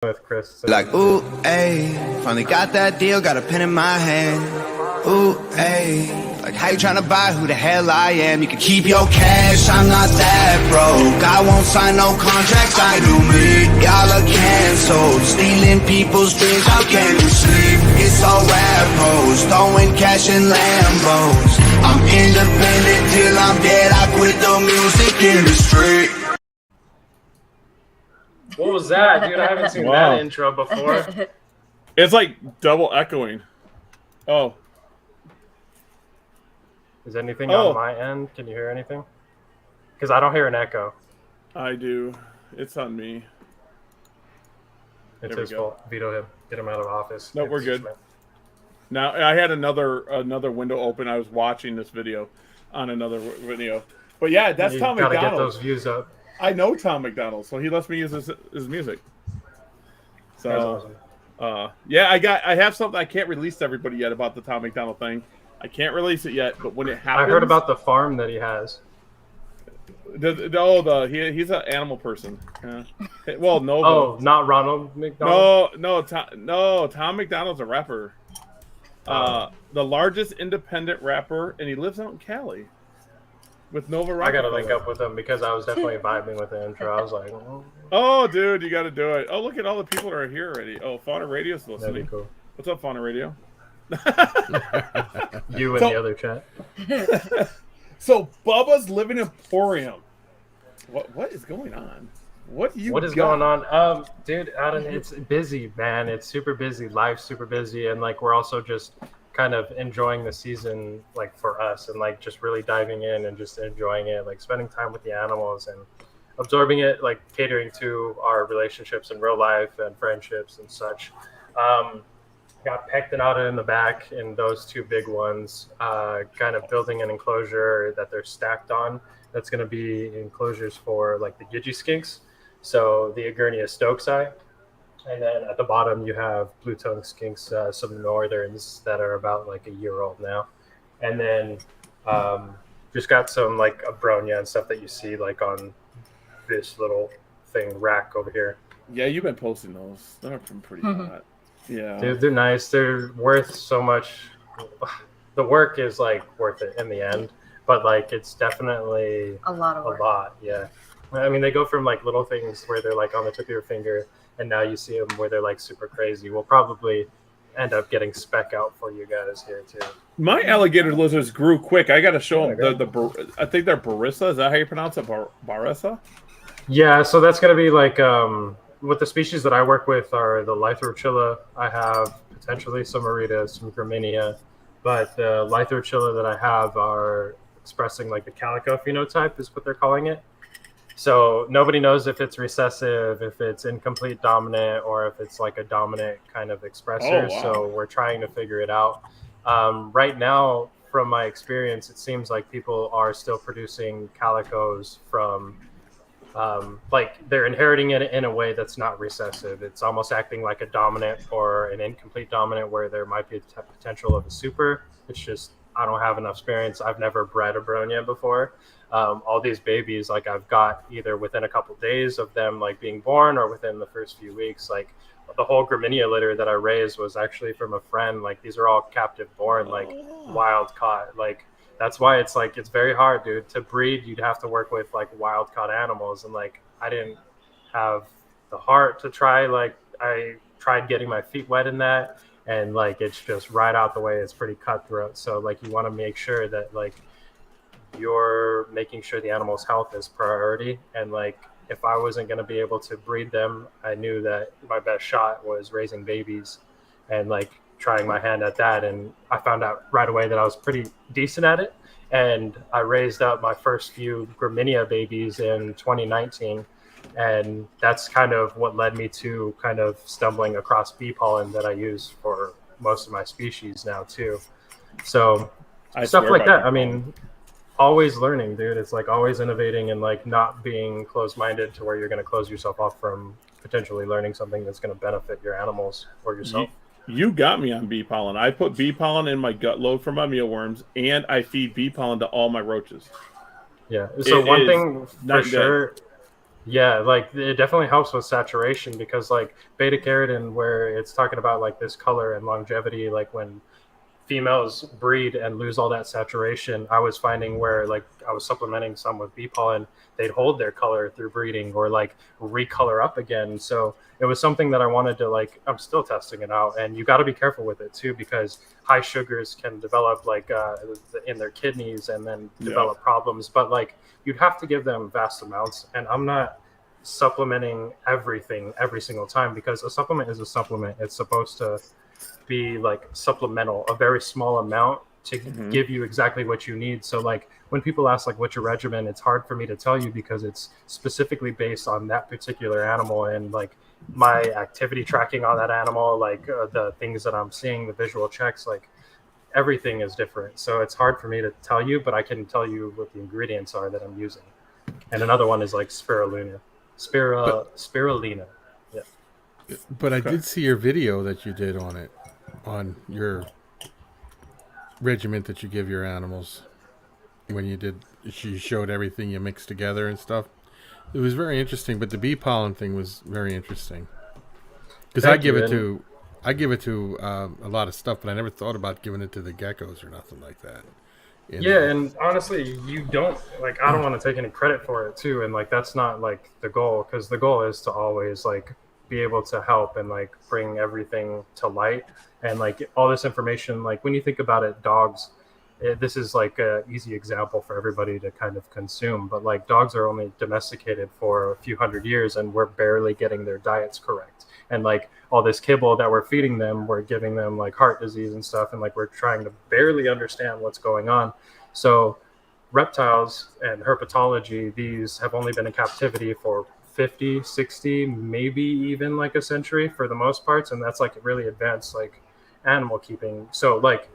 with Chris. Like, ooh, ayy, finally got that deal, got a pen in my hand. Ooh, ayy, like how you tryna buy who the hell I am? You can keep your cash, I'm not that broke. I won't sign no contracts, I do me. Y'all are canceled, stealing people's dreams, how can you sleep? It's all rap hoes, throwing cash in Lambos. I'm independent till I'm dead, I quit the music industry. What was that, dude? I haven't seen that intro before. It's like double echoing. Oh. Is anything on my end? Can you hear anything? Because I don't hear an echo. I do. It's on me. It's his fault. Veto him. Get him out of office. No, we're good. Now, I had another window open. I was watching this video on another video. But yeah, that's Tom McDonald. Gotta get those views up. I know Tom McDonald, so he lets me use his music. So, that's awesome. Yeah, I have something I can't release to everybody yet about the Tom McDonald thing. I can't release it yet, but when it happens, I heard about the farm that he has. He's an animal person. Well, no. Oh, not Ronald McDonald. No, Tom McDonald's a rapper. The largest independent rapper, and he lives out in Cali. With Nova Rock. I gotta link up with him because I was definitely vibing with the intro. I was like, oh, dude, you gotta do it. Oh, look at all the people that are here already. Oh, Fauna Radio's listening. That'd be cool. What's up, Fauna Radio? You and the other chat. So Bubba's living Emporium. What is going on? What is going on? Dude, Adam, it's busy, man. It's super busy. Life's super busy, and like we're also just kind of enjoying the season, like for us, and like just really diving in and just enjoying it, like spending time with the animals and absorbing it, like catering to our relationships in real life and friendships and such. Got Pectinata in the back in those two big ones, kind of building an enclosure that they're stacked on. That's going to be enclosures for like the Gidgee skinks, so the Agurnia stokesi. And then at the bottom, you have blue-tongued skinks, some northerns that are about like a year old now. And then just got some like abronia and stuff that you see like on this little thing rack over here. Yeah, you've been posting those. They're pretty hot. Yeah. Dude, they're nice. They're worth so much. The work is like worth it in the end, but like it's definitely a lot of work. Yeah. I mean, they go from like little things where they're like on the tip of your finger, and now you see them where they're like super crazy. We'll probably end up getting spec out for you guys here too. My alligator lizards grew quick. I got to show them. I think they're Barissa. Is that how you pronounce it? Barissa? Yeah. So that's gonna be like with the species that I work with are the Lithochilla. I have potentially some Arita, some Graminia, but the Lithochilla that I have are expressing like the calico phenotype is what they're calling it. So nobody knows if it's recessive, if it's incomplete dominant, or if it's like a dominant kind of expressor. Oh, wow. So we're trying to figure it out. Right now, from my experience, it seems like people are still producing calicos from, like they're inheriting it in a way that's not recessive. It's almost acting like a dominant or an incomplete dominant where there might be a potential of a super. It's just, I don't have enough experience. I've never bred a Bronia before. All these babies, like I've got either within a couple days of them like being born or within the first few weeks. Like the whole Graminia litter that I raised was actually from a friend. Like these are all captive born, like wild caught. Like that's why it's like it's very hard, dude, to breed. You'd have to work with like wild caught animals, and like I didn't have the heart to try. Like I tried getting my feet wet in that, and like it's just right out the way. It's pretty cutthroat. So like you want to make sure that like you're making sure the animal's health is priority. And like if I wasn't going to be able to breed them, I knew that my best shot was raising babies and like trying my hand at that. And I found out right away that I was pretty decent at it, and I raised up my first few Graminia babies in 2019, and that's kind of what led me to kind of stumbling across bee pollen that I use for most of my species now too. So stuff like that. I mean, always learning, dude. It's like always innovating and like not being closed-minded to where you're going to close yourself off from potentially learning something that's going to benefit your animals or yourself. You got me on bee pollen. I put bee pollen in my gut load for my mealworms, and I feed bee pollen to all my roaches. Yeah. So one thing for sure, Yeah, like it definitely helps with saturation because like beta carotene, where it's talking about like this color and longevity, like when females breed and lose all that saturation, I was finding where like I was supplementing some with bee pollen, they'd hold their color through breeding or like recolor up again. So it was something that I wanted to like. I'm still testing it out, and you got to be careful with it too because high sugars can develop like in their kidneys and then develop problems. But like you'd have to give them vast amounts, and I'm not supplementing everything every single time because a supplement is a supplement. It's supposed to be like supplemental, a very small amount to give you exactly what you need. So like when people ask like what's your regimen, it's hard for me to tell you because it's specifically based on that particular animal and like my activity tracking on that animal, like the things that I'm seeing, the visual checks, like everything is different. So it's hard for me to tell you, but I can tell you what the ingredients are that I'm using. And another one is like spirulina. Yeah. But I did see your video that you did on it, on your regiment that you give your animals. When you did, you showed everything you mixed together and stuff. It was very interesting, but the bee pollen thing was very interesting. Because I give it to a lot of stuff, but I never thought about giving it to the geckos or nothing like that. And honestly, you don't like. I don't want to take any credit for it too, and like that's not like the goal because the goal is to always like be able to help and like bring everything to light and like all this information. Like when you think about it, dogs. This is like a easy example for everybody to kind of consume, but like dogs are only domesticated for a few hundred years, and we're barely getting their diets correct. And like all this kibble that we're feeding them, we're giving them like heart disease and stuff, and like we're trying to barely understand what's going on. So reptiles and herpetology, these have only been in captivity for 50, 60, maybe even like a century for the most parts, and that's like really advanced like animal keeping. So like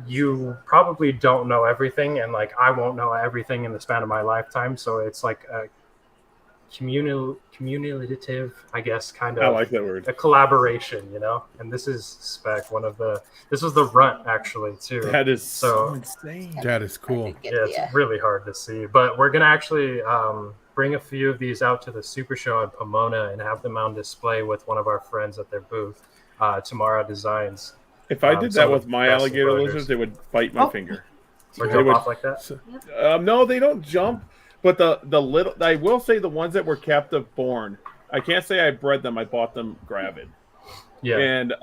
you probably don't know everything, and like I won't know everything in the span of my lifetime. So it's like a communicative, I guess, kind of. I like that word. A collaboration, you know. And this is Spec, this was the runt actually too. That is so insane. That is cool. Yeah, it's really hard to see, but we're gonna actually bring a few of these out to the Super Show in Pomona and have them on display with one of our friends at their booth, Tomorrow Designs. If I did that with my alligator lizards, they would bite my finger. Or jump off like that? No, they don't jump. But the little, I will say the ones that were captive born, I can't say I bred them. I bought them gravid. Yeah. And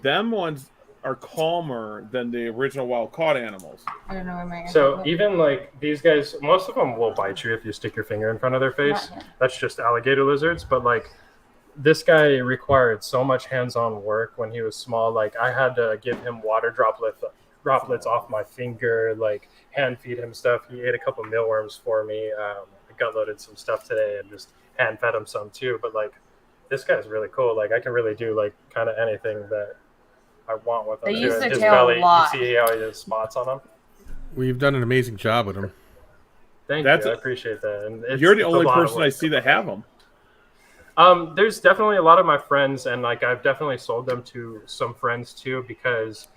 them ones are calmer than the original wild caught animals. I don't know where my. So even like these guys, most of them will bite you if you stick your finger in front of their face. That's just alligator lizards. But like this guy required so much hands-on work when he was small. Like I had to give him water droplets off my finger, like hand feed him stuff. He ate a couple mealworms for me. I gut loaded some stuff today and just hand fed him some too. But like this guy's really cool. Like I can really do like kind of anything that I want with him. They use their his tail belly, a lot. you see how he has spots on him? Well, you've done an amazing job with them. Thank you. I appreciate that. And you're the only person I see that have them. There's definitely a lot of my friends, and like I've definitely sold them to some friends too, because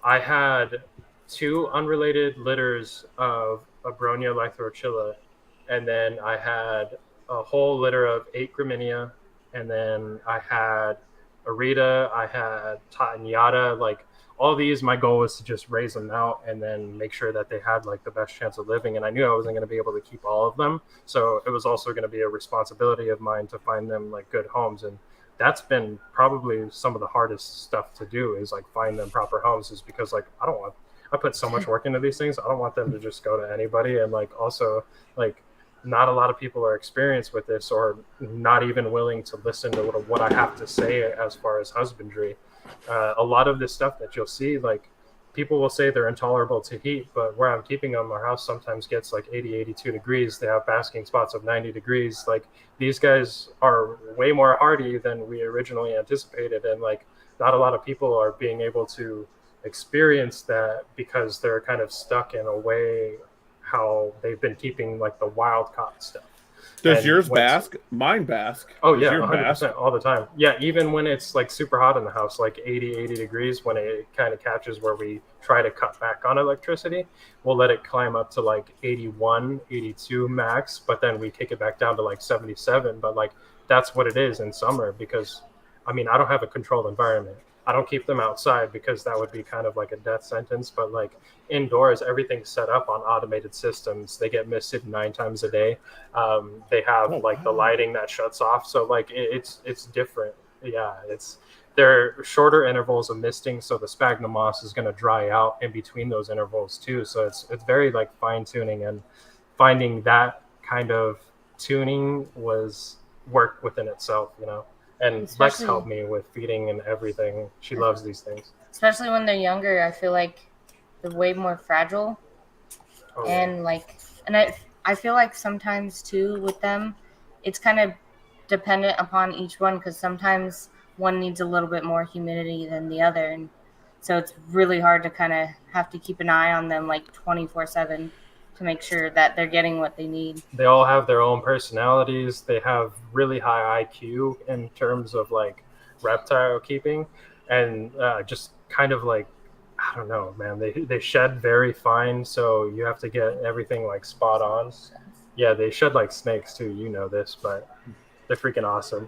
I had 2 unrelated litters of Abronia lythrochilla, and then I had a whole litter of 8 graminia, and then I had Arita, I had Tatiana, like all these, my goal was to just raise them out and then make sure that they had like the best chance of living. And I knew I wasn't going to be able to keep all of them. So it was also going to be a responsibility of mine to find them like good homes. And that's been probably some of the hardest stuff to do is like find them proper homes, is because like I put so much work into these things. I don't want them to just go to anybody. And like also like not a lot of people are experienced with this or not even willing to listen to what I have to say as far as husbandry. A lot of this stuff that you'll see, like people will say they're intolerable to heat, but where I'm keeping them, our house sometimes gets like 80, 82 degrees. They have basking spots of 90 degrees. Like these guys are way more hardy than we originally anticipated. And like not a lot of people are being able to experience that because they're kind of stuck in a way how they've been keeping like the wild caught stuff. Does And yours when it's bask? Mine bask. Oh Does yeah, your bask? 100% all the time. Yeah, even when it's like super hot in the house, like 80 degrees, when it kind of catches where we try to cut back on electricity, we'll let it climb up to like 81, 82 max, but then we kick it back down to like 77. But like that's what it is in summer because I mean, I don't have a controlled environment. I don't keep them outside because that would be kind of like a death sentence, but like indoors, everything's set up on automated systems. They get misted 9 times a day. They have like the lighting that shuts off, so like it's different. Yeah, it's there are shorter intervals of misting, so the sphagnum moss is going to dry out in between those intervals too. So it's very like fine tuning, and finding that kind of tuning was work within itself, you know. And Lex Especially, helped me with feeding and everything. She loves these things. especially when they're younger, I feel like they're way more fragile, Oh, yeah. and I feel like sometimes too with them, it's kind of dependent upon each one because sometimes one needs a little bit more humidity than the other, and so it's really hard to kind of have to keep an eye on them like 24/7 to make sure that they're getting what they need. They all have their own personalities. They have really high IQ in terms of like reptile keeping, and just kind of like I don't know, man. They shed very fine, so you have to get everything like spot on. Yeah, they shed like snakes too. You know this, but they're freaking awesome.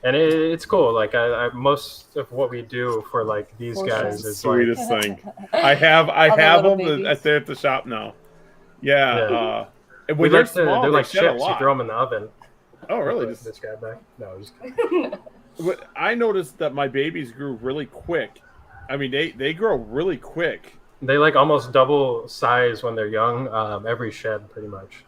And it's cool. Like most of what we do for like these guys is like Sweetest thing. I have All the them little babies. at the shop now. Yeah. Yeah. And we when they're like to. small, They're they like shed a chips. You lot. throw them in the oven. Oh, really? Put this guy back. No, just kidding. But I noticed that my babies grew really quick. I mean, they grow really quick. They like almost double size when they're young. Every shed, pretty much.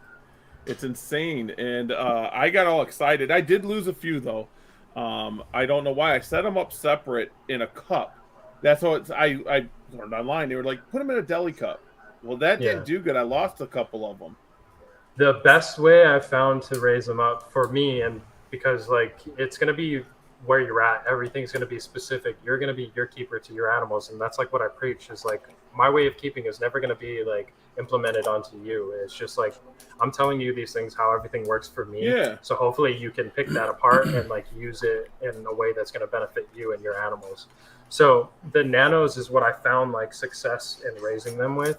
It's insane, and I got all excited. I did lose a few though. I don't know why. I set them up separate in a cup. That's how it's. I learned online. They were like, put them in a deli cup. Well, that didn't do good. I lost a couple of them. The best way I've found to raise them up for me, and because like it's gonna be where you're at, everything's gonna be specific. You're gonna be your keeper to your animals, and that's like what I preach. Is like my way of keeping is never gonna be like implemented onto you. It's just like I'm telling you these things how everything works for me. Yeah. So hopefully you can pick that apart and like use it in a way that's gonna benefit you and your animals. So the nanos is what I found like success in raising them with.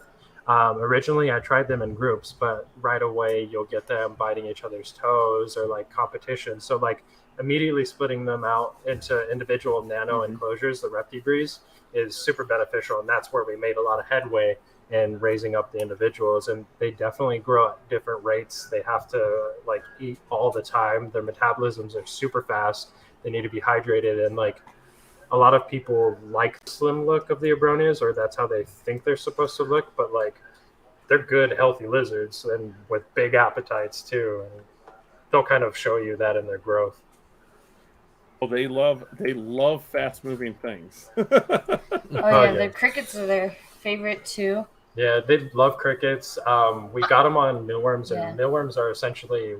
Originally, I tried them in groups, but right away you'll get them biting each other's toes or like competition. So like immediately splitting them out into individual nano enclosures, the reptibrees, is super beneficial, and that's where we made a lot of headway in raising up the individuals. And they definitely grow at different rates. They have to like eat all the time. Their metabolisms are super fast. They need to be hydrated, and like a lot of people like slim look of the Abronias, or that's how they think they're supposed to look, but like they're good healthy lizards and with big appetites too, and they'll kind of show you that in their growth. Well, they love fast moving things. Oh yeah, yeah. the crickets are their favorite too. Yeah, they love crickets. We got them on mealworms, and Yeah. mealworms are essentially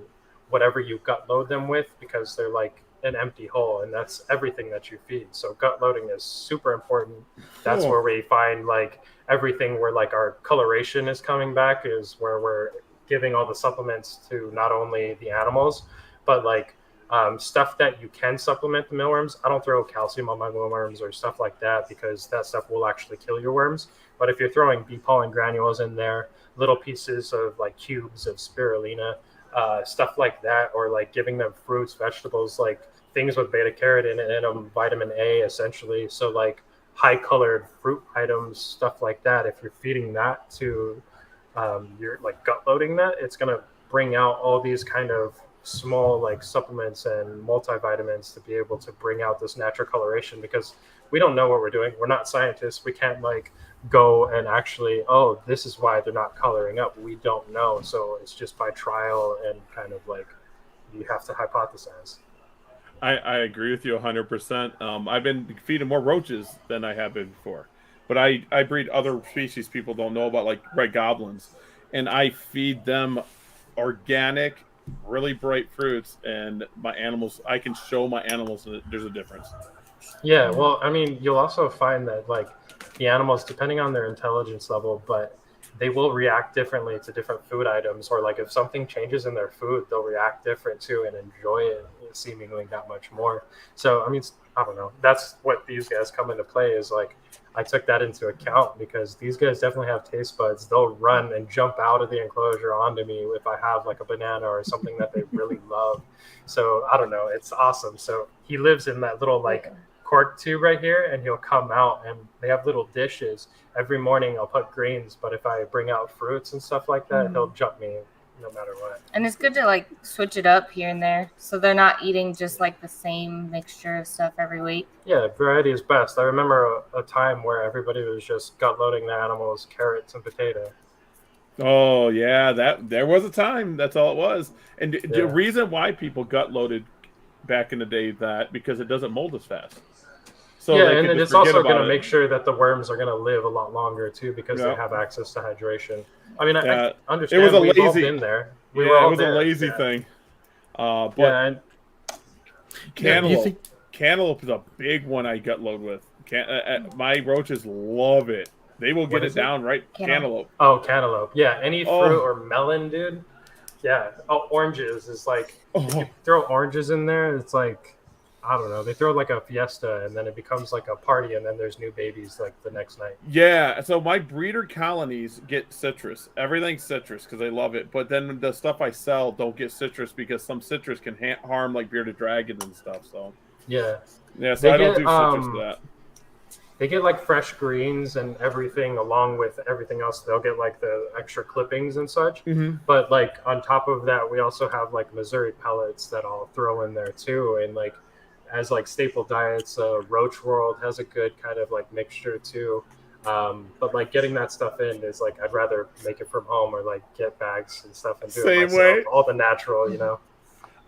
whatever you gut load them with because they're like an empty hole, and that's everything that you feed. So gut loading is super important. That's Cool. where we find like everything where like our coloration is coming back is where we're giving all the supplements to not only the animals, but like stuff that you can supplement the mealworms. I don't throw calcium on my mealworms or stuff like that because that stuff will actually kill your worms. But if you're throwing bee pollen granules in there, little pieces of like cubes of spirulina, stuff like that, or like giving them fruits, vegetables, like things with beta carotene in them, vitamin A essentially. So like high colored fruit items, stuff like that. If you're feeding that to you're like gut loading that, it's gonna bring out all these kind of small like supplements and multivitamins to be able to bring out this natural coloration because we don't know what we're doing. We're not scientists. We can't like go and actually, oh, this is why they're not coloring up. We don't know. So it's just by trial and kind of like you have to hypothesize. I agree with you 100%. I've been feeding more roaches than I have been before, but I breed other species people don't know about, like red goblins, and I feed them organic, really bright fruits, and my animals. I can show my animals that there's a difference. Yeah, well, I mean, you'll also find that like the animals, depending on their intelligence level, but they will react differently to different food items, or like if something changes in their food, they'll react different too and enjoy it seemingly that much more. So I mean, I don't know. That's what these guys come into play is like I took that into account because these guys definitely have taste buds. They'll run and jump out of the enclosure onto me if I have like a banana or something that they really love. So I don't know. It's awesome. So he lives in that little like cork tube right here, and he'll come out, and they have little dishes. Every morning I'll put greens, but if I bring out fruits and stuff like that, he'll jump me no matter what. And it's good to like switch it up here and there, so they're not eating just like the same mixture of stuff every week. Yeah, variety is best. I remember a time where everybody was just gut loading their animals carrots and potato. Oh yeah, that there was a time. That's all it was. And the reason why people gut loaded back in the day that because it doesn't mold as fast. So yeah, and then it's also going to make sure that the worms are going to live a lot longer too because they have access to hydration. I mean, I understand. It was a we've all lazy. been there. It was a lazy thing. But cantaloupe is a big one. I gut load with. My roaches love it. They will get it down right. Cantaloupe. Oh, cantaloupe. Yeah, any fruit or melon, dude. Yeah. Oh, oranges is like if you throw oranges in there, it's like I don't know. They throw like a fiesta, and then it becomes like a party, and then there's new babies like the next night. Yeah. So my breeder colonies get citrus. Everything's citrus because they love it. But then the stuff I sell don't get citrus because some citrus can harm like bearded dragon and stuff. So yeah. So I don't do citrus to that. They get like fresh greens and everything along with everything else. They'll get like the extra clippings and such. Mm-hmm. But like on top of that, we also have like Missouri pellets that I'll throw in there too. And like as like staple diets, Roach World has a good kind of like mixture too. But like getting that stuff in is like I'd rather make it from home or like get bags and stuff and do it myself. All the natural, you know.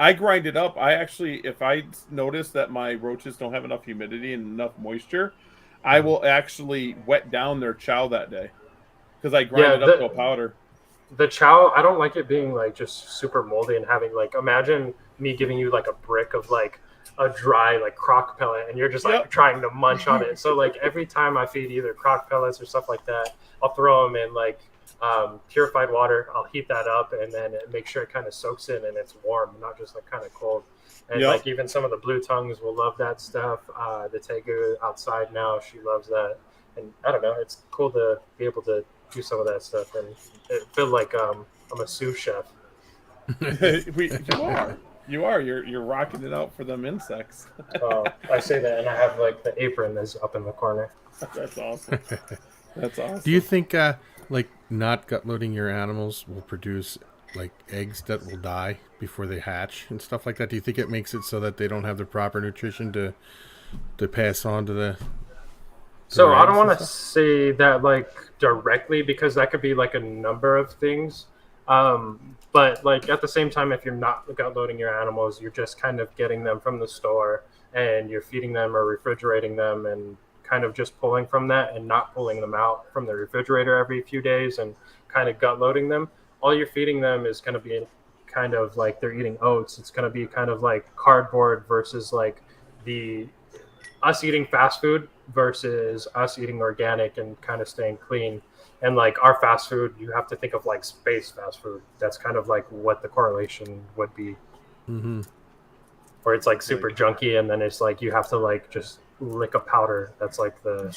I grind it up. I actually, if I notice that my roaches don't have enough humidity and enough moisture, I will actually wet down their chow that day because I grind it up to a powder. The chow, I don't like it being like just super moldy and having like, imagine me giving you like a brick of like a dry like crock pellet and you're just like trying to munch on it. So like every time I feed either crock pellets or stuff like that, I'll throw them in like purified water. I'll heat that up and then make sure it kind of soaks in and it's warm, not just like kind of cold. And like even some of the blue tongues will love that stuff. The tegu outside now, she loves that. And I don't know, it's cool to be able to do some of that stuff. And it feel like I'm a sous chef. You are. You're rocking it out for them insects. I say that, and I have like the apron that's up in the corner. That's awesome. That's awesome. Do you think like not gut loading your animals will produce like eggs that will die before they hatch and stuff like that? Do you think it makes it so that they don't have the proper nutrition to pass on to the so I don't want to say that like directly because that could be like a number of things, but like at the same time, if you're not gut loading your animals, you're just kind of getting them from the store and you're feeding them or refrigerating them and kind of just pulling from that and not pulling them out from the refrigerator every few days and kind of gut loading them. All you're feeding them is going to be kind of like they're eating oats. It's going to be kind of like cardboard versus like us eating fast food versus us eating organic and kind of staying clean. And like our fast food, you have to think of like space fast food. That's kind of like what the correlation would be. Mm-hmm. Where it's like super junky and then it's like you have to like just lick a powder. That's like the...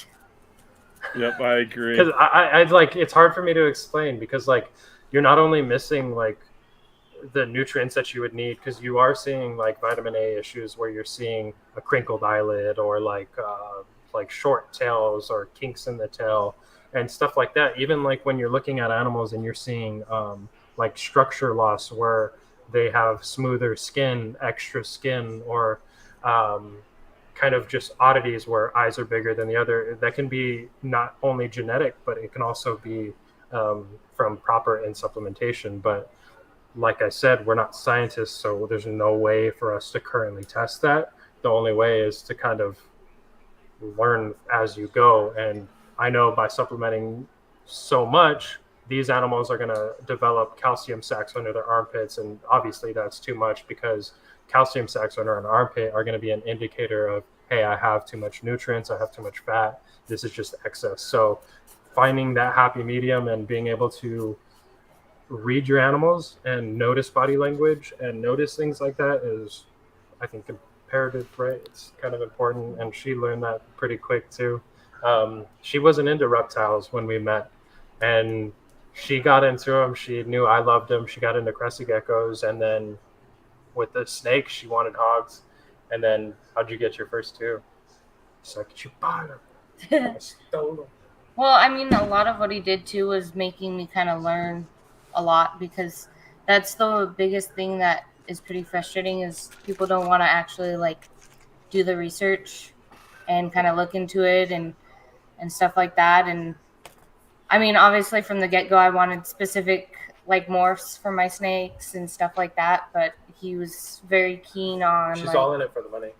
Yep, I agree. Because I like it's hard for me to explain because like you're not only missing like the nutrients that you would need because you are seeing like vitamin A issues where you're seeing a crinkled eyelid or like short tails or kinks in the tail and stuff like that. Even like when you're looking at animals and you're seeing like structure loss where they have smoother skin, extra skin, or kind of just oddities where eyes are bigger than the other. That can be not only genetic, but it can also be from proper supplementation. But like I said, we're not scientists, so there's no way for us to currently test that. The only way is to kind of learn as you go. And I know by supplementing so much, these animals are going to develop calcium sacs under their armpits. And obviously that's too much because calcium sacs under an armpit are going to be an indicator of, hey, I have too much nutrients, I have too much fat, this is just excess. So finding that happy medium and being able to read your animals and notice body language and notice things like that is, I think, imperative, right? It's kind of important, and she learned that pretty quick too. She wasn't into reptiles when we met, and she got into them. She knew I loved them. She got into crested geckos, and then with the snakes, she wanted hogs. And then, how'd you get your first two? She's like, you bought them. I stole them. Well, I mean, a lot of what he did too was making me kind of learn a lot, because that's the biggest thing that is pretty frustrating, is people don't want to actually like do the research and kind of look into it and stuff like that. And I mean, obviously from the get-go, I wanted specific like morphs for my snakes and stuff like that, but he was very keen on She's all in it for the money.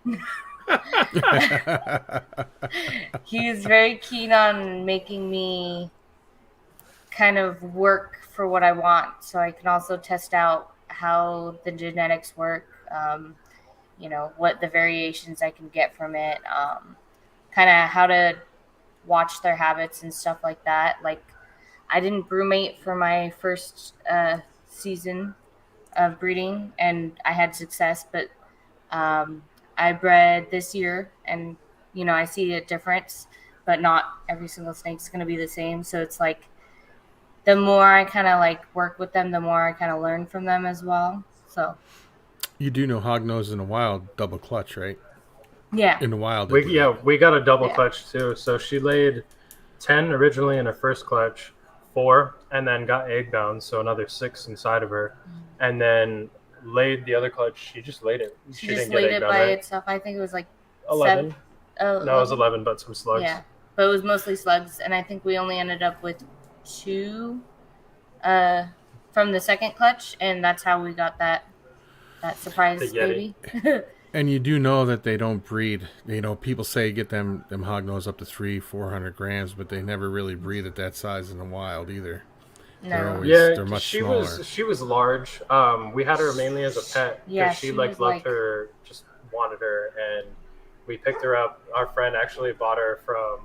He was very keen on making me kind of work for what I want, so I can also test out how the genetics work, what the variations I can get from it, kind of how to watch their habits and stuff like that. Like, I didn't brewmate for my first season of breeding, and I had success, but I bred this year, and I see a difference, but not every single snake's going to be the same. So it's like, the more I kind of like work with them, the more I kind of learn from them as well. So you do know hognose in the wild double clutch, right? Yeah. In the wild. We got a double clutch too. So she laid 10 originally in her first clutch, 4, and then got egg bound, so another 6 inside of her, and then laid the other clutch. She just laid it. She just laid it by itself. I think it was like 11. No, it was 11, but some slugs. Yeah, but it was mostly slugs, and I think we only ended up with 2 from the second clutch, and that's how we got that surprise baby. And you do know that they don't breed. People say get them hognose up to 300-400 grams, but they never really breed at that size in the wild either. No. They're much smaller. She was large. We had her mainly as a pet because she loved her, just wanted her, and we picked her up. Our friend actually bought her from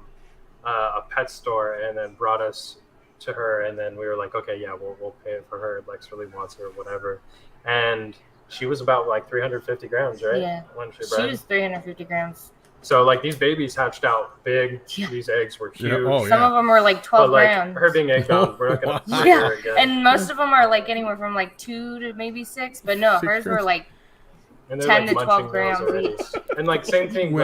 a pet store and then brought us to her, and then we were like, okay, yeah, we'll pay it for her. Lex really wants her or whatever. And she was about like 350 grams, right? Yeah. When she was 350 grams. So like these babies hatched out big. Yeah. These eggs were huge. Some of them were like 12 grams. Her being egg bound, we're not gonna see her again. And most of them are like anywing from like 2 to maybe 6, but no, hers were like 10 to 12 grams each. And like same thing,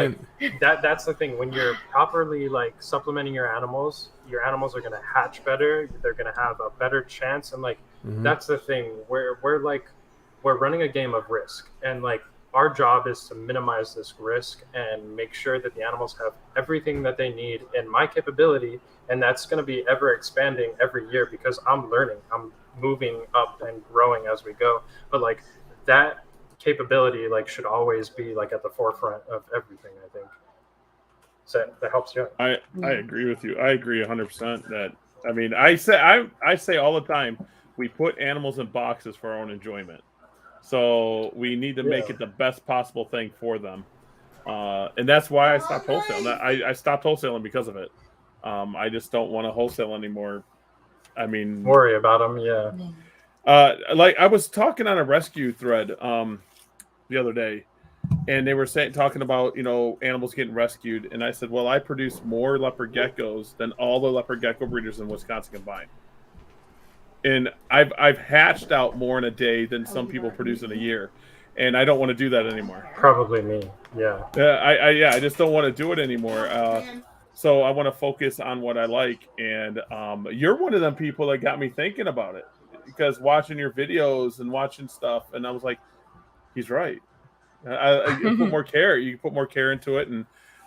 that's the thing. When you're properly like supplementing your animals are gonna hatch better. They're gonna have a better chance, and like that's the thing. We're running a game of risk, and like our job is to minimize this risk and make sure that the animals have everything that they need in my capability, and that's going to be ever expanding every year because I'm learning, I'm moving up and growing as we go. But like that capability like should always be like at the forefront of everything, I think. So that helps you out. I agree with you. I agree 100% that, I mean, I say all the time, we put animals in boxes for our own enjoyment. So we need to make it the best possible thing for them. And that's why I stopped wholesaling. I stopped wholesaling because of it. I just don't want to wholesale anymore. I mean, worry about them. Yeah. Like I was talking on a rescue thread the other day, and they were talking about, animals getting rescued. And I said, well, I produce more leopard geckos than all the leopard gecko breeders in Wisconsin combined. And I've hatched out more in a day than some people produce in a year, and I don't want to do that anymore. Probably me, yeah. I just don't want to do it anymore. So I want to focus on what I like, and you're one of them people that got me thinking about it, because watching your videos and watching stuff, and I was like, he's right. You put more care. You put more care into it, and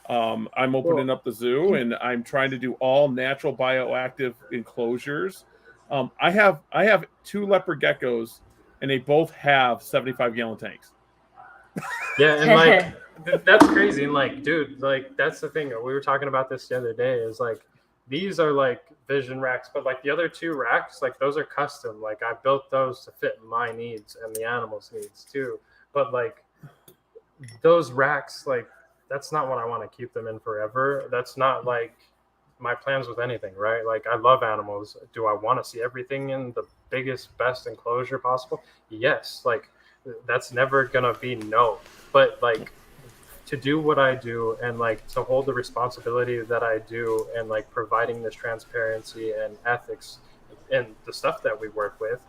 I'm opening up the zoo, and I'm trying to do all natural bioactive enclosures. I have 2 leopard geckos, and they both have 75-gallon tanks. Yeah, and like that's crazy. And like, dude, like that's the thing. We were talking about this the other day. Is like these are like vision racks, but like the other 2 racks, like those are custom. Like I built those to fit my needs and the animals' needs too. But like those racks, like that's not what I want to keep them in forever. That's not like my plans with anything, right? Like, I love animals. Do I want to see everything in the biggest, best enclosure possible? Yes. Like, that's never gonna be no. But like, to do what I do and like to hold the responsibility that I do and like providing this transparency and ethics and the stuff that we work with,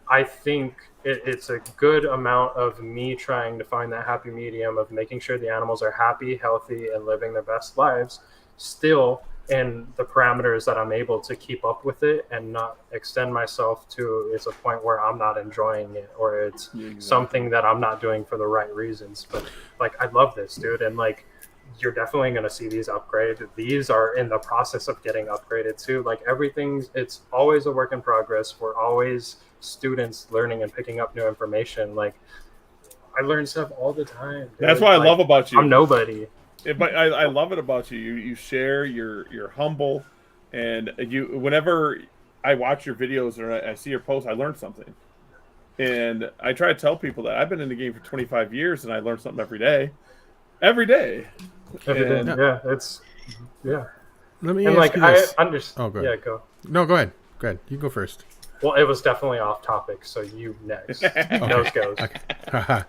I think it's a good amount of me trying to find that happy medium of making sure the animals are happy, healthy, and living their best lives, still in the parameters that I'm able to keep up with it and not extend myself to it's a point where I'm not enjoying it or it's something that I'm not doing for the right reasons. But like, I love this, dude, and like, you're definitely going to see these upgraded. These are in the process of getting upgraded too. Like, everything's, it's always a work in progress. We're always students learning and picking up new information. Like, I learn stuff all the time, dude. That's what I love about you. I'm nobody. But I love it about you. You share. You're humble, and you. Whenever I watch your videos or I see your posts, I learn something. And I try to tell people that I've been in the game for 25 years, and I learn something every day. Every day. Yeah, it's yeah. Let me ask you this. I understand. Oh, go ahead. Yeah, go. No, go ahead. Go ahead. You go first. Well, it was definitely off topic, so you next. Nose goes. Okay.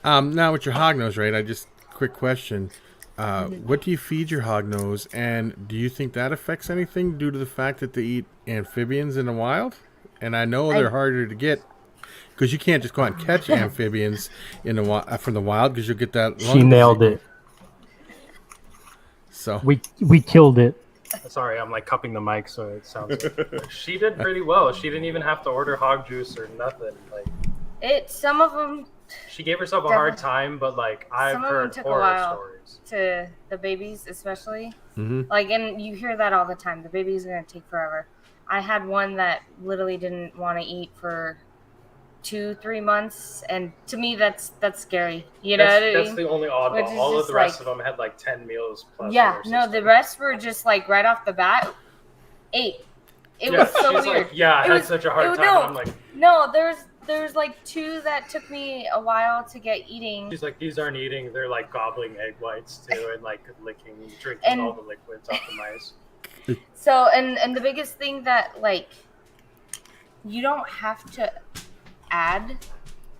Now with your hognose, right? I just quick question. What do you feed your hognose, and do you think that affects anything due to the fact that they eat amphibians in the wild? And I know they're harder to get because you can't just go out and catch amphibians in the from the wild because you'll get that. She nailed it. So we killed it. Sorry, I'm like cupping the mic so it sounds like she did pretty well. She didn't even have to order hog juice or nothing. Like, some of them. She gave herself a hard time, but like, I've heard horror stories. To the babies, especially. Mm-hmm. Like, and you hear that all the time. The baby's gonna take forever. I had one that literally didn't want to eat for 2-3 months, and to me that's scary. You know, that's the only oddball. All of the rest of them had like 10 meals plus. Yeah, no, the rest were just like right off the bat, 8. It was so weird. Like, I had such a hard time. No, I'm like, no, there's like 2 that took me a while to get eating. She's like, these aren't eating. They're like gobbling egg whites too, and like drinking all the liquids off the mice. So, and the biggest thing that like, you don't have to add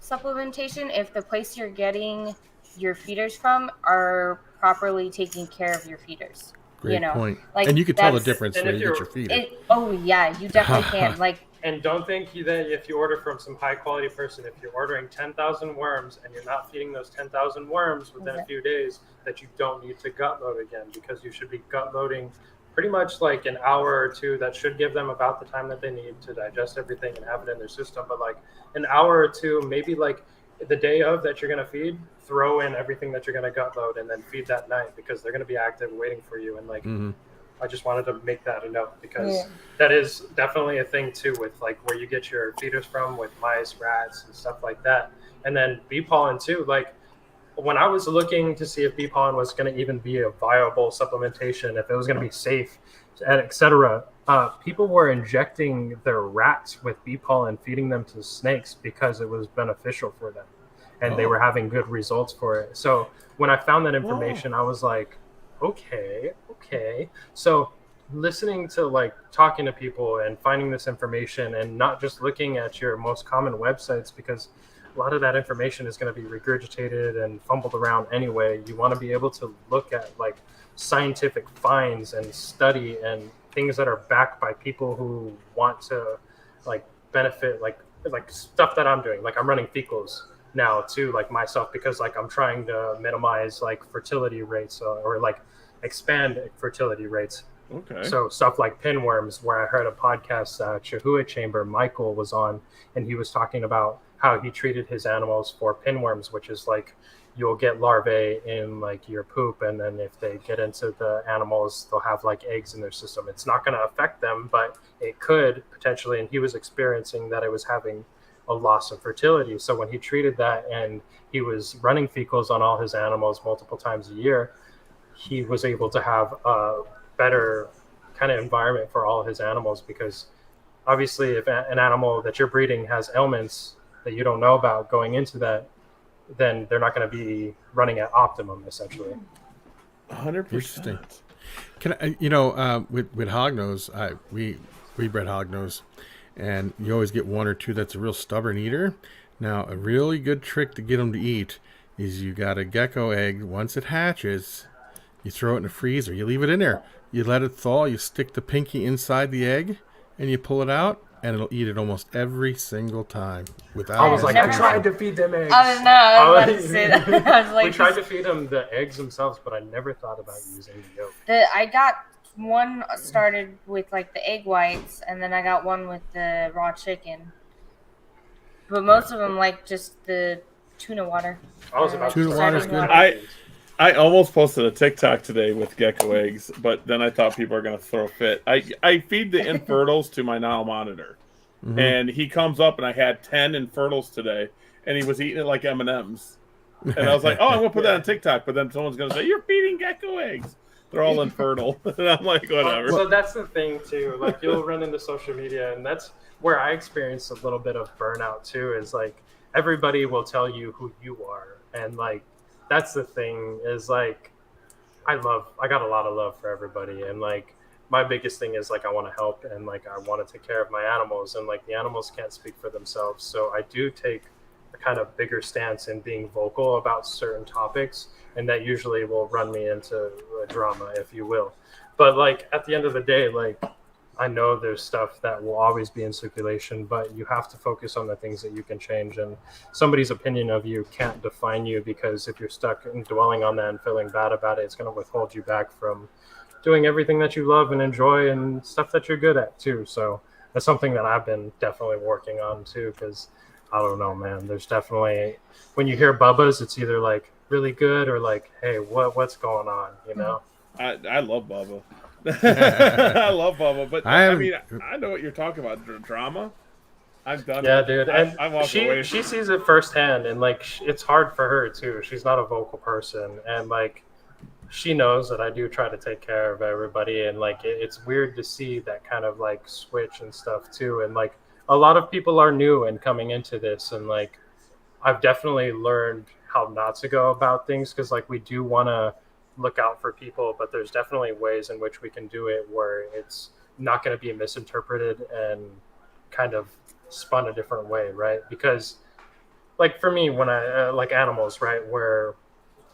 supplementation if the place you're getting your feeders from are properly taking care of your feeders. Great point. Like, and you can tell the difference when you get your feeder. Oh yeah, you definitely can. Like, and don't think that if you order from some high quality person, if you're ordering 10,000 worms and you're not feeding those 10,000 worms within a few days, that you don't need to gut load again, because you should be gut loading pretty much like an hour or 2. That should give them about the time that they need to digest everything and have it in their system. But like an hour or 2, maybe like the day of that you're going to feed, throw in everything that you're going to gut load and then feed that night, because they're going to be active waiting for you. And like, I just wanted to make that a note, because that is definitely a thing too with like where you get your feeders from with mice, rats, and stuff like that. And then bee pollen too. Like, when I was looking to see if bee pollen was going to even be a viable supplementation, if it was going to be safe, etc., people were injecting their rats with bee pollen, feeding them to snakes because it was beneficial for them, and they were having good results for it. So when I found that information, I was like, okay. So listening to like talking to people and finding this information, and not just looking at your most common websites, because a lot of that information is going to be regurgitated and fumbled around anyway. You want to be able to look at like scientific finds and study and things that are backed by people who want to like benefit, like stuff that I'm doing. Like, I'm running fecals now too, like myself, because like I'm trying to minimize like fertility rates or like expand fertility rates. Okay. So stuff like pinworms, where I heard a podcast, Chihuahua Chamber, Michael was on, and he was talking about how he treated his animals for pinworms, which is like, you'll get larvae in like your poop, and then if they get into the animals, they'll have like eggs in their system. It's not going to affect them, but it could potentially, and he was experiencing that it was having a loss of fertility. So when he treated that and he was running fecals on all his animals multiple times a year, he was able to have a better kind of environment for all of his animals, because obviously if an animal that you're breeding has ailments that you don't know about going into that, then they're not going to be running at optimum, essentially. 100%. Can I, with hognose, we bred hognose, and you always get one or two that's a real stubborn eater. Now, a really good trick to get them to eat is you got a gecko egg. Once it hatches, you throw it in the freezer. You leave it in there. You let it thaw. You stick the pinky inside the egg, and you pull it out, and it'll eat it almost every single time without. I was like, I tried to feed them eggs. I was about to say that. I was like, we tried to feed them the eggs themselves, but I never thought about using the yolk. I got one started with like the egg whites, and then I got one with the raw chicken. But most of them like just the tuna water. I was about tuna water is good. I almost posted a TikTok today with gecko eggs, but then I thought people are going to throw a fit. I feed the infertils to my Nile monitor, and he comes up, and I had 10 infertils today, and he was eating it like M&Ms. And I was like, oh, I'm going to put that on TikTok, but then someone's going to say, you're feeding gecko eggs. They're all infertile. And I'm like, whatever. So that's the thing, too. Like, you'll run into social media, and that's where I experienced a little bit of burnout, too, is, like, everybody will tell you who you are. And, like, that's the thing is, like, I got a lot of love for everybody. And, like, my biggest thing is, like, I want to help and, like, I want to take care of my animals. And, like, the animals can't speak for themselves. So I do take a kind of bigger stance in being vocal about certain topics. And that usually will run me into a drama, if you will. But, like, at the end of the day, like, I know there's stuff that will always be in circulation, but you have to focus on the things that you can change. And somebody's opinion of you can't define you, because if you're stuck in dwelling on that and feeling bad about it, it's going to withhold you back from doing everything that you love and enjoy and stuff that you're good at, too. So that's something that I've been definitely working on, too, because I don't know, man. There's definitely, when you hear Bubba's, it's either like really good or like, hey, what's going on, you know? I love Bubba. I love Bubba, but I mean, I know what you're talking about. Drama. I've done it. Yeah, dude. And I walk away. She sees it firsthand, and like it's hard for her too. She's not a vocal person, and like she knows that I do try to take care of everybody, and like it's weird to see that kind of like switch and stuff too. And like a lot of people are new and coming into this, and like I've definitely learned how not to go about things, because like we do want to look out for people, but there's definitely ways in which we can do it where it's not going to be misinterpreted and kind of spun a different way, right? Because like for me, when I like animals, right, where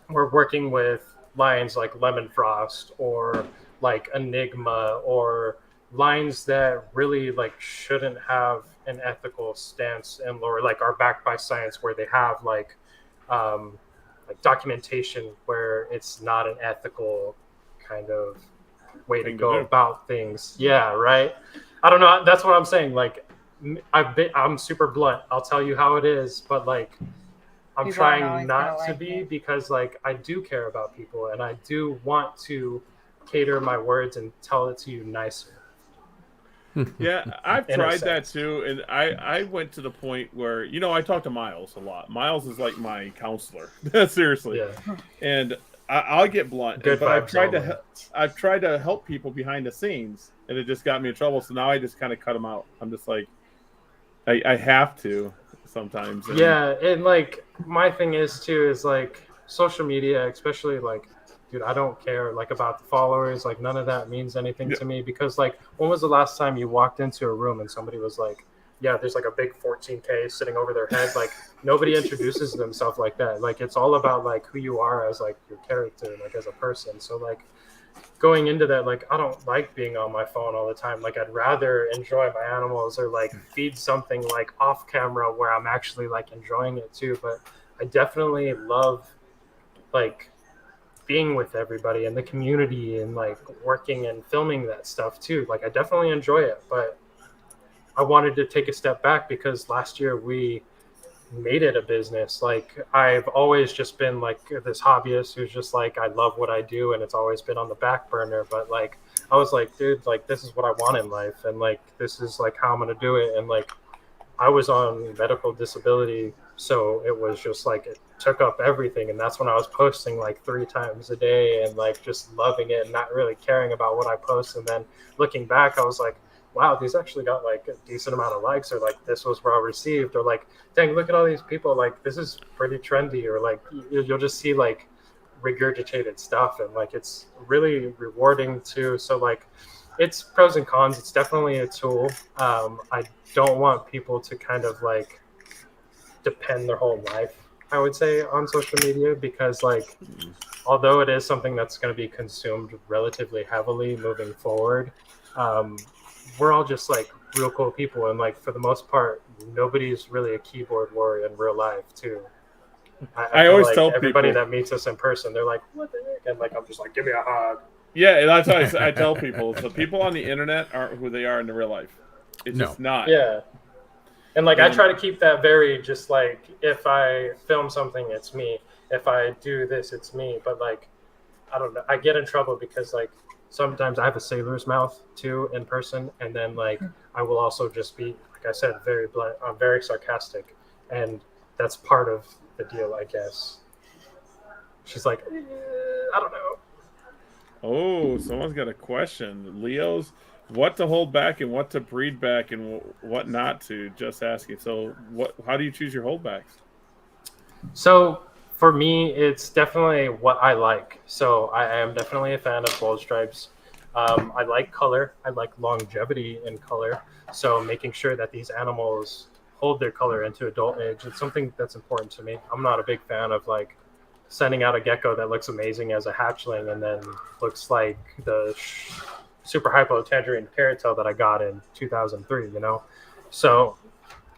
we're working with lines like Lemon Frost or like Enigma or lines that really like shouldn't have an ethical stance and or like are backed by science, where they have like documentation where it's not an ethical kind of way to go about things. Yeah, right. I don't know. That's what I'm saying. Like, I'm super blunt. I'll tell you how it is, but like, I'm people trying not to be, because like I do care about people and I do want to cater my words and tell it to you nicer. Yeah, I've tried that too, and I went to the point where, you know, I talk to Miles a lot. Miles is like my counselor, seriously. Yeah. And I'll get blunt, but I've tried to help people behind the scenes, and it just got me in trouble. So now I just kind of cut them out. I'm just like, I have to sometimes. And yeah, and like my thing is too is like social media, especially like. Dude, I don't care like about the followers. Like none of that means anything to me, because like when was the last time you walked into a room and somebody was like, yeah, there's like a big 14K sitting over their head. Like nobody introduces themselves like that. Like it's all about like who you are as like your character, like as a person. So like going into that, like I don't like being on my phone all the time. Like I'd rather enjoy my animals or like feed something like off camera where I'm actually like enjoying it too. But I definitely love like being with everybody in the community and like working and filming that stuff too. Like I definitely enjoy it, but I wanted to take a step back because last year we made it a business. Like I've always just been like this hobbyist who's just like, I love what I do, and it's always been on the back burner. But like I was like, dude, like this is what I want in life, and like this is like how I'm gonna do it. And like I was on medical disability, so it was just like it took up everything. And that's when I was posting like 3 times a day and like just loving it and not really caring about what I post. And then looking back, I was like, wow, these actually got like a decent amount of likes, or like this was well received, or like, dang, look at all these people, like this is pretty trendy, or like you'll just see like regurgitated stuff, and like it's really rewarding too. So like it's pros and cons. It's definitely a tool. I don't want people to kind of like depend their whole life, I would say, on social media, because like although it is something that's going to be consumed relatively heavily moving forward, we're all just like real cool people, and like for the most part nobody's really a keyboard warrior in real life too. I feel always like tell everybody people that meets us in person, they're like, what the heck? And like I'm just like, give me a hug. Yeah, and that's why I tell people. The people on the internet aren't who they are in the real life. It's just not. Yeah. And like I try to keep that very just like, if I film something, it's me. If I do this, it's me. But like, I don't know. I get in trouble because like sometimes I have a sailor's mouth too in person, and then like I will also just be, like I said, very blunt. I'm very sarcastic, and that's part of the deal, I guess. She's like, I don't know. Oh, someone's got a question. Leo's, what to hold back and what to breed back and what not to. Just asking. So, how do you choose your holdbacks? So for me, it's definitely what I like. So I am definitely a fan of bold stripes. I like color. I like longevity in color. So making sure that these animals hold their color into adult age, it's something that's important to me. I'm not a big fan of like sending out a gecko that looks amazing as a hatchling and then looks like the super hypo tangerine carrot tail that I got in 2003, you know? So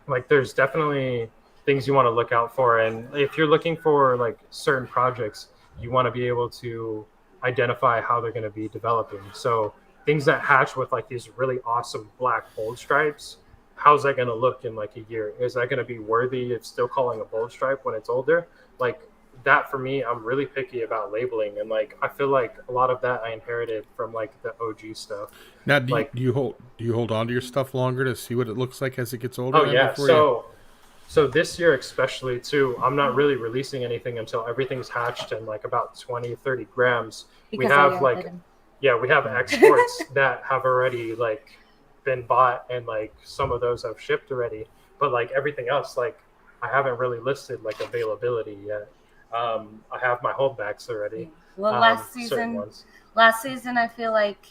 like there's definitely things you want to look out for. And if you're looking for like certain projects, you want to be able to identify how they're going to be developing. So things that hatch with like these really awesome black bold stripes, how's that going to look in like a year? Is that going to be worthy of still calling a bold stripe when it's older? Like that for me, I'm really picky about labeling, and like I feel like a lot of that I inherited from like the OG stuff. Now, do like, you hold on to your stuff longer to see what it looks like as it gets older? Oh yeah, so this year especially too, I'm not really releasing anything until everything's hatched in like about 20-30 grams. Because we have like we have exports that have already like been bought, and like some of those have shipped already, but like everything else, like I haven't really listed like availability yet. I have my holdbacks already. Well, last season I feel like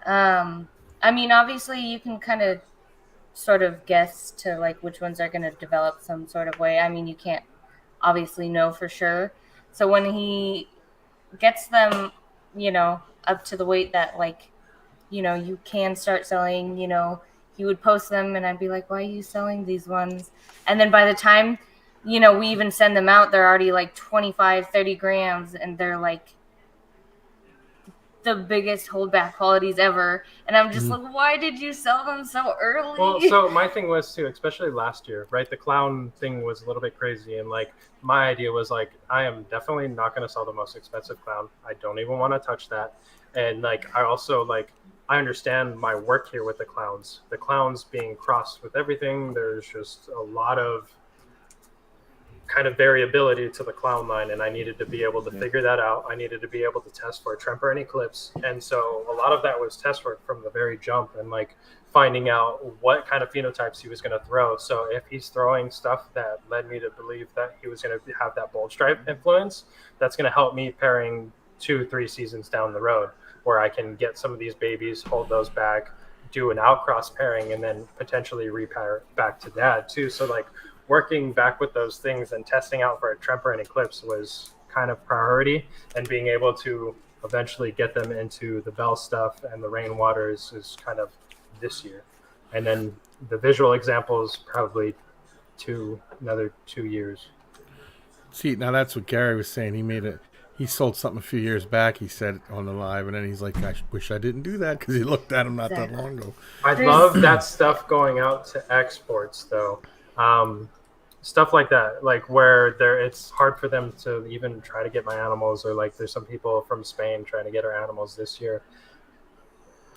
I mean, obviously you can kind of sort of guess to like which ones are going to develop some sort of way. I mean, you can't obviously know for sure. So when he gets them, you know, up to the weight that like, you know, you can start selling, you know, he would post them and I'd be like, why are you selling these ones? And then by the time, you know, we even send them out, they're already like 25-30 grams, and they're like the biggest holdback qualities ever. And I'm just like, why did you sell them so early? Well, so my thing was too, especially last year, right? The clown thing was a little bit crazy, and like my idea was like, I am definitely not going to sell the most expensive clown. I don't even want to touch that. And like I also like, I understand my work here with the clowns being crossed with everything. There's just a lot of kind of variability to the clown line, and I needed to be able to figure that out. I needed to be able to test for temper and eclipse, and so a lot of that was test work from the very jump, and like finding out what kind of phenotypes he was going to throw. So if he's throwing stuff that led me to believe that he was going to have that bold stripe influence, that's going to help me pairing 2-3 seasons down the road, where I can get some of these babies, hold those back, do an outcross pairing, and then potentially repair back to dad too. So like working back with those things and testing out for a temper and eclipse was kind of priority, and being able to eventually get them into the bell stuff and the rainwater is kind of this year. And then the visual examples probably another 2 years. See, now that's what Gary was saying. He sold something a few years back, he said on the live, and then he's like, I wish I didn't do that, because he looked at him not that long ago. I love that stuff going out to exports though. Stuff like that, like where it's hard for them to even try to get my animals, or like there's some people from Spain trying to get our animals this year,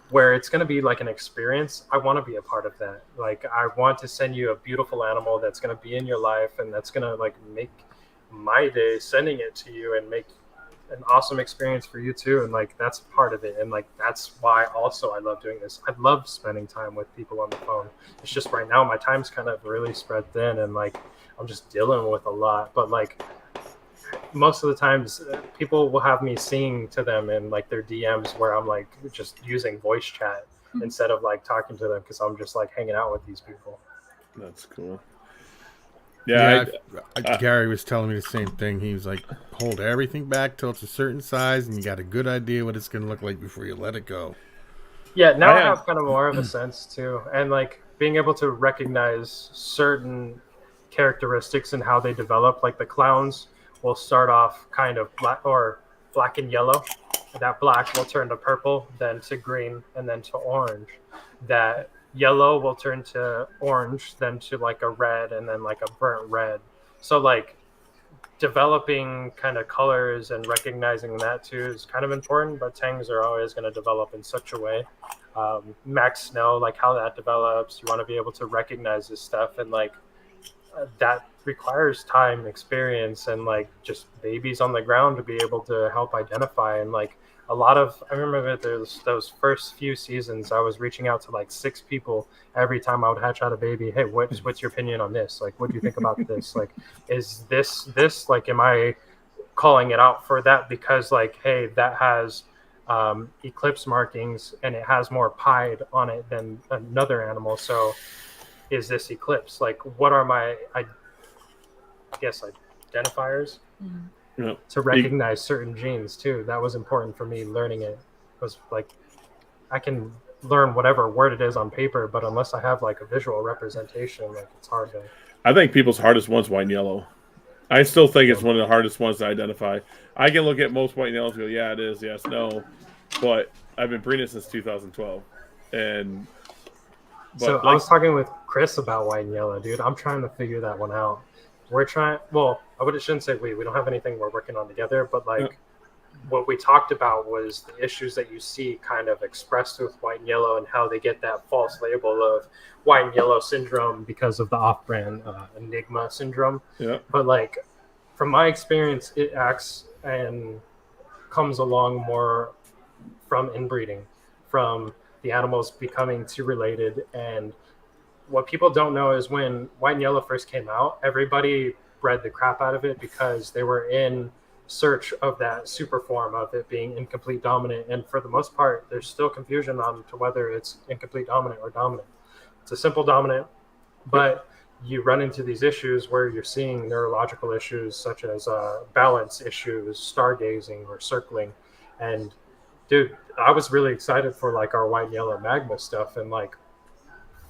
where it's going to be like an experience. I want to be a part of that. Like I want to send you a beautiful animal that's going to be in your life, and that's going to like make my day sending it to you and make an awesome experience for you too. And like that's part of it, and like that's why also I love doing this. I love spending time with people on the phone. It's just right now my time's kind of really spread thin, and like I'm just dealing with a lot. But like most of the times people will have me singing to them in like their DMs where I'm like just using voice chat instead of like talking to them because I'm just like hanging out with these people. That's cool. Yeah, Gary was telling me the same thing. He was like, hold everything back till it's a certain size and you got a good idea what it's going to look like before you let it go. Yeah, now I have kind of more of a sense too. And like being able to recognize certain characteristics and how they develop, like the clowns will start off kind of black and yellow. That black will turn to purple, then to green, and then to orange. That yellow will turn to orange, then to like a red, and then like a burnt red. So like developing kind of colors and recognizing that too is kind of important, but tangs are always going to develop in such a way. Max snow, like how that develops, you want to be able to recognize this stuff, and like that requires time, experience, and like just babies on the ground to be able to help identify. And like I remember those first few seasons, I was reaching out to like 6 people every time I would hatch out a baby. Hey, what's your opinion on this? Like, what do you think about this? Like, is this like, am I calling it out for that because like, hey, that has eclipse markings and it has more pied on it than another animal. So is this eclipse? Like, what are my, I guess, identifiers? To recognize certain genes too. That was important for me learning it. It was like I can learn whatever word it is on paper, but unless I have like a visual representation, like it's hard to. I think people's hardest one's white and yellow. I still think it's one of the hardest ones to identify. I can look at most white and yellows and go, yeah, it is, yes, no. But I've been breeding since 2012. So I was talking with Chris about white and yellow, dude. I'm trying to figure that one out. We're trying. Well, shouldn't say we. We don't have anything we're working on together. But like, what we talked about was the issues that you see kind of expressed with white and yellow, and how they get that false label of white and yellow syndrome because of the off-brand Enigma syndrome. Yeah. But like, from my experience, it acts and comes along more from inbreeding, from the animals becoming too related. And what people don't know is when white and yellow first came out, everybody bred the crap out of it because they were in search of that super form of it being incomplete dominant. And for the most part, there's still confusion on to whether it's incomplete dominant or dominant. It's a simple dominant, but you run into these issues where you're seeing neurological issues such as balance issues, stargazing, or circling. And dude, I was really excited for like our white and yellow magma stuff, and like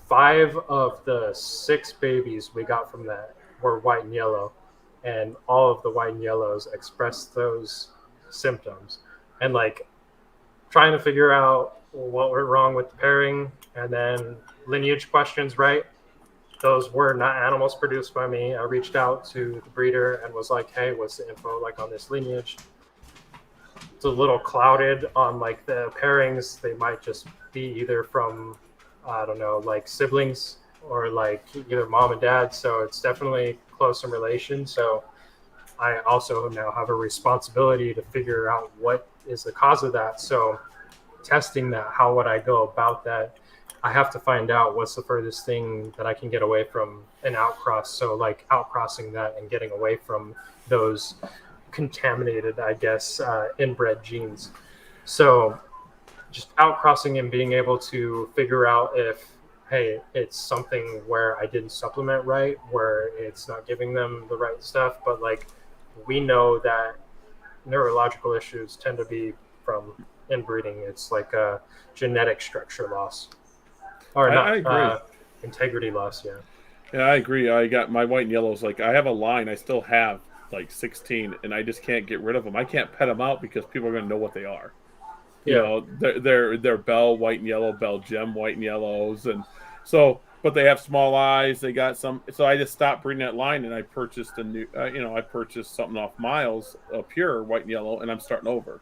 5 of the 6 babies we got from that were white and yellow, and all of the white and yellows expressed those symptoms. And like trying to figure out what went wrong with the pairing, and then lineage questions, right? Those were not animals produced by me. I reached out to the breeder and was like, hey, what's the info like on this lineage? It's a little clouded on like the pairings. They might just be either from, I don't know, like siblings or like either mom and dad. So it's definitely close in relation. So I also now have a responsibility to figure out what is the cause of that. So testing that, how would I go about that? I have to find out what's the furthest thing that I can get away from an outcross. So like outcrossing that and getting away from those contaminated, I guess, inbred genes. So just outcrossing and being able to figure out if, hey, it's something where I didn't supplement right, where it's not giving them the right stuff. But like, we know that neurological issues tend to be from inbreeding. It's like a genetic structure loss. Or I agree. Integrity loss, yeah. Yeah, I agree. I got my white and yellows. Like, I have a line. I still have like 16, and I just can't get rid of them. I can't pet them out because people are going to know what they are. You know, they're Bell white and yellow, Bell Gem white and yellows, and so. But they have small eyes. They got some. So I just stopped breeding that line, and I purchased a new. I purchased something off Miles, a pure white and yellow, and I'm starting over.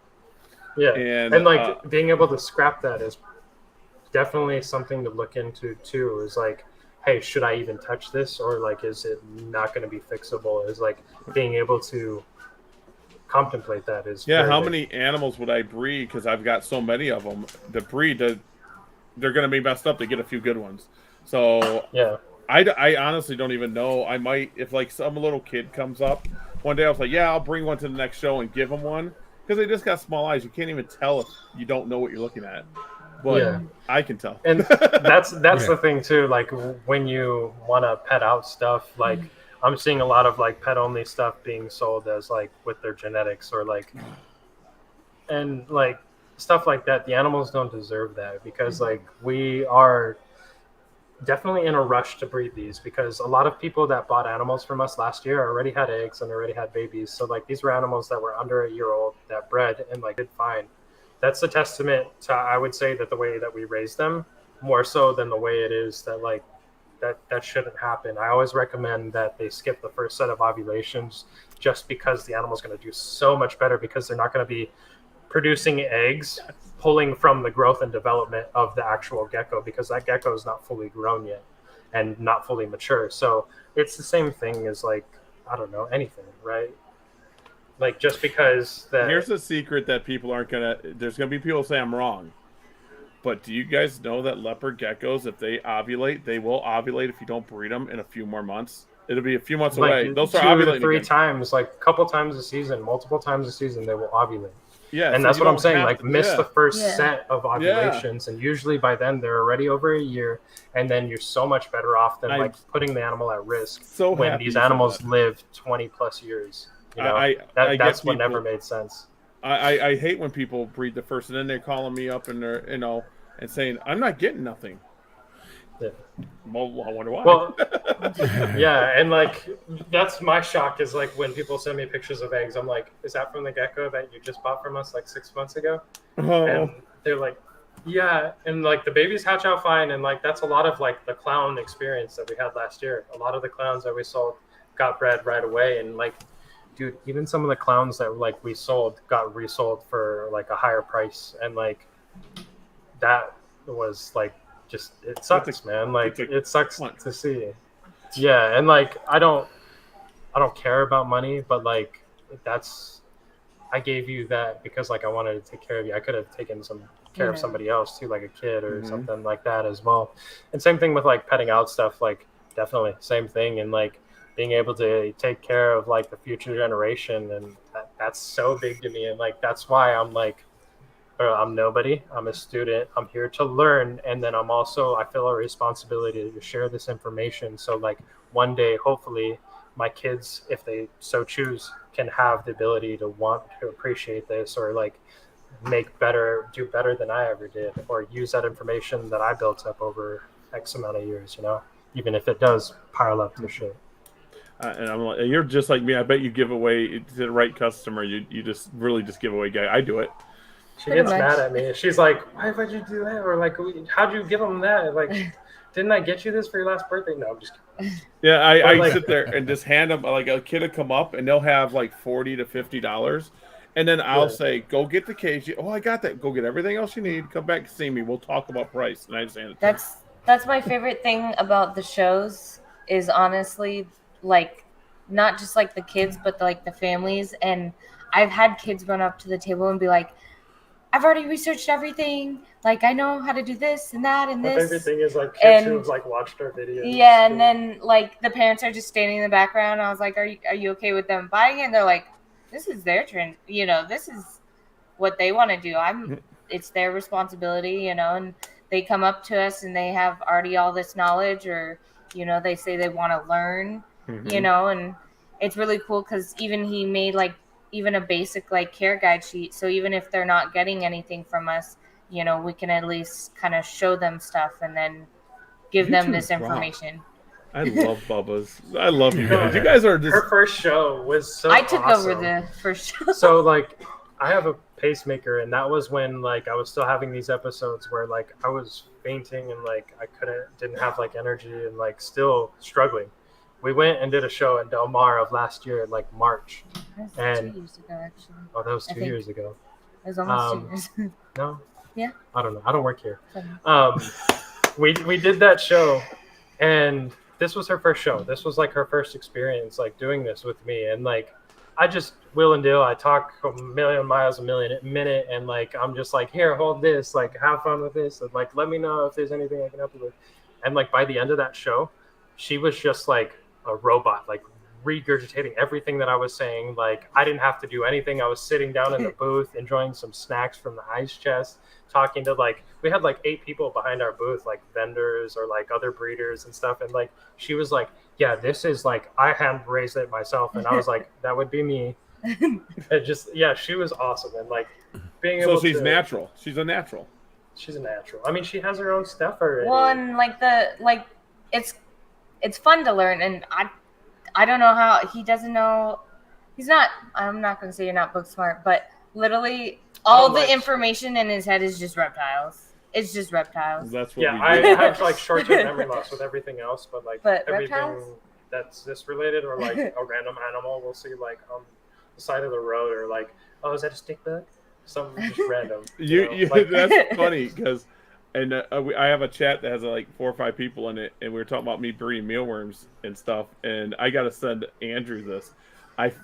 Yeah, and like being able to scrap that is definitely something to look into too. Is like, hey, should I even touch this, or like, is it not going to be fixable? Is like being able to contemplate that is how many animals would I breed? Because I've got so many of them. The breed, they're going to be messed up to get a few good ones. So yeah, I honestly don't even know. I might, if like some little kid comes up one day I was like, yeah, I'll bring one to the next show and give them one because they just got small eyes. You can't even tell if you don't know what you're looking at. But Yeah. I can tell. And that's Yeah. the thing too. Like when you want to pet out stuff, like I'm seeing a lot of like pet only stuff being sold as like with their genetics or like, and like stuff like that. The animals don't deserve that because like we are definitely in a rush to breed these because a lot of people that bought animals from us last year already had eggs and already had babies. So like these were animals that were under a year old that bred and like did fine. That's a testament to, I would say, that the way that we raise them more so than the way it is that like that shouldn't happen. I always recommend that they skip the first set of ovulations just because the animal's going to do so much better because they're not going to be producing eggs pulling from the growth and development of the actual gecko because that gecko is not fully grown yet and not fully mature. So it's the same thing as like, I don't know, anything, right? Like just because that. Here's a secret that people aren't gonna. There's gonna be people say I'm wrong, but do you guys know that leopard geckos, if they ovulate, they will ovulate if you don't breed them in a few more months? It'll be a few months away. Like They'll start 2 to ovulating 3 again. times, like a couple times a season, multiple times a season, they will ovulate. Yeah, and so that's you what I'm don't saying. have Like to- miss yeah. the first Yeah. set of ovulations, and usually by then they're already over a year, and then you're so much better off than I'm like putting the animal at risk so when happy these you said animals that. live 20 plus years. You know, I get that's what people- never made sense. I hate when people breed the first and then they're calling me up and they're and saying I'm not getting nothing. Yeah. Well, I wonder why. Well, yeah, and like that's my shock is like when people send me pictures of eggs, I'm like, is that from the gecko that you just bought from us like 6 months ago? Oh. And they're like, yeah, and like the babies hatch out fine, and like that's a lot of like the clown experience that we had last year. A lot of the clowns that we sold got bred right away, and like, dude, even some of the clowns that like we sold got resold for like a higher price, and like that was like just it sucks, man. Like it sucks to see. Yeah, and like I don't care about money, but like that's I gave you that because like I wanted to take care of you. I could have taken some care of somebody else too, like a kid or something like that as well. And same thing with like petting out stuff, like definitely same thing. And like being able to take care of like the future generation, and that's so big to me. And like that's why I'm like, I'm nobody. I'm a student. I'm here to learn, and then I'm also I feel a responsibility to share this information. So like one day, hopefully, my kids, if they so choose, can have the ability to want to appreciate this or like do better than I ever did, or use that information that I built up over X amount of years. You know, even if it does pile up to shit. And I'm like, you're just like me. I bet you give away to the right customer. You just really just give away guy. I do it. She Pretty gets much. mad at me. She's like, "Why would you do that?" Or like, "How'd you give them that?" Like, didn't I get you this for your last birthday? No, I'm just kidding. Yeah, I like- sit there and just hand them like a kid will come up and they'll have like $40 to $50, and then I'll say, "Go get the cage." Oh, I got that. Go get everything else you need. Come back and see me. We'll talk about price. And I just hand it. To That's my favorite thing about the shows is honestly like not just like the kids but like the families. And I've had kids run up to the table and be like, I've already researched everything, like I know how to do this and that and My this. favorite thing is like kids who And- have like watched our videos. Yeah, and then like the parents are just standing in the background. I was like, are you okay with them buying it? And they're like, this is their trend, this is what they want to do. It's their responsibility, and they come up to us and they have already all this knowledge, or they say they want to learn, and it's really cool because even he made like even a basic like care guide sheet, so even if they're not getting anything from us, we can at least kind of show them stuff and then give You them two this rock. information. I love Bubba's. I love you guys. You guys are just. Her first show was so I took over awesome. the first show. So like I have a pacemaker, and that was when like I was still having these episodes where like I was fainting and like I didn't have like energy and like still struggling. We went and did a show in Del Mar of last year in like March. That's And- 2 years ago, actually. Oh, that was I 2 think- years ago. It was almost Um, 2 years. No? Yeah. I don't know. I don't work here. Seven. We did that show, and this was her first show. This was like her first experience like doing this with me, and like I just will and deal. I talk a million miles a minute, and like I'm just like, here, hold this, like have fun with this, and like let me know if there's anything I can help you with. And like by the end of that show, she was just like a robot, like regurgitating everything that I was saying. Like, I didn't have to do anything. I was sitting down in the booth, enjoying some snacks from the ice chest, talking to like, we had like 8 people behind our booth, like vendors or like other breeders and stuff. And like, she was like, yeah, this is like, I hand raised it myself. And I was like, that would be me. It just, yeah, she was awesome. And like being able So she's to, natural. She's a natural. she's a natural. I mean, she has her own stuff already. Well, and it's fun to learn, and I don't know how he doesn't know. He's not. I'm not going to say you're not book smart, but literally all the information in his head is just reptiles. It's just reptiles. That's what. Yeah, we I do. have like short-term memory loss with everything else, but like everything reptiles? that's this related or like a random animal we'll see like on the side of the road or like, oh, is that a stick bug? Something just random. You like, that's funny because, and I have a chat that has like 4 or 5 people in it, and we were talking about me breeding mealworms and stuff, and I got to send Andrew this.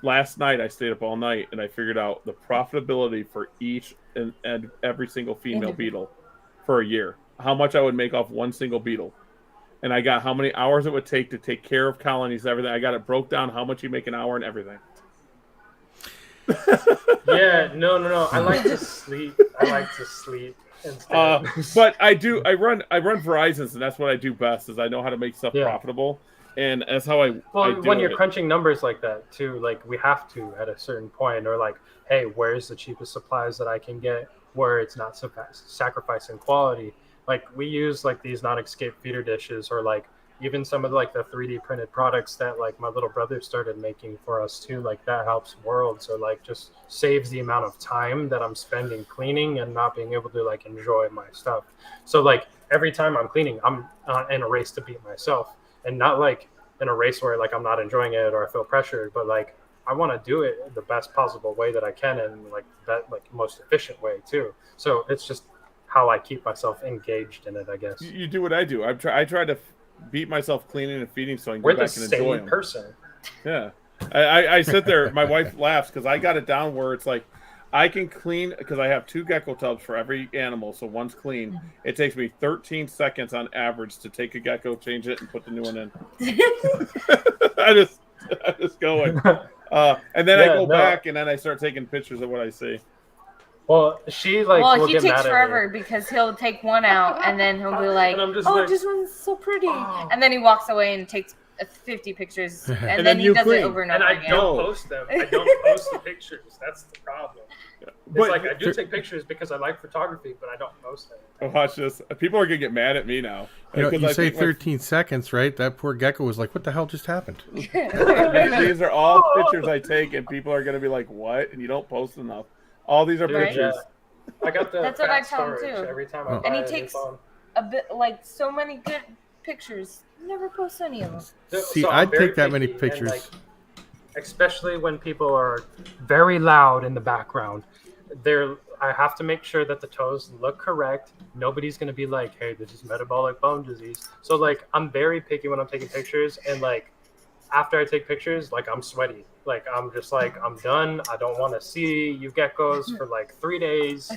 Last night I stayed up all night and I figured out the profitability for each and every single female beetle for a year. How much I would make off one single beetle, and I got how many hours it would take to take care of colonies, everything. I got it broke down how much you make an hour and everything. Yeah, no. I like to sleep. Instead. But I run Verizon's, and that's what I do best. Is I know how to make stuff profitable, and that's how I. When you're crunching numbers like that too, like we have to at a certain point, or like, hey, where's the cheapest supplies that I can get where it's not sacrificing quality? Like we use like these non-escape feeder dishes, or like even some of like the 3D printed products that like my little brother started making for us too. Like that helps worlds, or like just saves the amount of time that I'm spending cleaning and not being able to like enjoy my stuff. So like every time I'm cleaning, I'm in a race to beat myself, and not like in a race where like I'm not enjoying it or I feel pressured, but like I want to do it the best possible way that I can, and like that like most efficient way too. So it's just how I keep myself engaged in it, I guess. You do what I do. I try to beat myself cleaning and feeding so I can We're go back and enjoy the them. same person. Yeah, I sit there. My wife laughs because I got it down where it's like I can clean because I have 2 gecko tubs for every animal, so one's clean. It takes me 13 seconds on average to take a gecko, change it, and put the new one in. I just go in, and then I go back and then I start taking pictures of what I see. Well, she like. Well, he takes forever because he'll take one out and then he'll be like, "Oh, this one's so pretty," and then he walks away and takes 50 pictures, and then he does it over and over again. And I don't post them. I don't post the pictures. That's the problem. It's like I do take pictures because I like photography, but I don't post them. Watch this. People are gonna get mad at me now. You say 13 seconds, right? That poor gecko was like, "What the hell just happened?" These are all pictures I take, and people are gonna be like, "What?" And you don't post enough. All these are pictures. I got the. That's what I tell him too. Every time I buy and he a takes new phone. a bit like so many good pictures. Never post any of them. See, I'd take that many pictures. Like, especially when people are very loud in the background. I have to make sure that the toes look correct. Nobody's going to be like, hey, this is metabolic bone disease. So, like, I'm very picky when I'm taking pictures. And, like, after I take pictures, like, I'm sweaty. Like, I'm just like, I'm done. I don't want to see you geckos for, like, 3 days.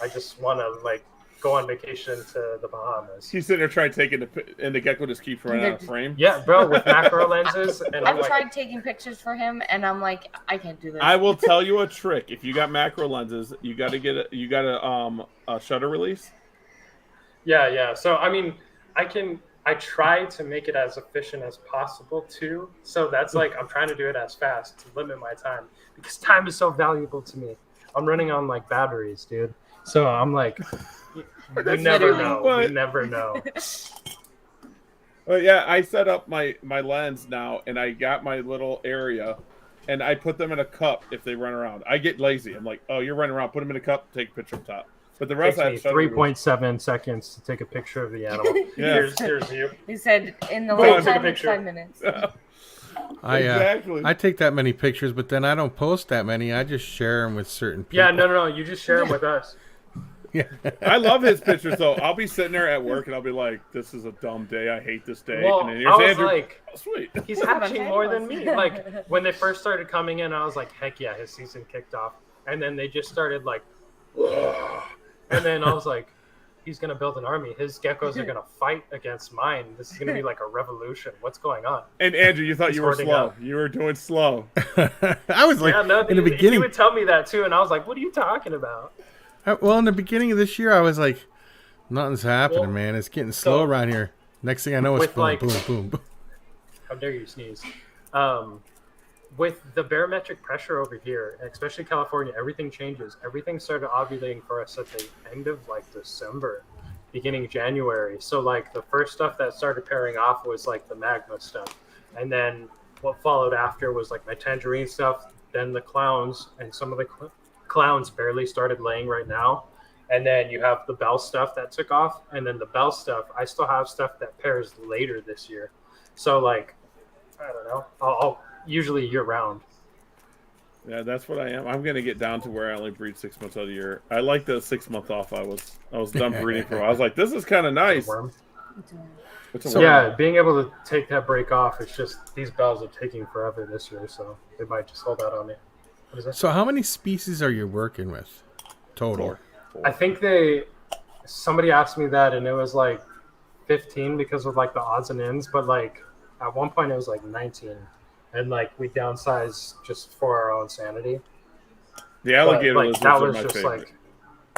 I just want to, like, go on vacation to the Bahamas. He's sitting there trying to take it, and the gecko just keeps running out of frame. Yeah, bro, with macro lenses. And I've tried taking pictures for him, and I'm like, I can't do this. I will tell you a trick. If you got macro lenses, you got to get a shutter release. Yeah. So I mean, I try to make it as efficient as possible too. So that's like I'm trying to do it as fast to limit my time because time is so valuable to me. I'm running on like batteries, dude. So I'm like. We never know. We never know. Well, yeah, I set up my lens now, and I got my little area, and I put them in a cup if they run around. I get lazy. I'm like, oh, you're running around. Put them in a cup. Take a picture of top. But the rest, I have 3.7 seconds to take a picture of the animal. Yeah. Here's you. He said in the late time, it's 5 minutes. Exactly. I take that many pictures, but then I don't post that many. I just share them with certain people. Yeah, no. You just share them with us. Yeah. I love his pictures though. I'll be sitting there at work and I'll be like, "This is a dumb day. I hate this day." Well, and then here's I was Andrew. like, oh, "Sweet." He's hatching more than me. Like when they first started coming in, I was like, "Heck yeah, his season kicked off." And then they just started like, and then I was like, he's gonna build an army. His geckos are gonna fight against mine. This is gonna be like a revolution. What's going on? And Andrew, you thought He's you were hoarding slow. up. You were doing slow. I was like, Yeah, no, in the beginning. he would tell me that too, and I was like, "What are you talking about?" Well, in the beginning of this year, I was like, nothing's happening, Well, man. It's getting slow around here. Next thing I know, it's with, boom, like- boom, boom, boom. How dare you sneeze? With the barometric pressure over here, especially California, everything changes. Everything started ovulating for us at the end of like December, beginning January. So like the first stuff that started pairing off was like the magma stuff, and then what followed after was like my tangerine stuff, then the clowns, and some of the clowns barely started laying right now. And then you have the bell stuff that took off, and then the bell stuff. I still have stuff that pairs later this year. So like, I don't know. I'll usually year round. Yeah, that's what I am. I'm gonna get down to where I only breed 6 months out of the year. I like the 6 month off. I was done breeding for a while. I was like, this is kind of nice. Worm. It's a So worm. yeah, being able to take that break off, it's just these bells are taking forever this year, so they might just hold out on me. What is that? So how many species are you working with total? I think somebody asked me that, and it was like 15 because of like the odds and ends, but like at one point it was like 19, and like we downsized just for our own sanity. The alligator But, like, lizards that are was my just favorite. like,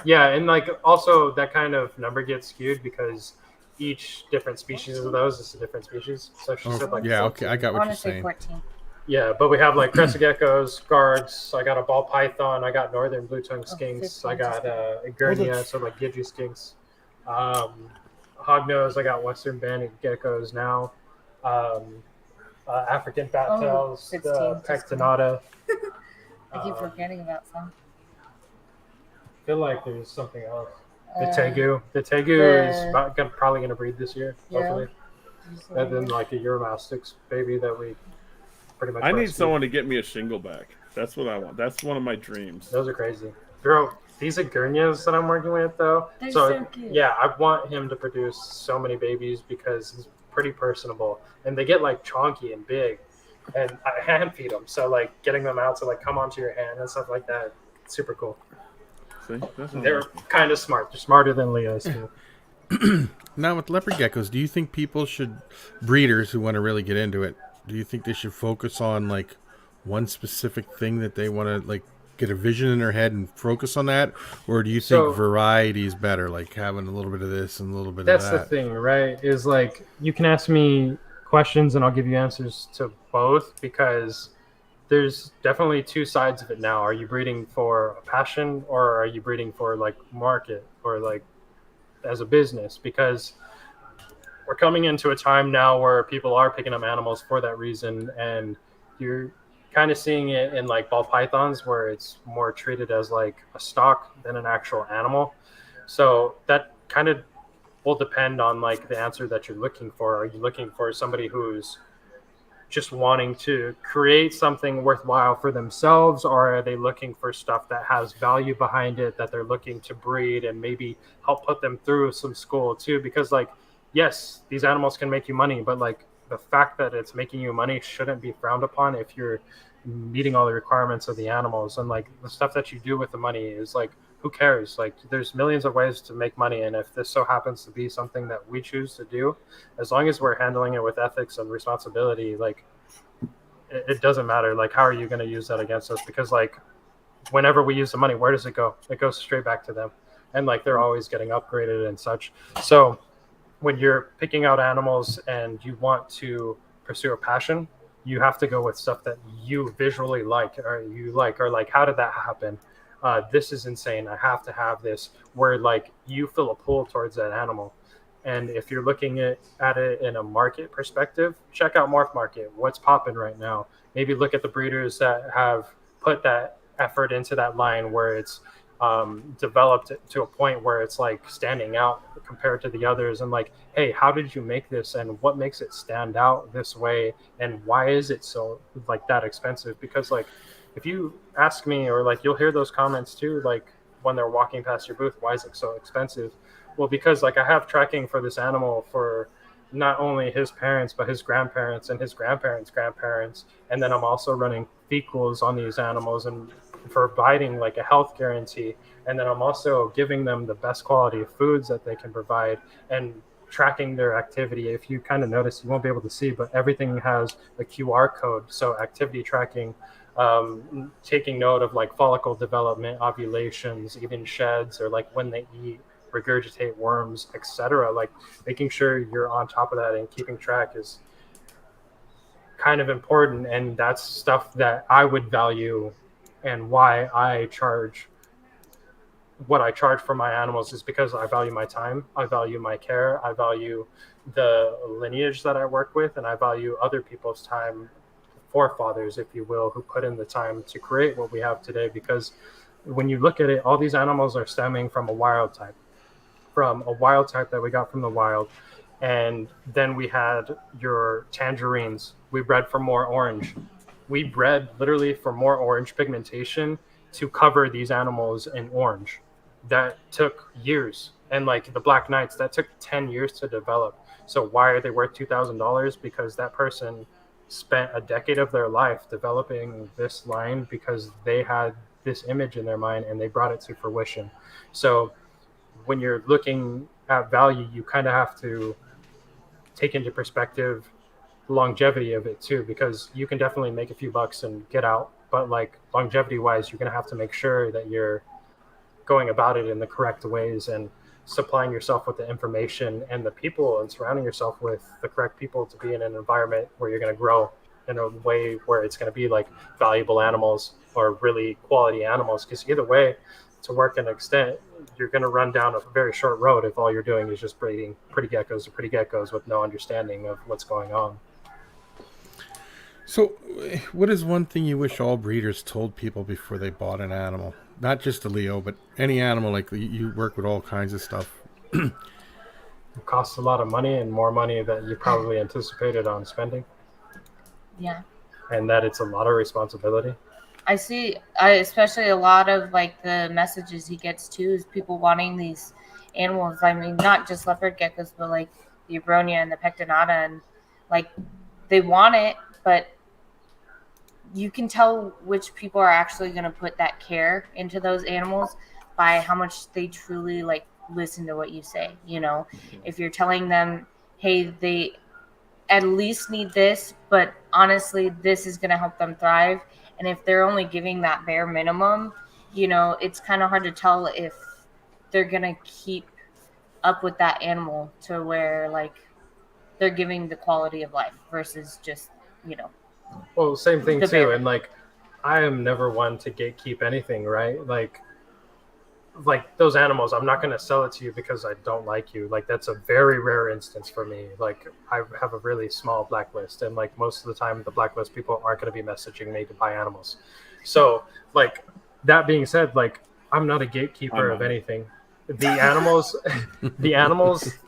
yeah, and like also that kind of number gets skewed because each different species of those is a different species. So she said like yeah, 14. okay, I got I what want you're to say saying. 14. Yeah, but we have like crested geckos, guards. I got a ball python. I got northern blue tongue skinks. 15, I got Well, Gurnia, that's- so like Gidgee skinks. Hognose. I got western banded geckos now. African battails, 16, just pectinata. I keep forgetting about some. I feel like there's something else. The Uh, tegu. The tegu the- is probably going to breed this year, Yeah. hopefully. And then like a Euromastix baby that we pretty much. I need rescued. someone to get me a shingle back. That's what I want. That's one of my dreams. Those are crazy. Bro, these are Gurnias that I'm working with, though. They're so cute. Yeah, I want him to produce so many babies because he's pretty personable. And they get, like, chonky and big. And I hand feed them. So, like, getting them out to, like, come onto your hand and stuff like that, super cool. See? That's what They're I'm kind of smart. They're smarter than Leo's, too. Now with leopard geckos, do you think people should, breeders who want to really get into it, do you think they should focus on like one specific thing that they want to like get a vision in their head and focus on that, or do you So- think variety is better, like having a little bit of this and a little bit That's of the that? thing, right? Is like you can ask me questions and I'll give you answers to both because there's definitely two sides of it now. Are you breeding for a passion or are you breeding for like market or like as a business? Because we're coming into a time now where people are picking up animals for that reason, and you're kind of seeing it in like ball pythons where it's more treated as like a stock than an actual animal. So that kind of will depend on like the answer that you're looking for. Are you looking for somebody who's just wanting to create something worthwhile for themselves, or are they looking for stuff that has value behind it that they're looking to breed and maybe help put them through some school too? Because like, yes, these animals can make you money, but like the fact that it's making you money shouldn't be frowned upon if you're meeting all the requirements of the animals. And like the stuff that you do with the money is like, who cares? Like there's millions of ways to make money, and if this so happens to be something that we choose to do, as long as we're handling it with ethics and responsibility, like it doesn't matter. Like, how are you going to use that against us? Because like whenever we use the money, where does it go? It goes straight back to them, and like they're always getting upgraded and such. So when you're picking out animals and you want to pursue a passion, you have to go with stuff that you visually like, or like, how did that happen? This is insane. I have to have this, where like you feel a pull towards that animal. And if you're looking at it in a market perspective, check out Morph Market. What's popping right now? Maybe look at the breeders that have put that effort into that line where it's developed to a point where it's like standing out compared to the others, and like, hey, how did you make this, and what makes it stand out this way, and why is it so like that expensive? Because like if you ask me, or like you'll hear those comments too, like when they're walking past your booth, why is it so expensive? Well, because like I have tracking for this animal for not only his parents, but his grandparents and his grandparents' grandparents. And then I'm also running fecals on these animals and providing like a health guarantee, and then I'm also giving them the best quality of foods that they can provide and tracking their activity. If you kind of notice, you won't be able to see, but everything has a QR code. So activity tracking, taking note of like follicle development, ovulations, even sheds, or like when they eat, regurgitate worms, etc. Like making sure you're on top of that and keeping track is kind of important, and that's stuff that I would value, and why I charge what I charge for my animals is because I value my time, I value my care, I value the lineage that I work with, and I value other people's time, forefathers, if you will, who put in the time to create what we have today. Because when you look at it, all these animals are stemming from a wild type, that we got from the wild. And then we had your tangerines. We bred for more orange. We bred literally for more orange pigmentation to cover these animals in orange. That took years. And like the Black Knights, that took 10 years to develop. So why are they worth $2,000? Because that person spent a decade of their life developing this line because they had this image in their mind and they brought it to fruition. So when you're looking at value, you kind of have to take into perspective the longevity of it too, because you can definitely make a few bucks and get out, but like longevity wise, you're going to have to make sure that you're going about it in the correct ways and supplying yourself with the information and the people and surrounding yourself with the correct people to be in an environment where you're going to grow in a way where it's going to be like valuable animals or really quality animals. Because either way, to work an extent, you're going to run down a very short road if all you're doing is just breeding pretty geckos with no understanding of what's going on. So, what is one thing you wish all breeders told people before they bought an animal? Not just a Leo, but any animal. Like you work with all kinds of stuff. It costs a lot of money, and more money that you probably anticipated on spending. Yeah. And that it's a lot of responsibility. I see, especially a lot of like the messages he gets too is people wanting these animals. I mean, not just leopard geckos, but like the Abronia and the Pectinata, and like they want it, but you can tell which people are actually going to put that care into those animals by how much they truly like listen to what you say. You know, if you're telling them, hey, they at least need this, but honestly, this is going to help them thrive. And if they're only giving that bare minimum, you know, it's kind of hard to tell if they're going to keep up with that animal to where like they're giving the quality of life versus just, you know. Well, same thing too. And like, I am never one to gatekeep anything, right? Like those animals, I'm not going to sell it to you because I don't like you. Like that's a very rare instance for me. Like I have a really small blacklist, and like most of the time the blacklist people aren't going to be messaging me to buy animals. So like that being said, like I'm not a gatekeeper of anything. The animals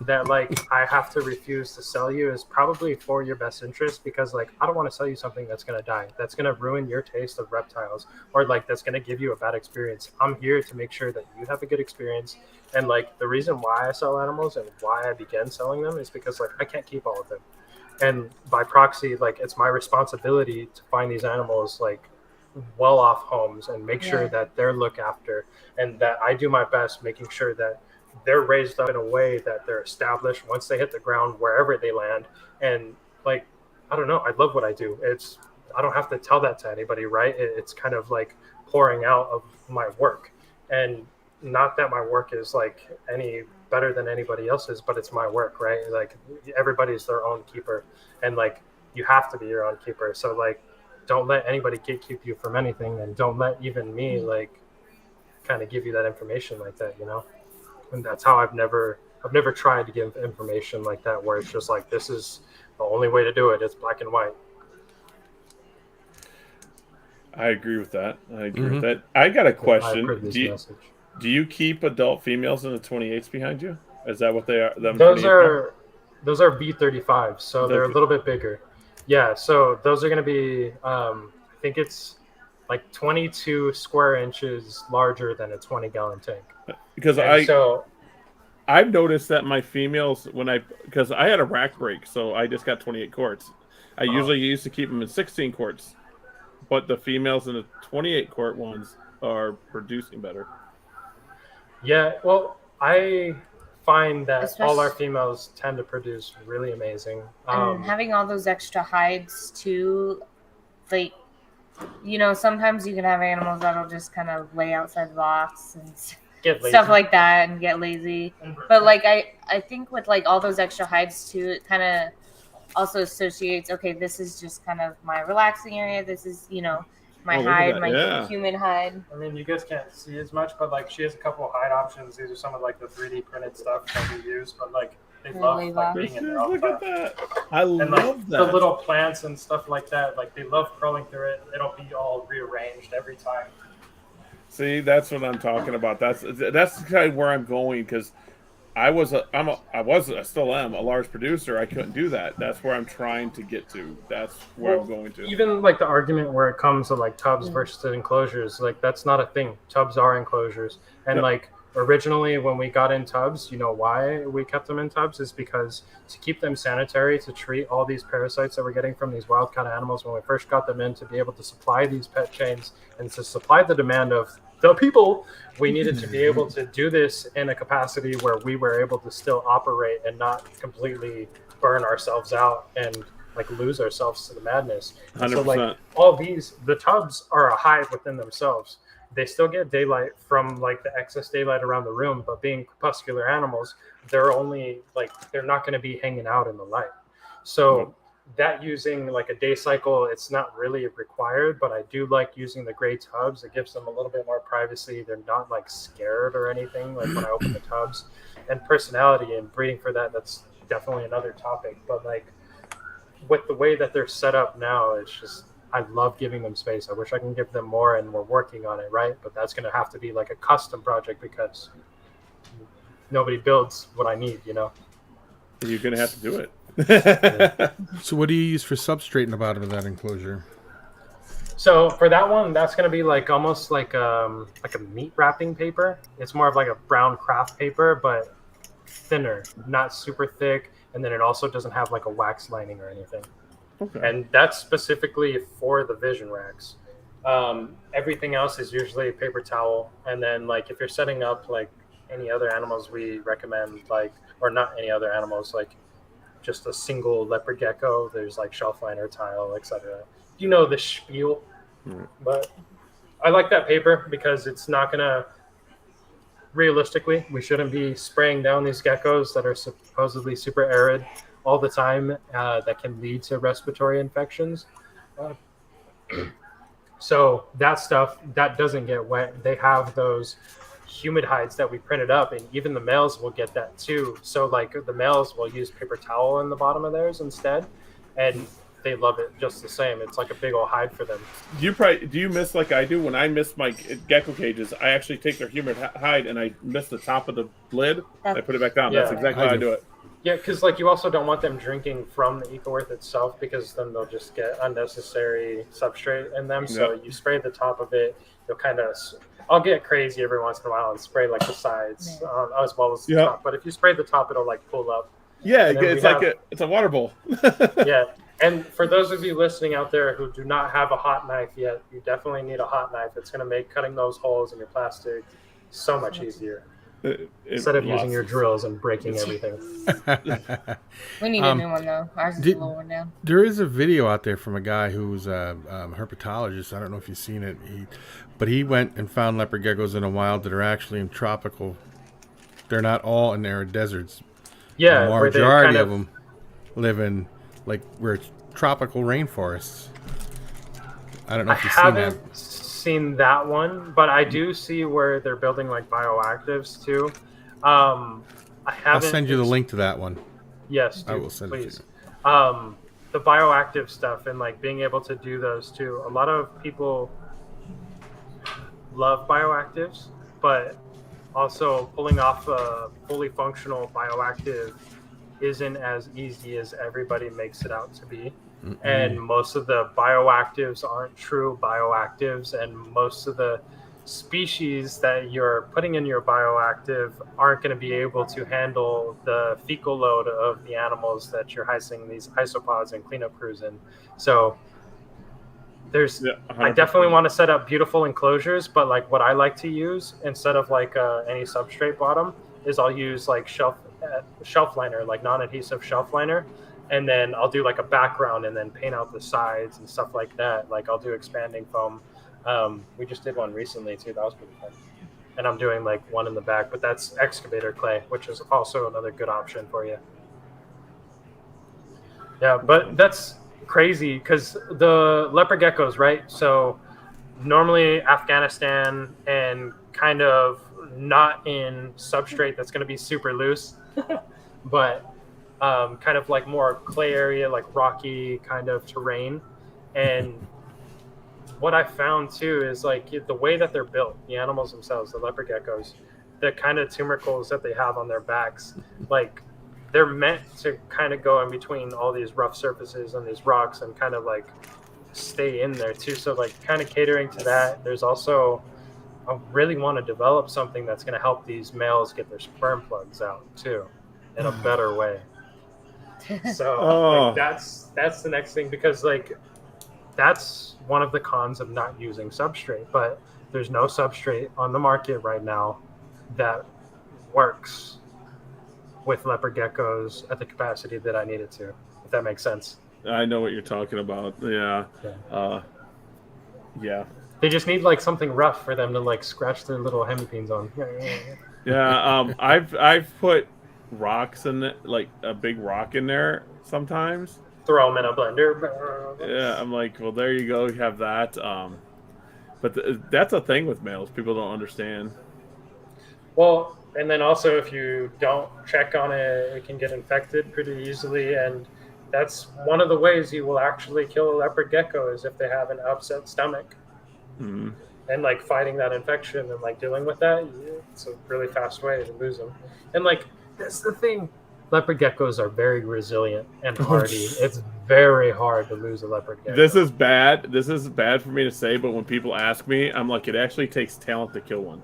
that like I have to refuse to sell you is probably for your best interest, because like I don't want to sell you something that's going to die, that's going to ruin your taste of reptiles, or like that's going to give you a bad experience. I'm here to make sure that you have a good experience. And like the reason why I sell animals and why I began selling them is because like I can't keep all of them, and by proxy, like it's my responsibility to find these animals like well-off homes and make sure that they're looked after, and that I do my best making sure that they're raised up in a way that they're established once they hit the ground wherever they land. And like I don't know, I love what I do. I don't have to tell that to anybody, right? It's kind of like pouring out of my work, and not that my work is like any better than anybody else's, but it's my work, right? Like everybody's their own keeper, and like you have to be your own keeper. So like don't let anybody gatekeep you from anything, and don't let even me like kind of give you that information like that, you know. And that's how I've never tried to give information like that where it's just like this is the only way to do it, it's black and white. I agree with that. I got a question. Do you keep adult females in the 28s behind you? Is that what they are? Those are B35s, so they're a little bit bigger. Yeah, so those are going to be, I think it's like 22 square inches larger than a 20-gallon tank. Because I've noticed that my females, because I had a rack break, so I just got 28 quarts. I usually used to keep them in 16 quarts, but the females in the 28 quart ones are producing better. Yeah, well, I find that all our Especially females tend to produce really amazing. and having all those extra hides too, like sometimes you can have animals that'll just kind of lay outside the box and Get stuff lazy. like that and get lazy. But like I think with like all those extra hides too, it kind of also associates. Okay, this is just kind of my relaxing area. This is my Oh, look at hide, that. my Yeah. human hide. I mean, you guys can't see as much, but like she has a couple of hide options. These are some of like the 3D printed stuff that we use, but like they love Really like love. being in their Look at that. I and love like that. the little plants and stuff like that. Like they love crawling through it. It'll be all rearranged every time. See, that's what I'm talking about. That's kind of where I'm going because I still am a large producer. I couldn't do that. That's where I'm trying to get to. That's where I'm going to. Even like the argument where it comes to like tubs versus enclosures, like that's not a thing. Tubs are enclosures, and Yep. like originally when we got in tubs, you know why we kept them in tubs is because to keep them sanitary, to treat all these parasites that we're getting from these wild kind of animals when we first got them in, to be able to supply these pet chains and to supply the demand of the people, we needed to be able to do this in a capacity where we were able to still operate and not completely burn ourselves out and like lose ourselves to the madness. And so 100%. like all these, the tubs are a hive within themselves. They still get daylight from like the excess daylight around the room, but being crepuscular animals, they're only like they're not going to be hanging out in the light. So that using like a day cycle, it's not really required, but I do like using the gray tubs. It gives them a little bit more privacy. They're not like scared or anything like when I open the tubs. And personality and breeding for that, that's definitely another topic. But like with the way that they're set up now, it's just I love giving them space. I wish I can give them more, and we're working on it, right? But that's going to have to be like a custom project because nobody builds what I need, You're gonna have to do it. So what do you use for substrate in the bottom of that enclosure? So for that one, that's going to be like almost like a meat wrapping paper. It's more of like a brown craft paper, but thinner, not super thick. And then it also doesn't have like a wax lining or anything. Okay. And that's specifically for the vision racks. Everything else is usually paper towel. And then like if you're setting up like any other animals, we recommend like, or not any other animals, like just a single leopard gecko. There's like shelf liner tile, etc. You know the spiel, but I like that paper because it's not gonna. Realistically, we shouldn't be spraying down these geckos that are supposedly super arid all the time. That can lead to respiratory infections. So that stuff that doesn't get wet. They have those humid hides that we printed up, and even the males will get that too. So like the males will use paper towel in the bottom of theirs instead, and they love it just the same. It's like a big old hide for them. Do you miss like I do when I miss my gecko cages? I actually take their humid hide and I miss the top of the lid. I put it back down. Yeah. That's exactly how I do it. Yeah, because like you also don't want them drinking from the EcoEarth itself because then they'll just get unnecessary substrate in them. So you spray the top of it. You'll kind of. I'll get crazy every once in a while and spray like the sides as well as the top. But if you spray the top, it'll like pull up. Yeah, it's a water bowl. Yeah. And for those of you listening out there who do not have a hot knife yet, you definitely need a hot knife. It's going to make cutting those holes in your plastic so much easier. Instead of using your drills and breaking everything. We need a new one, though. Ours is a little worn down. There is a video out there from a guy who's a herpetologist. I don't know if you've seen it. But he went and found leopard geckos in the wild that are actually in tropical. They're not all in arid deserts. Yeah. The majority of them live in like where it's tropical rainforests. I don't know if you've seen that. I haven't seen that one, but I do see where they're building like bioactives too. I haven't. I'll send you the link to that one. Yes, I will send please. it to you. The bioactive stuff and like being able to do those too. A lot of people love bioactives, but also pulling off a fully functional bioactive isn't as easy as everybody makes it out to be. And most of the bioactives aren't true bioactives, and most of the species that you're putting in your bioactive aren't going to be able to handle the fecal load of the animals that you're hicing these isopods and cleanup crews in. So there's Yeah, I 100%. definitely want to set up beautiful enclosures, but like what I like to use instead of like any substrate bottom is I'll use like shelf liner, like non-adhesive shelf liner, and then I'll do like a background and then paint out the sides and stuff like that. Like I'll do expanding foam. We just did one recently too. That was pretty fun. And I'm doing like one in the back, but that's excavator clay, which is also another good option for you. Yeah, but that's crazy because the leopard geckos, right? So normally Afghanistan and kind of not in substrate that's going to be super loose, but kind of like more clay area, like rocky kind of terrain. And what I found too is like the way that they're built, the animals themselves, the leopard geckos, the kind of tubercles that they have on their backs, like they're meant to kind of go in between all these rough surfaces and these rocks and kind of like stay in there too. So like kind of catering to that. There's also I really want to develop something that's going to help these males get their sperm plugs out too in a better way. So like that's the next thing because like that's one of the cons of not using substrate, but there's no substrate on the market right now that works with leopard geckos at the capacity that I need it to, if that makes sense. I know what you're talking about. Yeah. Yeah. They just need like something rough for them to like scratch their little hemipenes on. Yeah. I've put rocks in it, like a big rock in there sometimes. Throw them in a blender. Yeah, I'm like, well, there you go. You have that. But that's a thing with males. People don't understand. Well, and then also if you don't check on it, it can get infected pretty easily. And that's one of the ways you will actually kill a leopard gecko is if they have an upset stomach. Mm-hmm. And like fighting that infection and like dealing with that, it's a really fast way to lose them. And like, that's the thing. Leopard geckos are very resilient and hardy. It's very hard to lose a leopard gecko. This is bad. This is bad for me to say, but when people ask me, I'm like, it actually takes talent to kill one.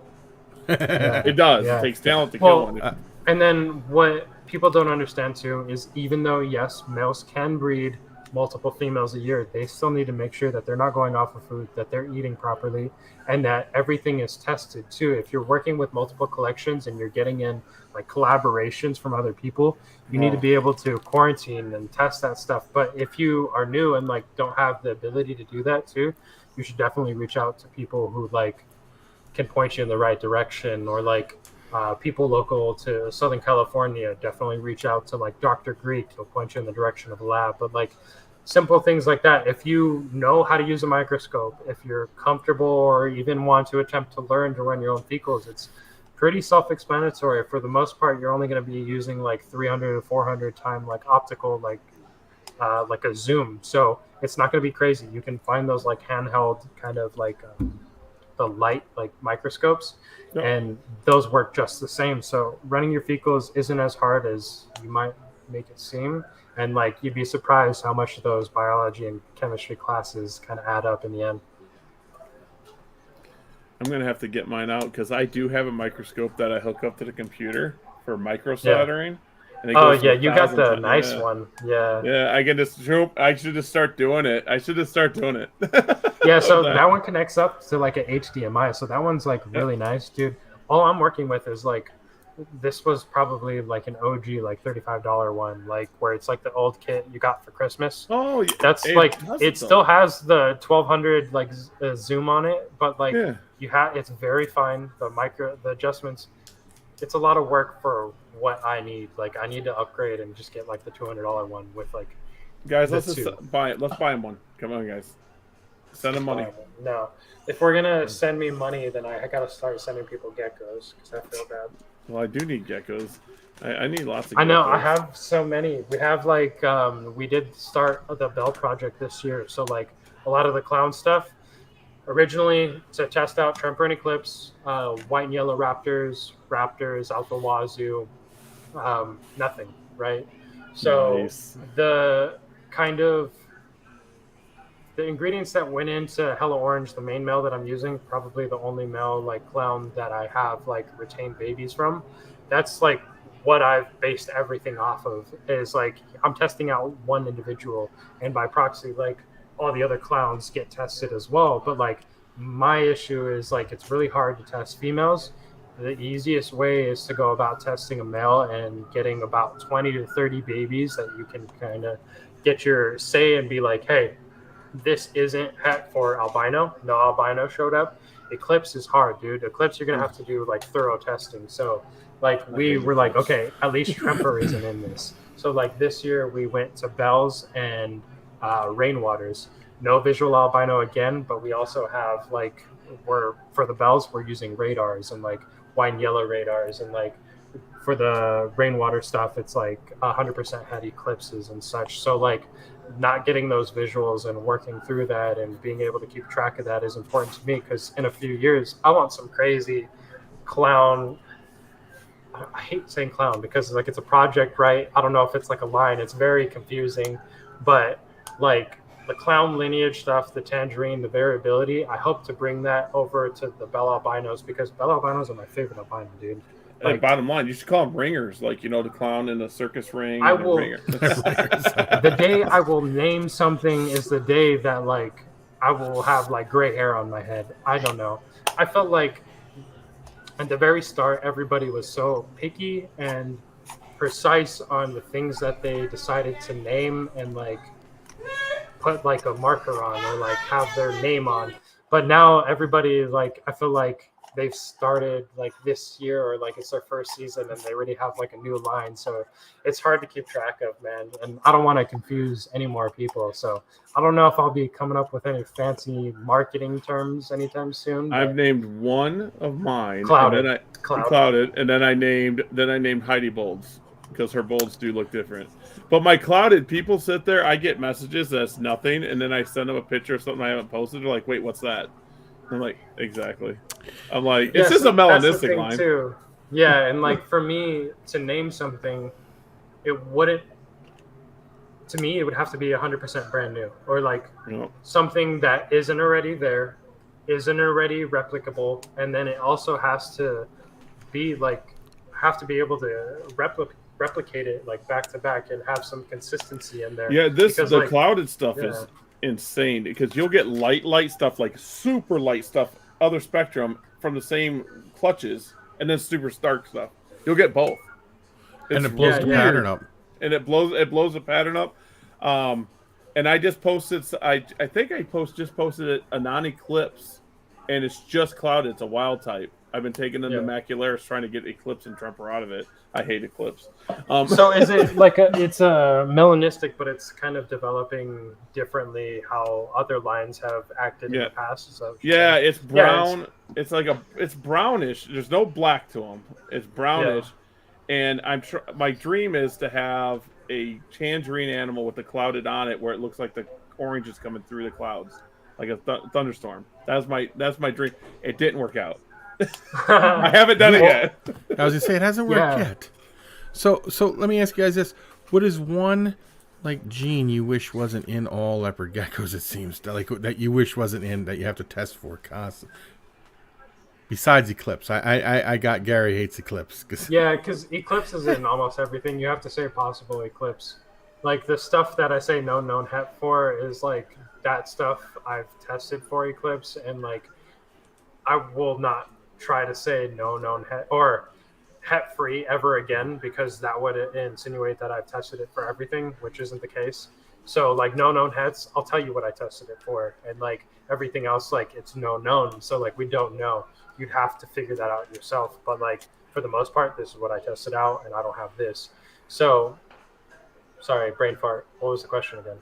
It does. Yeah. It takes talent to kill one. And then what people don't understand too is even though, yes, males can breed multiple females a year, they still need to make sure that they're not going off of food, that they're eating properly, and that everything is tested too. If you're working with multiple collections and you're getting in like collaborations from other people, you need to be able to quarantine and test that stuff. But if you are new and like don't have the ability to do that too, you should definitely reach out to people who like can point you in the right direction, or like people local to Southern California. Definitely reach out to like Dr. Greek. He'll point you in the direction of a lab. But like simple things like that, if you know how to use a microscope, if you're comfortable or even want to attempt to learn to run your own fecals, it's pretty self-explanatory. For the most part, you're only going to be using like 300 to 400 time like optical like a zoom, so it's not going to be crazy. You can find those like handheld kind of like the light like microscopes, and those work just the same. So running your fecals isn't as hard as you might make it seem, and like you'd be surprised how much those biology and chemistry classes kind of add up in the end. I'm gonna have to get mine out because I do have a microscope that I hook up to the computer for micro soldering. And it goes you got the nice one. Yeah, I can just. I should just start doing it. Yeah, so that one connects up to like an HDMI, so that one's like really nice, dude. All I'm working with is like, this was probably like an OG like $35 one, like where it's like the old kit you got for Christmas. Oh, that's like it still has the 1200 like zoom on it, but like you have, it's very fine. The adjustments, it's a lot of work for what I need. Like I need to upgrade and just get like the $200 one with like. Guys, let's buy it. Let's buy him one. Come on, guys. Send him money. No, if we're gonna send me money, then I gotta start sending people geckos because I feel bad. Well, I do need geckos. I need lots of geckos. I know, I have so many. We have like, we did start the Bell project this year. So like a lot of the clown stuff, originally to test out Tremper and Eclipse, white and yellow raptors, alpha wazoo, nothing, right? So the kind of, the ingredients that went into Hello Orange, the main male that I'm using, probably the only male like clown that I have like retained babies from. That's like what I've based everything off of, is like I'm testing out one individual, and by proxy, like all the other clowns get tested as well. But like my issue is like it's really hard to test females. The easiest way is to go about testing a male and getting about 20 to 30 babies that you can kind of get your say and be like, hey, this isn't het for albino. No albino showed up. Eclipse is hard, dude. Eclipse, you're gonna have to do like thorough testing. So, like, we were like, okay, at least Tremper isn't in this. So, like, this year we went to Bells and Rainwaters. No visual albino again, but we also have like, we're for the Bells, we're using radars and like wine yellow radars, and like for the rainwater stuff, it's like 100% had eclipses and such. So like not getting those visuals and working through that and being able to keep track of that is important to me, because in a few years I want some crazy clown. I hate saying clown because like it's a project, right? I don't know if it's like a line. It's very confusing, but like the clown lineage stuff, the tangerine, the variability, I hope to bring that over to the Bell albinos, because Bell albinos are my favorite albino, dude. Like, bottom line, you should call them ringers, like, you know, the clown in the circus ring. I will. Ringer. The day I will name something is the day that like I will have like gray hair on my head. I don't know. I felt like at the very start, everybody was so picky and precise on the things that they decided to name and like put like a marker on or like have their name on. But now everybody, like, I feel like they've started like this year, or like it's their first season and they already have like a new line. So it's hard to keep track of, man. And I don't want to confuse any more people. So I don't know if I'll be coming up with any fancy marketing terms anytime soon. I've named one of mine. Clouded. And then Clouded. And then I named Heidi Bolds, because her bolds do look different. But my clouded, people sit there, I get messages that's nothing, and then I send them a picture of something I haven't posted. They're like, wait, what's that? I'm like, exactly. I'm like, it's just a melanistic line. Too. Yeah, and like for me to name something, it wouldn't, to me, it would have to be 100% brand new, or like something that isn't already there, isn't already replicable, and then it also has to be like, have to be able to replicate it like back to back and have some consistency in there. Yeah, the clouded stuff is insane, because you'll get light stuff, like super light stuff, other spectrum from the same clutches, and then super stark stuff. You'll get both, and it blows the pattern up. And it blows the pattern up. And I just posted. I think I just posted it a non-eclipse, and it's just clouded. It's a wild type. I've been taking them to Macularis trying to get Eclipse and Tremper out of it. I hate Eclipse. So is it like it's a melanistic, but it's kind of developing differently how other lines have acted in the past? So it's brown. Yeah, it's brownish. There's no black to them. It's brownish. And my dream is to have a tangerine animal with the clouded on it, where it looks like the orange is coming through the clouds, like a thunderstorm. That's my dream. It didn't work out. I haven't done it yet. I was gonna say it hasn't worked yet. So let me ask you guys this: what is one like gene you wish wasn't in all leopard geckos? It seems like that you wish wasn't in, that you have to test for constantly. Besides Eclipse, I got Gary hates Eclipse. Because Eclipse is in almost everything. You have to say possible Eclipse. Like the stuff that I say no known het for is like that stuff I've tested for Eclipse, and like I will not try to say no known het or het free ever again, because that would insinuate that I've tested it for everything, which isn't the case. So like no known hets, I'll tell you what I tested it for, and like everything else, like it's no known. So like we don't know. You'd have to figure that out yourself. But like for the most part, this is what I tested out, and I don't have this. So sorry, brain fart. What was the question again?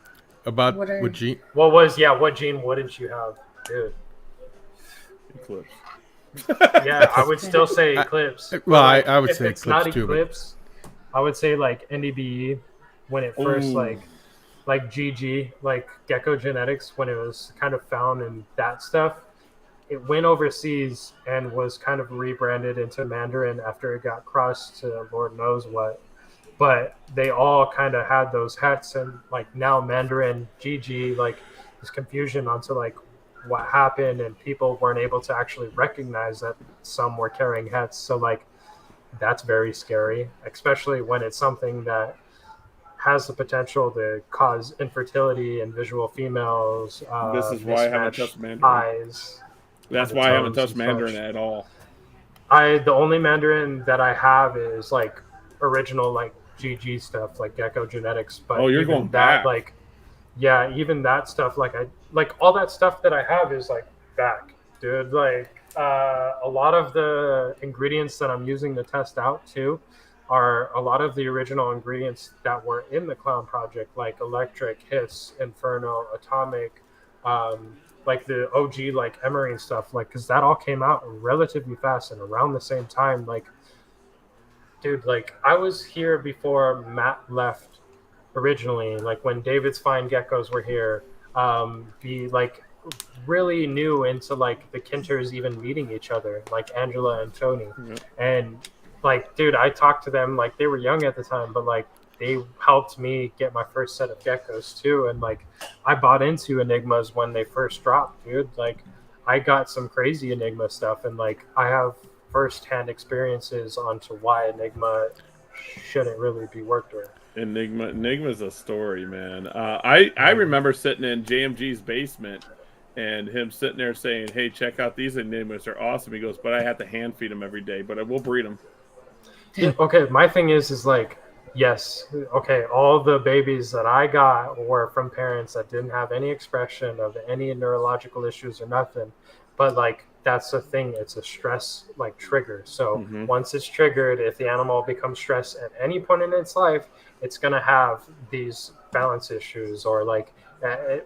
About what gene? What gene wouldn't you have, dude? Eclipse. Yeah, I would still say Eclipse. I would say it's not Eclipse too. Eclipse, I would say like NDBE when it first like GG, like Gecko Genetics, when it was kind of found and that stuff. It went overseas and was kind of rebranded into Mandarin after it got crossed to Lord knows what. But they all kind of had those hats, and like now Mandarin, GG, like there's confusion onto like what happened, and people weren't able to actually recognize that some were carrying hats. So like that's very scary, especially when it's something that has the potential to cause infertility in visual females, This is why I haven't mismatched touched Mandarin. eyes. That's on the why I haven't toes touched and Mandarin such. at all. The only Mandarin that I have is like original like GG stuff, like Gecko genetics. Oh, But you're even going that, back. like, yeah, even that stuff, like I like all that stuff that I have is like back, dude. Like a lot of the ingredients that I'm using to test out too are a lot of the original ingredients that were in the Clown Project, like Electric, Hiss, Inferno, Atomic, like the OG like Emery and stuff, like because that all came out relatively fast and around the same time. Like, dude, like I was here before Matt left originally, like when David's Fine Geckos were here, be like really new into like the Kinters even meeting each other, like Angela and Tony. Yeah. And like, dude, I talked to them like they were young at the time, but like they helped me get my first set of geckos too. And like I bought into Enigmas when they first dropped, dude. Like I got some crazy Enigma stuff, and like I have firsthand experiences onto why Enigma shouldn't really be worked with. Enigma's a story, man. I remember sitting in JMG's basement and him sitting there saying, "Hey, check out these Enigmas. They're awesome." He goes, "But I have to hand feed them every day, but I will breed them." Yeah, okay, my thing is like, yes, okay, all the babies that I got were from parents that didn't have any expression of any neurological issues or nothing. But like that's the thing, it's a stress like trigger. So Mm-hmm. once it's triggered, if the animal becomes stressed at any point in its life, it's gonna have these balance issues or like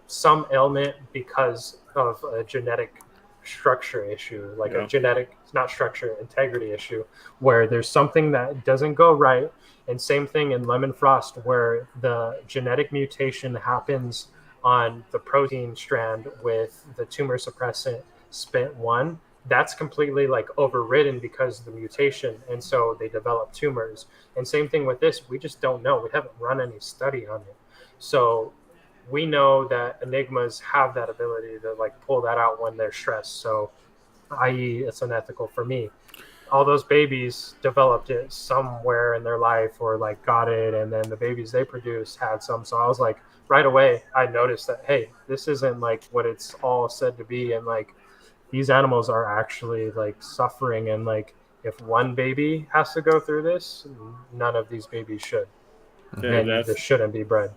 some ailment because of a genetic structure issue, like a Yeah. genetic, not structure, integrity issue, where there's something that doesn't go right. And same thing in lemon frost, where the genetic mutation happens on the protein strand with the tumor suppressant SPINT1. That's completely like overridden because of the mutation. And so they develop tumors. And same thing with this. We just don't know. We haven't run any study on it. So we know that enigmas have that ability to like pull that out when they're stressed. So, i.e., it's unethical for me. All those babies developed it somewhere in their life or like got it, and then the babies they produced had some. So I was like, right away, I noticed that hey, this isn't like what it's all said to be, and like these animals are actually like suffering, and like if one baby has to go through this, none of these babies should, Yeah, and this shouldn't be bred.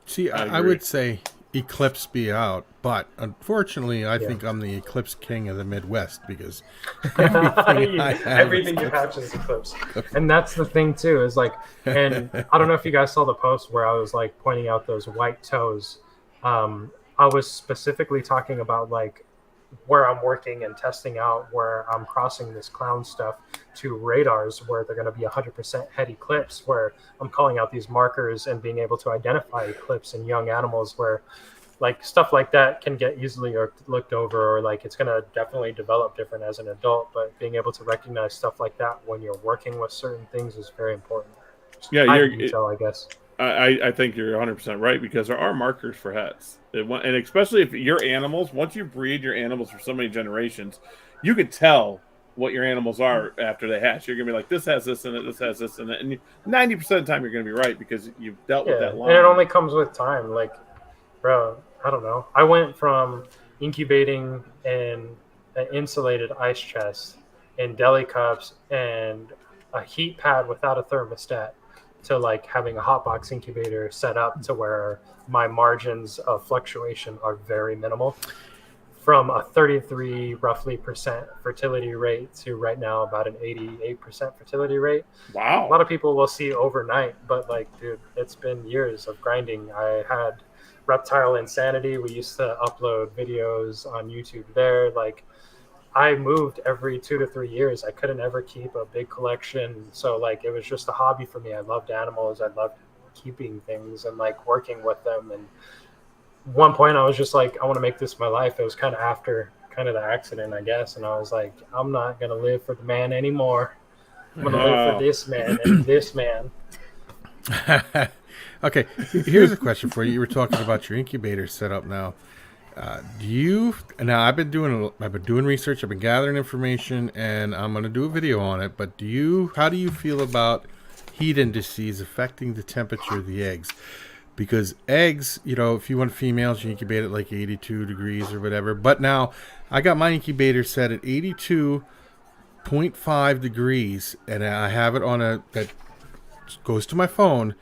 See, I would say Eclipse be out, but unfortunately, I think I'm the Eclipse king of the Midwest because everything you hatch is Eclipse. And that's the thing too, is like, and I don't know if you guys saw the post where I was like pointing out those white toes. I was specifically talking about like where I'm working and testing out where I'm crossing this clown stuff to radars where they're going to be 100% head eclipse, where I'm calling out these markers and being able to identify eclipse in young animals, where like stuff like that can get easily looked over, or like it's going to definitely develop different as an adult, but being able to recognize stuff like that when you're working with certain things is very important. Yeah, I guess. I think you're 100% right, because there are markers for heads. And especially if your animals, once you breed your animals for so many generations, you can tell what your animals are after they hatch. You're going to be like, this has this in it, this has this in it. And 90% of the time you're going to be right because you've dealt with that line. And it only comes with time. Like, bro, I don't know. I went from incubating in an insulated ice chest in deli cups and a heat pad without a thermostat to like having a hot box incubator set up to where my margins of fluctuation are very minimal, from a 33 roughly percent fertility rate to right now about an 88% fertility rate. Wow. A lot of people will see overnight, but like, dude, it's been years of grinding. I had Reptile Insanity. We used to upload videos on YouTube there. Like, I moved every 2 to 3 years. I couldn't ever keep a big collection. So like it was just a hobby for me. I loved animals. I loved keeping things and like working with them. And one point I was just like, I want to make this my life. It was kind of after kind of the accident, I guess. And I was like, I'm not going to live for the man anymore. I'm going to live for this man and this man. Okay, here's a question for you. You were talking about your incubator setup now. Now I've been doing research, I've been gathering information, and I'm going to do a video on it. But how do you feel about heat indices affecting the temperature of the eggs. Because eggs, if you want females, you incubate at like 82 degrees or whatever. But now I got my incubator set at 82.5 degrees, and I have it on that goes to my phone.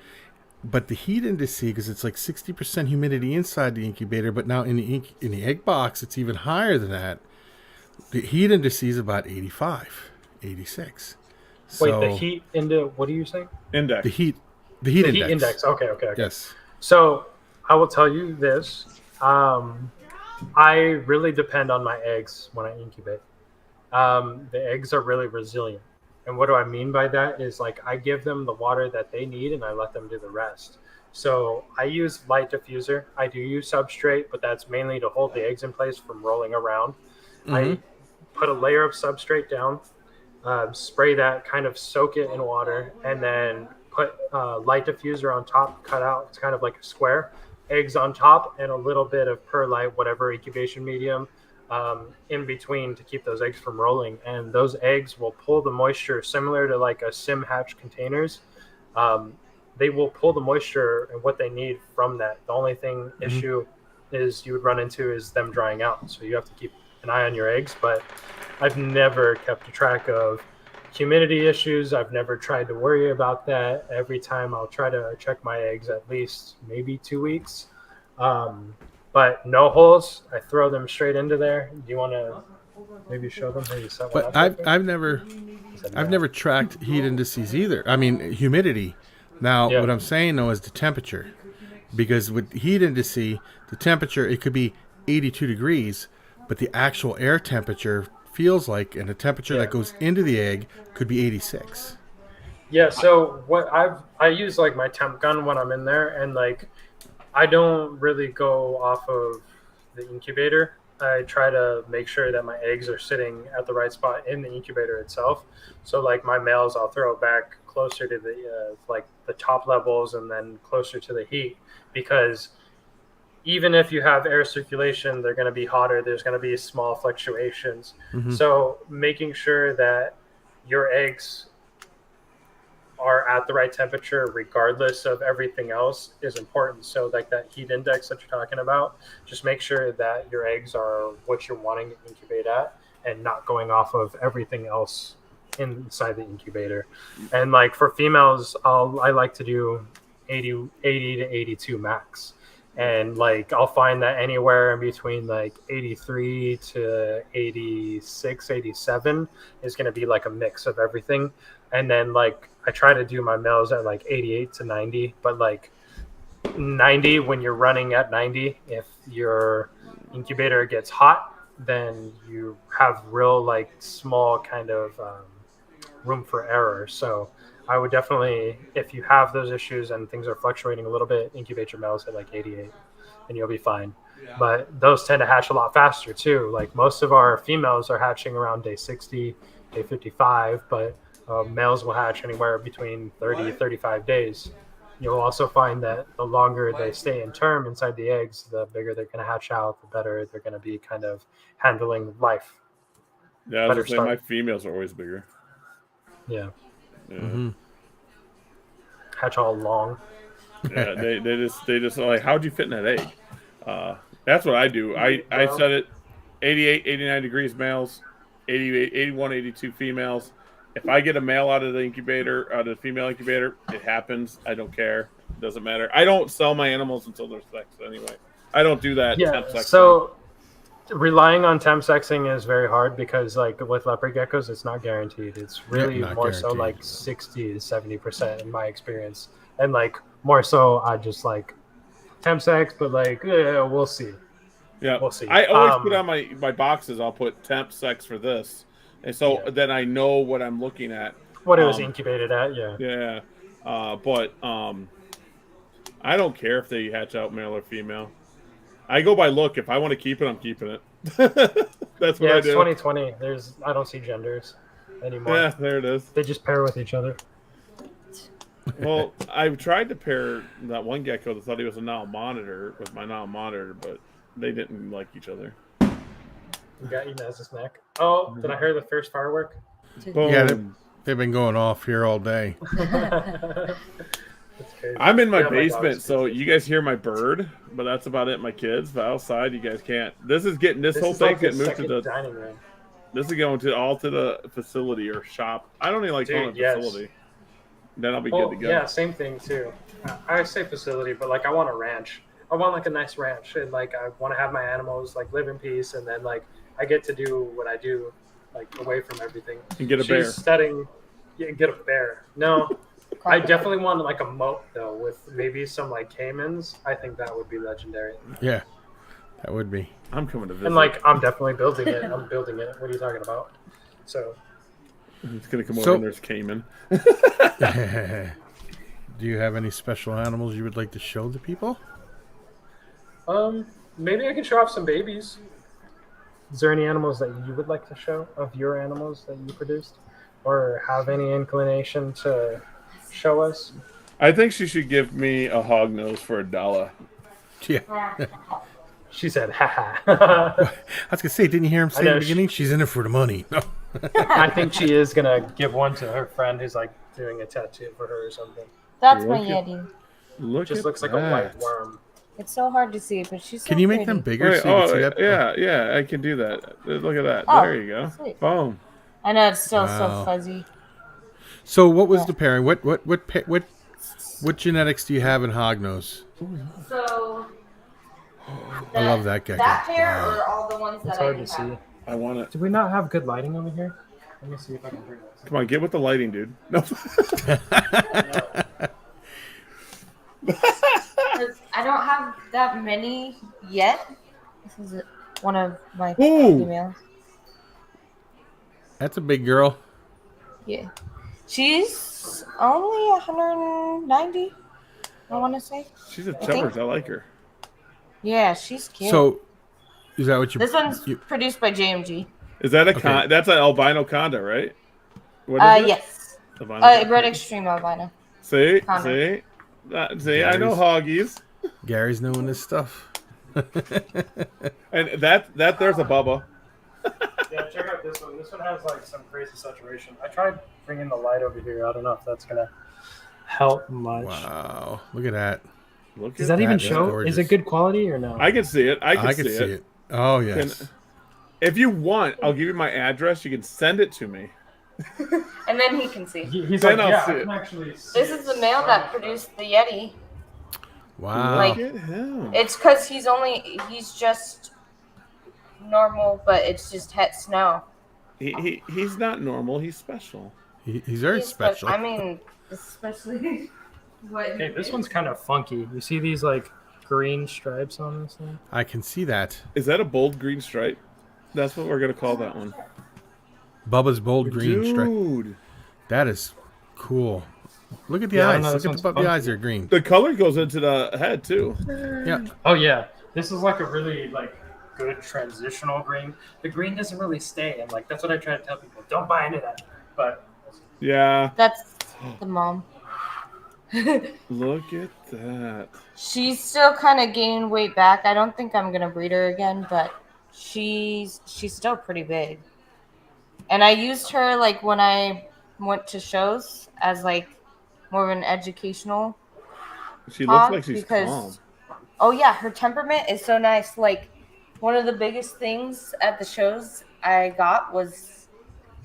But the heat index, because it's like 60% humidity inside the incubator, but now in the egg box, it's even higher than that. The heat index is about 85, 86. Wait, the heat what are you saying? Index. The heat Heat index. index. Okay. Yes. So I will tell you this. I really depend on my eggs when I incubate. The eggs are really resilient. And what do I mean by that is like I give them the water that they need and I let them do the rest. So I use light diffuser. I do use substrate, but that's mainly to hold the eggs in place from rolling around. I put a layer of substrate down, spray that, kind of soak it in water, and then put light diffuser on top, cut out. It's kind of like a square. Eggs on top and a little bit of perlite, whatever incubation medium, in between to keep those eggs from rolling. And those eggs will pull the moisture similar to like a sim hatch containers. They will pull the moisture and what they need from that. The only thing issue is you would run into is them drying out. So you have to keep an eye on your eggs. But I've never kept a track of humidity issues. I've never tried to worry about that. Every time I'll try to check my eggs at least maybe 2 weeks. But no holes. I throw them straight into there. Do you want to maybe show them how you set one up? But I've never tracked heat indices either. I mean humidity. Now what I'm saying though is the temperature, because with heat indice, the temperature, it could be 82 degrees, but the actual air temperature feels like, and the temperature that goes into the egg could be 86. Yeah. So what I use like my temp gun when I'm in there, and like I don't really go off of the incubator. I try to make sure that my eggs are sitting at the right spot in the incubator itself. So like my males, I'll throw back closer to the like the top levels and then closer to the heat, because even if you have air circulation, they're going to be hotter. There's going to be small fluctuations. So making sure that your eggs are at the right temperature regardless of everything else is important. So like that heat index that you're talking about, just make sure that your eggs are what you're wanting to incubate at and not going off of everything else inside the incubator. And like for females, I like to do 80 to 82 max. And like I'll find that anywhere in between like 83 to 86, 87 is going to be like a mix of everything. And then like I try to do my males at like 88 to 90, but like 90, when you're running at 90, if your incubator gets hot, then you have real like small kind of room for error. So I would definitely, if you have those issues and things are fluctuating a little bit, incubate your males at like 88 and you'll be fine. But those tend to hatch a lot faster too. Like most of our females are hatching around day 60, day 55, but males will hatch anywhere between 30 to 35 days. You'll also find that the longer they stay in term inside the eggs, the bigger they're going to hatch out, the better they're going to be kind of handling life. Yeah, I was going to say, my females are always bigger. Yeah. Hatch all long. Yeah, they just like, how'd you fit in that egg? That's what I do. I set it 88, 89 degrees males, 88, 81, 82 females. If I get a male out of the incubator, out of the female incubator, it happens. I don't care. It doesn't matter. I don't sell my animals until they're sexed anyway. I don't do that. Yeah. Temp sexing. So relying on temp sexing is very hard because like with leopard geckos, it's not guaranteed. It's really more so like 60 to 70% in my experience. And like more so, I just like temp sex, but like, we'll see. Yeah. We'll see. I always put on my boxes, I'll put temp sex for this. And so then I know what I'm looking at. What it was incubated at, yeah. Yeah. But I don't care if they hatch out male or female. I go by look. If I want to keep it, I'm keeping it. That's what I do. 2020. I don't see genders anymore. Yeah, there it is. They just pair with each other. Well, I've tried to pair that one gecko that thought he was a Nile monitor with my Nile monitor, but they didn't like each other. You got eaten as a snack. Oh, did I hear the first firework? Yeah, They've been going off here all day. It's crazy. I'm in my Yeah, basement, dog's so crazy. you guys hear my bird, but that's about it. My kids, but outside you guys can't. This whole This thing's is like the getting moved to second the. dining room. This is going to the facility or shop. I don't even like calling it Dude, yes. facility. Then I'll be Well, good to go. yeah, same thing too. I say facility, but like I want a ranch. I want like a nice ranch, and like I want to have my animals like live in peace, and then like I get to do what I do, like away from everything. And get a She's bear. studying. Yeah, get a bear. No, I definitely want like a moat though, with maybe some like caimans. I think that would be legendary. Yeah, that would be. I'm coming to visit. And like I'm definitely building it. I'm building it. What are you talking about? So It's gonna come So- over and there's Cayman. Do you have any special animals you would like to show the people? maybe I can show off some babies. Is there any animals that you would like to show of your animals that you produced, or have any inclination to show us? I think she should give me a hog nose for $1. Yeah. She said, "Haha." I was gonna say, didn't you hear him say know in the beginning? She's in it for the money. No. I think she is gonna give one to her friend who's like doing a tattoo for her or something. That's my Look at- Yeti. Look Just at looks like a that. white worm. It's so hard to see, but she's so Can you make pretty. them bigger Wait, so you can see that? yeah, I can do that. Look at that. Oh, there you go. sweet. Boom. I know it's still Wow. so fuzzy. So what was the pairing? What genetics do you have in hognose? So I love that gecko. that pair Wow. are all the ones It's that I hard do to see. have. I want it. Do we not have good lighting over here? Let me see if I can bring this. Come on, get with the lighting, dude. No. 'Cause I don't have that many yet. This is one of my Ooh. females. That's a big girl. Yeah. She's only 190, I want to say. She's a think- chubbers. I like her. Yeah, she's cute. So, is that what you? this one's you- produced by JMG. Is that a Okay. That's an albino conda, right? What is it? Yes. Albino Red conda. Extreme Albino. See, Conda. see, see. I know hoggies, Gary's knowing this stuff. and that there's a Bubba. Yeah, check out this one. This one has like some crazy saturation. I tried bringing the light over here. I don't know if that's gonna help much. Wow, look at that. Look Does at that even That's show? gorgeous. Is it good quality or no? I can see it. I I can can see it. Oh yes. If you want, I'll give you my address. You can send it to me. And then he can see. He's Then like, I'll yeah, see I it. can actually see This it. is the male that produced the Yeti. Wow. Like- Look at him. It's because he's just normal, but it's just het snow. He's not normal. He's special. He's very He's special. I mean, especially what. Hey, this one's kind of funky. You see these like green stripes on this thing? I can see that. Is that a bold green stripe? That's what we're gonna call that one. Bubba's bold green stripe. Dude, That is cool. Look at the Yeah, I don't eyes. know, Look this at the one's funky. eyes. They're green. the color goes into the head too. Yeah. Oh yeah, this is like a really like good transitional green. The green doesn't really stay, and like that's what I try to tell people. Don't buy into that. But Yeah. That's the mom. Look at that. She's still kind of gaining weight back. I don't think I'm gonna breed her again, but she's still pretty big. And I used her like when I went to shows as like more of an educational. She looks Hog, like she's because- calm. Oh yeah, her temperament is so nice. Like one of the biggest things at the shows I got was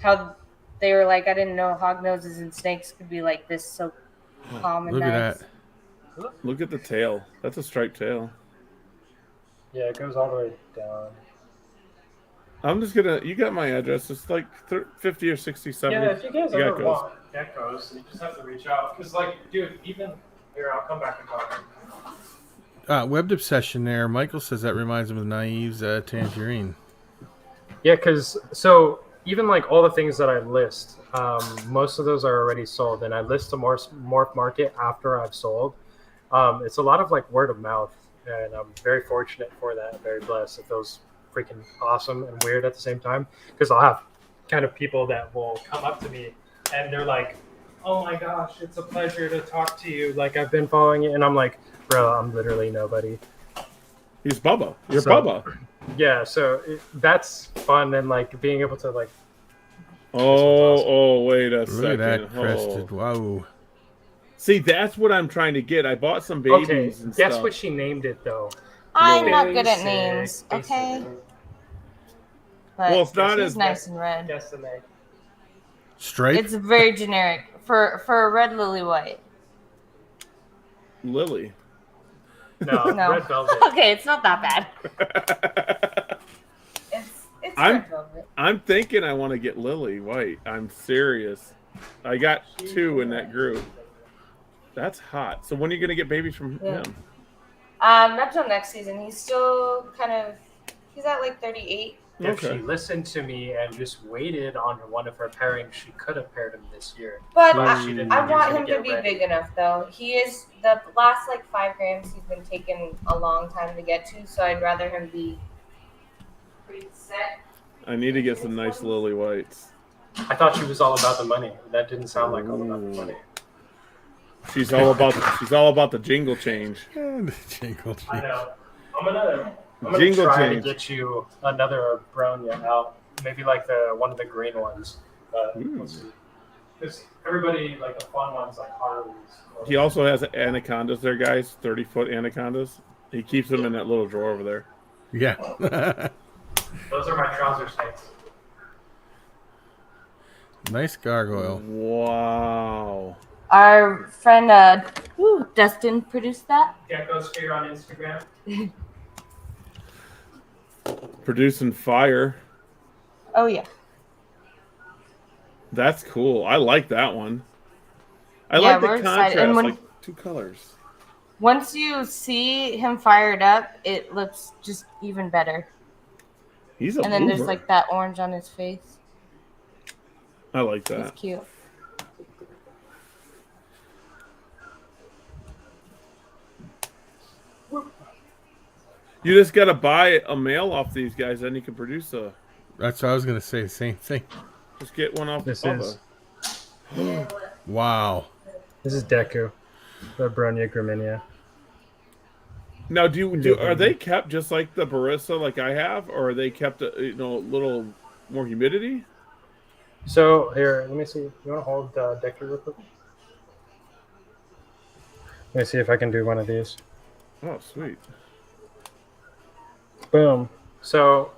how they were like, I didn't know hognoses and snakes could be like this, so calm and Look nice. at Look at the tail. That's a striped tail. yeah, it goes all the way down. I'm just gonna. You got my address. It's like 50 or 60, 70. Yeah, if you guys ever Geckos. want geckos, you just have to reach out. Cause like, dude, even here, I'll come back and talk. that. Webbed obsession there. Michael says that reminds him of Naive's tangerine. Yeah, because so even like all the things that I list, most of those are already sold, and I list the morph market after I've sold. It's a lot of like word of mouth, and I'm very fortunate for that. Very blessed. It feels freaking awesome and weird at the same time, because I'll have kind of people that will come up to me and they're like, "Oh my gosh, it's a pleasure to talk to you. Like I've been following you," and I'm like, "Bro, I'm literally nobody." He's Bubba. You're So- Bubba. Yeah, so that's fun, and like being able to like Oh, wait a Look second. at that crested. Oh. Wow. See, that's what I'm trying to get. I bought some Okay, babies and guess stuff. what she named it though. I'm Lily. not good at Basic, names, basic. okay? Well, But it's not she's as nice and red. Guess the name. Stripe? It's very generic for a red lily white. Lily. No, No. red velvet. Okay, it's not that bad. It's red velvet. I'm thinking I want to get Lily White. I'm serious. I got 2 in that group. That's hot. So when are you gonna get babies from him? Not till next season. He's still he's at like 38. If she listened to me and just waited on one of her pairings, she could have paired him this year. But she didn't. I He's want gonna him to get be ready. big enough, though. He is the last like 5 grams. He's been taking a long time to get to, so I'd rather him be pretty set. I need to get some nice Lily Whites. I thought she was all about the money. That didn't sound like all about the money. She's all about the jingle change. The jingle I change. know. I'm gonna Jingle try change. to get you another Bronya out. Maybe like one of the green ones. But let's see. Because everybody like the fun ones like Harley's. He also has anacondas there, guys. 30-foot anacondas. He keeps them in that little drawer over there. Yeah. Those are my trouser snakes. Nice gargoyle. Wow. Our friend Dustin produced that. Geckos here on Instagram. Producing fire. Oh yeah. That's cool. I like that one. I Yeah, like the we're excited. contrast, And when- like 2 colors. Once you see him fired up, it looks just even better. He's a And then there's mover. like that orange on his face. I like It's that. cute. You just gotta buy a male off these guys, then you can produce a. That's what I was going to say. The same thing. Just get one off This Bubba. is Wow. this is Deku, the Bronya Graminia. Now, are they kept just like the Barissa, like I have, or are they kept a little more humidity? So here, let me see. You want to hold Deku real quick? Let me see if I can do one of these. Oh, sweet. Boom. So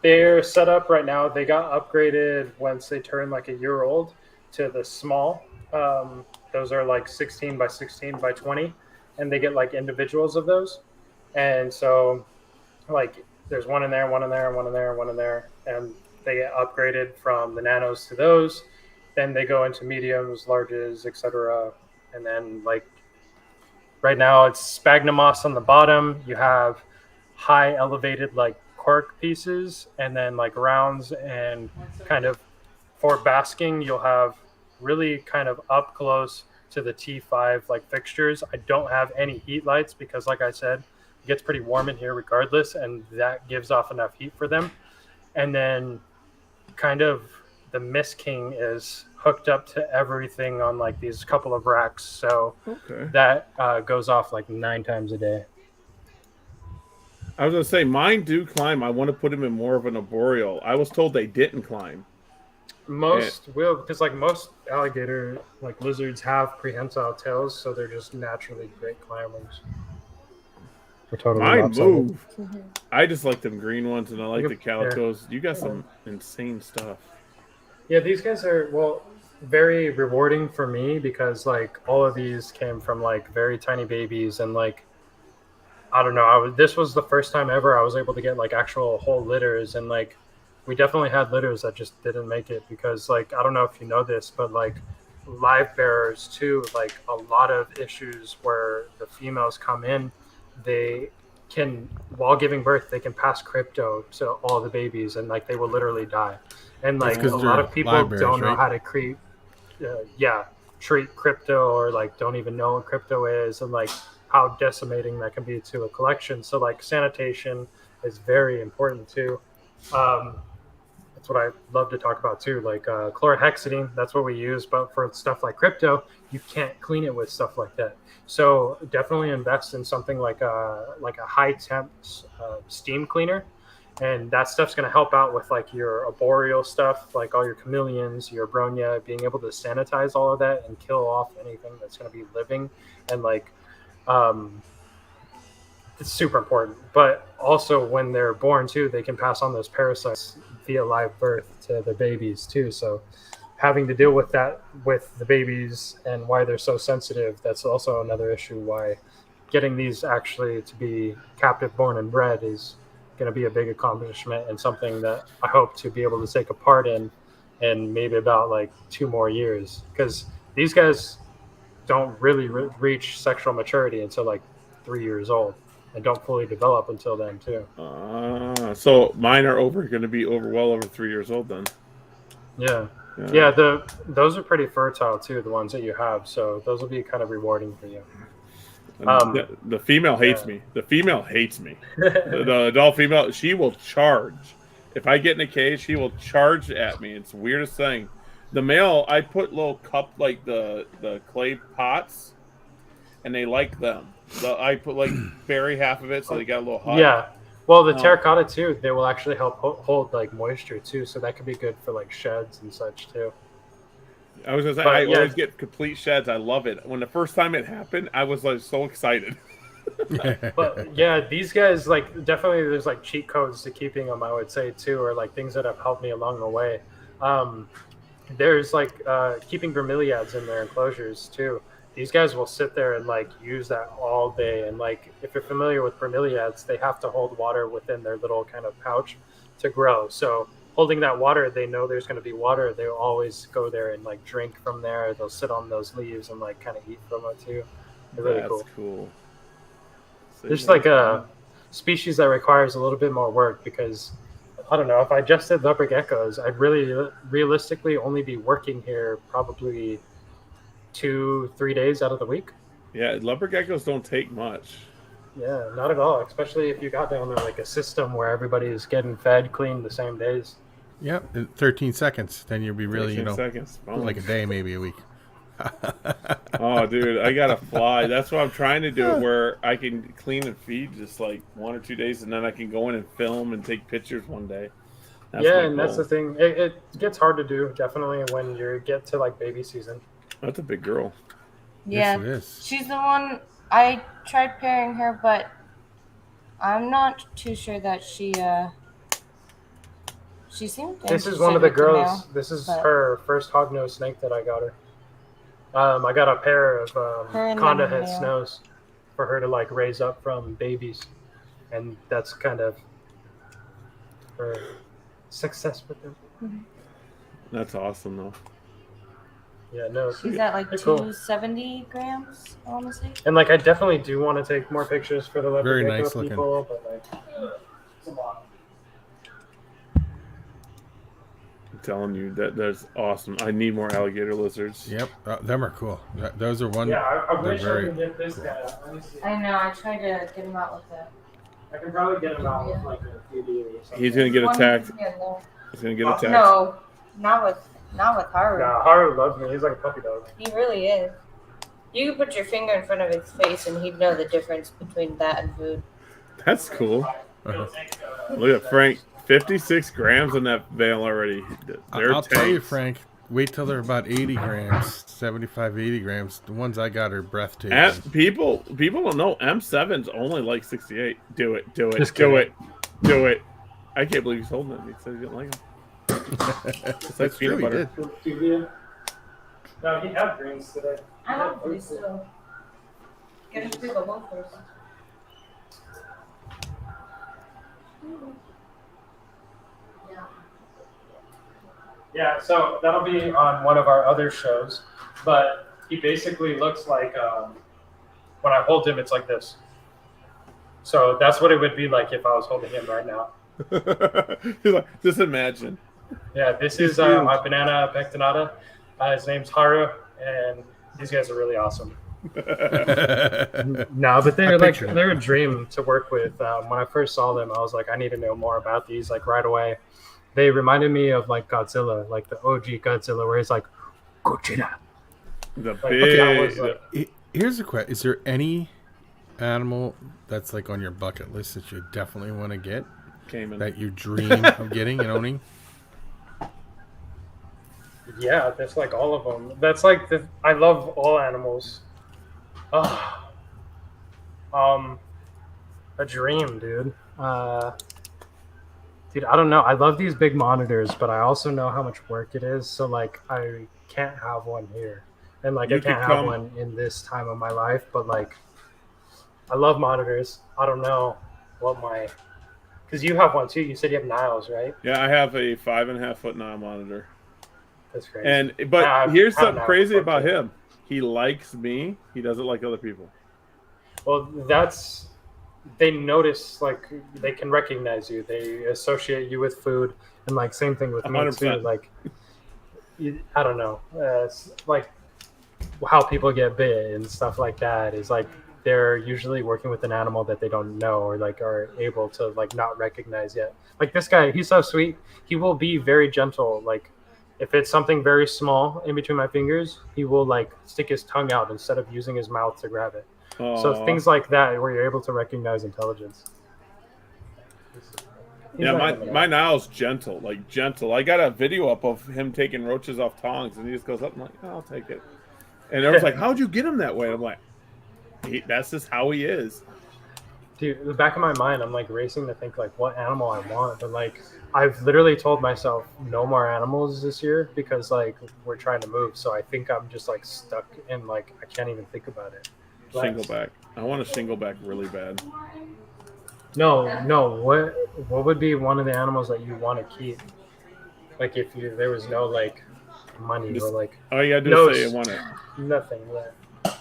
they're set up right now. They got upgraded once they turn like a year old to the small. Those are like 16 by 16 by 20, and they get like individuals of those. And so, like, there's one in there, one in there, one in there, one in there, and they get upgraded from the nanos to those. Then they go into mediums, larges, etc. And then like right now it's sphagnum moss on the bottom. You have high elevated like cork pieces, and then like rounds, and kind of for basking you'll have really kind of up close to the T5 like fixtures. I don't have any heat lights because like I said, it gets pretty warm in here regardless, and that gives off enough heat for them. And then kind of the Mist King is hooked up to everything on like these couple of racks, so Okay. that goes off like 9 times a day. I was gonna say mine do climb. I want to put them in more of an arboreal. I was told they didn't climb. Most will, because like most alligator like lizards have prehensile tails, so they're just naturally great climbers. We're totally Mine lopsided. move. I just like them green ones, and I like You the can- calicos. You got some insane stuff. Yeah, these guys are very rewarding for me because like all of these came from like very tiny babies, and like I don't know, this was the first time ever I was able to get like actual whole litters, and like we definitely had litters that just didn't make it because like I don't know if you know this, but like live bearers too, like a lot of issues where the females come in, they can, while giving birth, they can pass crypto to all the babies, and like they will literally die. And like That's a 'cause lot they're of people live bearers, don't know right? how to treat crypto, or like don't even know what crypto is, and like how decimating that can be to a collection. So like sanitation is very important too. That's what I love to talk about too, like chlorhexidine. That's what we use, but for stuff like crypto, you can't clean it with stuff like that. So definitely invest in something like a high temp steam cleaner. and that stuff's going to help out with like your arboreal stuff, like all your chameleons, your bronya, being able to sanitize all of that and kill off anything that's going to be living, and like um, it's super important. But also when they're born too, they can pass on those parasites via live birth to their babies too. So having to deal with that with the babies and why they're so sensitive, that's also another issue why getting these actually to be captive born and bred is going to be a big accomplishment and something that I hope to be able to take a part in maybe about like 2 more years, because these guys don't really reach sexual maturity until like 3 years old and don't fully develop until then too. So mine are going to be well over 3 years old then. Yeah, those are pretty fertile too, the ones that you have. So those will be kind of rewarding for you. The female hates me. The female hates me. the adult female, she will charge. If I get in a cage, she will charge at me. It's the weirdest thing. The male, I put little cup like the clay pots, and they like them. I put like bury half of it so they got a little hot. Yeah. Well, the terracotta too, they will actually help hold like moisture too, so that could be good for like sheds and such too. I was gonna say, I always get complete sheds. I love it. When the first time it happened, I was like so excited. But yeah, these guys, like, definitely there's like cheat codes to keeping them, I would say too, or like things that have helped me along the way. There's like keeping bromeliads in their enclosures too. These guys will sit there and like use that all day, and like if you're familiar with bromeliads, they have to hold water within their little kind of pouch to grow. So holding that water, they know there's going to be water. They'll always go there and like drink from there. They'll sit on those leaves and like kind of eat from it too. They're really cool. So there's like a species that requires a little bit more work, because I don't know, if I just did leopard geckos, I'd really realistically only be working here probably 2-3 days out of the week. Yeah, leopard geckos don't take much. Yeah, not at all. Especially if you got down there like a system where everybody's getting fed, cleaned the same days. Yep, in 13 seconds. Then you'll be really, seconds. like a day, maybe a week. Oh, dude, I gotta fly. That's what I'm trying to do, where I can clean and feed just like 1 or 2 days, and then I can go in and film and take pictures one day. That's the thing. It gets hard to do, definitely, when you get to like baby season. That's a big girl. Yeah, yes, it is. She's the one. I tried pairing her, but I'm not too sure that she seemed. This is one of the girls. This is her first hognose snake that I got her. I got a pair of Conda head snows for her to like raise up from babies, and that's kind of her success with them. Mm-hmm. That's awesome, though. Yeah, no. She's at like 270 grams, I want to say. And like, I definitely do want to take more pictures for the leopard Very gecko nice people, but like, it's a lot. I'm telling you, that's awesome. I need more alligator lizards. Yep, them are cool. Those are one. Yeah, I wish I very could get this guy out. Let me see. I know. I tried to get him out with that. I can probably get him out with like a PD or something. He's gonna get attacked. He's gonna get attacked. No, not with Haru. Nah, Haru loves me. He's like a puppy dog. He really is. You could put your finger in front of his face, and he'd know the difference between that and food. That's cool. Look at Frank. 56 grams in that veil already. I'll tell you, Frank, wait till they're about 80 grams, 75, 80 grams. The ones I got are breathtaking. People don't know M7's only like 68. Do it. I can't believe he's holding it. He said he didn't like them. It's like peanut butter. No, he had greens today. I love these too. Get him through the hole first. Yeah, so that'll be on one of our other shows. But he basically looks like, when I hold him, it's like this. So that's what it would be like if I was holding him right now. Like, just imagine. Yeah, this is my banana pectinata. His name's Haru, and these guys are really awesome. No, but they're a dream to work with. When I first saw them, I was like, I need to know more about these, like, right away. They reminded me of like Godzilla, like the OG Godzilla, where he's like, Godzilla. Here's a question: is there any animal that's like on your bucket list that you definitely want to get? Cayman. that you dream of getting and owning? Yeah, that's like all of them. That's like I love all animals. Oh, a dream, dude. Dude, I don't know. I love these big monitors, but I also know how much work it is. So like, I can't have one here, and like, I You could can't have come. one in this time of my life. But like, I love monitors. I don't know what my, because you have one too. You said you have Niles, right? Yeah, I have a 5.5-foot Nile monitor. That's crazy. But I've here's had a something Nile crazy before, about too. him. He likes me. He doesn't like other people. Well, that's, they notice, like, they can recognize you. They associate you with food, and like same thing with me too. 100%. Like, I don't know. It's like how people get bit and stuff like that is like they're usually working with an animal that they don't know or like are able to like not recognize yet. Like this guy, he's so sweet. He will be very gentle. Like if it's something very small in between my fingers, he will like stick his tongue out instead of using his mouth to grab it. So Aw. things like that where you're able to recognize intelligence. He's Yeah, not my coming my out. Nile's gentle, like gentle. I got a video up of him taking roaches off tongs, and he just goes up and like, oh, I'll take it. And everyone's like, how'd you get him that way? And I'm like, that's just how he is. Dude, in the back of my mind, I'm like racing to think like what animal I want, but like I've literally told myself no more animals this year because like we're trying to move. So I think I'm just like stuck in like I can't even think about it. Shingleback. I want a shingleback really bad. No, no. What would be one of the animals that you want to keep? Like if there was no like money or like All you gotta do no is say you want it. nothing. Yeah.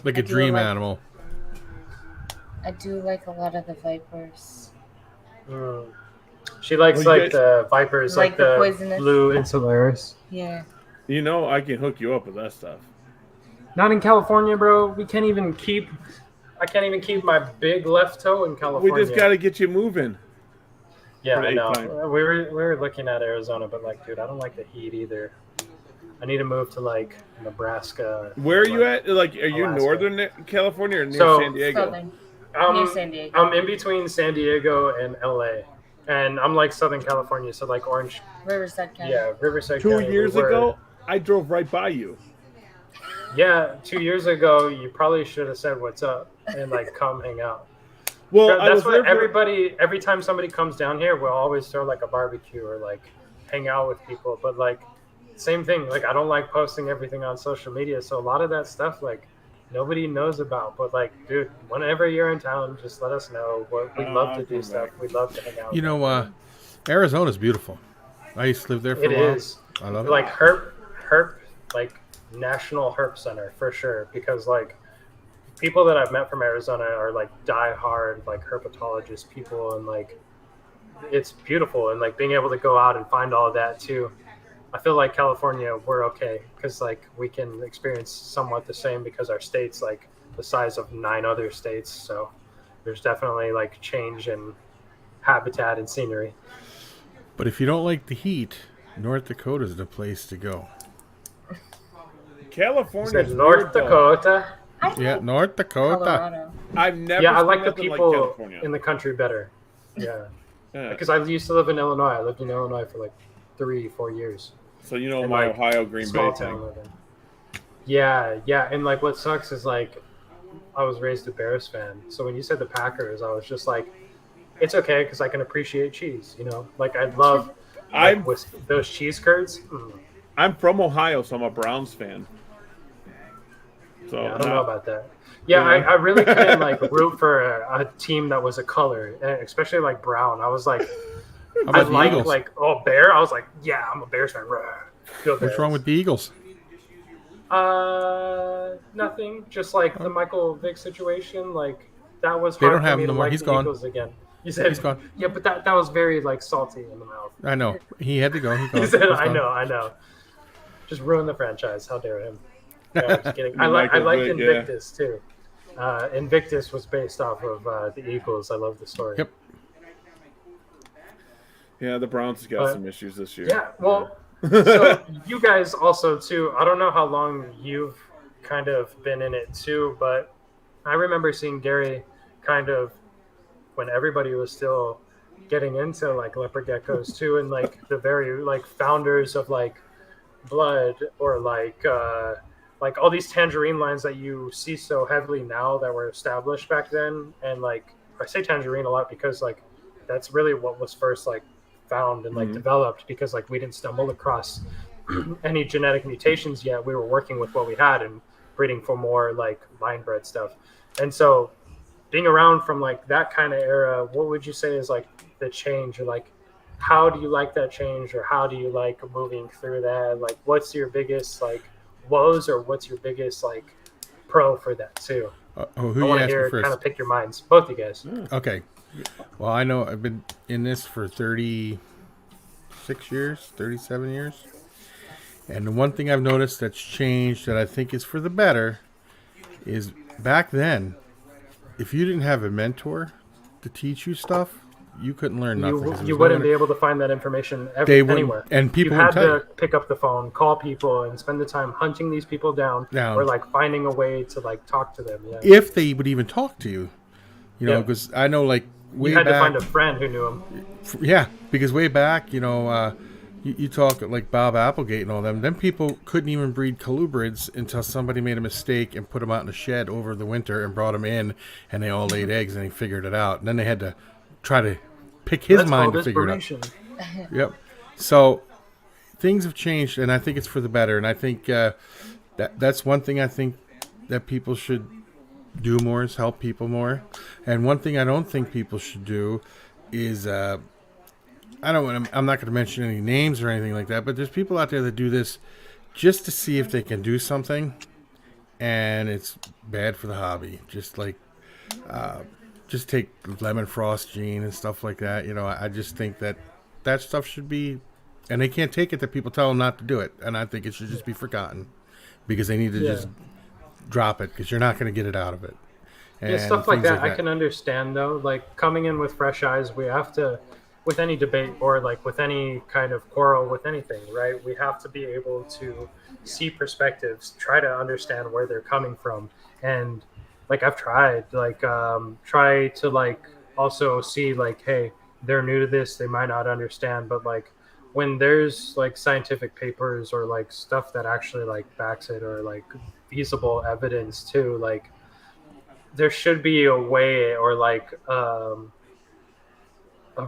Like a I do dream like- animal. I do like a lot of the vipers. Mm. She likes Well, you like guys- the vipers, Like like the the poisonous? blue insularis. Yeah. You know, I can hook you up with that stuff. Not in California, bro. We can't even keep. I can't even keep my big left toe in We California. just gotta get you moving. Yeah, for the I know. eighth time. We were looking at Arizona, but like, dude, I don't like the heat either. I need to move to like Nebraska. Where are you like, at? Like, are you Alaska. northern California or near So- San Diego? Southern. I'm, Near San Diego. I'm in between San Diego and LA, and I'm like Southern California, so like Orange. Riverside County. Yeah, Riverside. 2 County, years we were- ago, I drove right by you. Yeah, 2 years ago, you probably should have said what's up and like come hang out. Well, I That's was what there for- everybody. Every time somebody comes down here, we'll always throw like a barbecue or like hang out with people. But like, same thing. Like, I don't like posting everything on social media, so a lot of that stuff like nobody knows about. But like, dude, whenever you're in town, just let us know. We'd love to do come stuff. back. We'd love to hang out. You know, Arizona's beautiful. I used to live there for it a while. is I love like it. herp, like National Herp Center for sure. Because like people that I've met from Arizona are like die-hard like herpetologist people, and like it's beautiful, and like being able to go out and find all of that too. I feel like California, we're okay because like we can experience somewhat the same because our state's like the size of 9 other states, so there's definitely like change in habitat and scenery. But if you don't like the heat, North Dakota's the place to go. California. Said North Dakota. I Yeah, like North Dakota. Colorado. I've never. Yeah, I seen like the nothing people California. in the country better. Yeah, Yeah. because I used to live in Illinois. I lived in Illinois for like 3-4 years. So you know And, my like, Ohio Green Small Bay town thing. living. Yeah, yeah, and like what sucks is like I was raised a Bears fan, so when you said the Packers, I was just like, it's okay because I can appreciate cheese. You know, like I love I'm with those cheese curds. I'm from Ohio, so I'm a Browns fan. So Yeah, I don't now- know about that. Yeah, Yeah. I really couldn't like root for a team that was a color, especially like brown. I was like, How I about the like Eagles? like Bear. I was like, yeah, I'm a Bears fan. Rah. Go What's Bears. wrong with the Eagles? Nothing. Just like the Michael Vick situation. Like that was They hard don't for have me him to no more. like He's the gone. Eagles again. You said He's gone. Yeah, but that was very like salty in the mouth. I know. He had to go. He He said, He's I gone. know. Just ruined the franchise. How dare him? No, I'm just kidding. I liked Michael Vick, yeah. Invictus too. Invictus was based off of the Eagles. I love the story. Yep. Yeah, the Browns got But- some issues this year. Yeah, well, so you guys also too. I don't know how long you've kind of been in it too, but I remember seeing Gary kind of when everybody was still getting into like leopard geckos too, and like the very like founders of like blood or like all these tangerine lines that you see so heavily now that were established back then. And like I say tangerine a lot because like that's really what was first like found and like developed, because like we didn't stumble across any genetic mutations yet. We were working with what we had and breeding for more like line bred stuff. And so being around from like that kind of era, what would you say is like the change, or like how do you like that change, or how do you like moving through that? Like what's your biggest like woes, or what's your biggest like pro for that too? Who I you want to asking hear first? kind of pick your minds, both you guys. Okay. Well, I know I've been in this for 36 years, 37 years. And the one thing I've noticed that's changed that I think is for the better is back then, if you didn't have a mentor to teach you stuff, you couldn't learn nothing. You wouldn't be able to find that information anywhere. And people you had tell to pick up the phone, call people, and spend the time hunting these people down. Or like finding a way to like talk to them. Yeah. If they would even talk to you, you know, because I know like way you had back, to find a friend who knew him. Yeah, because way back, you know, you talk like Bob Applegate and all them. Them people couldn't even breed colubrids until somebody made a mistake and put them out in a shed over the winter and brought them in, and they all laid eggs and they figured it out. And then they had to try to pick his mind to figure it out. Yep. So things have changed, and I think it's for the better. And I think that's one thing I think that people should do more is help people more. And one thing I don't think people should do is I'm not going to mention any names or anything like that, but there's people out there that do this just to see if they can do something, and it's bad for the hobby. Just like just take lemon frost gene and stuff like that. You know, I just think that stuff should be, and they can't take it that people tell them not to do it, and I think it should just be forgotten because they need to just drop it, because you're not going to get it out of it. And stuff like that I can understand though. Like coming in with fresh eyes, we have to, with any debate or like with any kind of quarrel with anything, right? We have to be able to see perspectives, try to understand where they're coming from. And like I've tried, like try to like also see like, hey, they're new to this, they might not understand, but like when there's like scientific papers or like stuff that actually like backs it, or like feasible evidence too, like there should be a way, or like a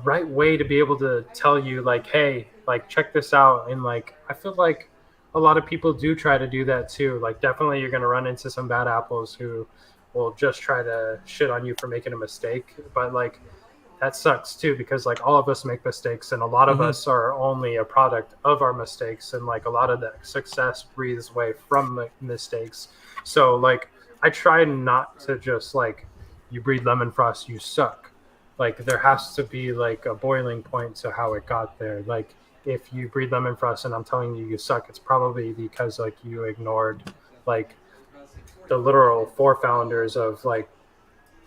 right way to be able to tell you like, hey, like check this out. And like I feel like a lot of people do try to do that too. Like definitely you're going to run into some bad apples who will just try to shit on you for making a mistake, but like that sucks too, because like all of us make mistakes, and a lot of us are only a product of our mistakes, and like a lot of the success breathes away from mistakes. So like I try not to just like, you breed lemon frost, you suck. Like there has to be like a boiling point to how it got there. Like if you breed lemon frost and I'm telling you you suck, it's probably because like you ignored like the literal forefounders of like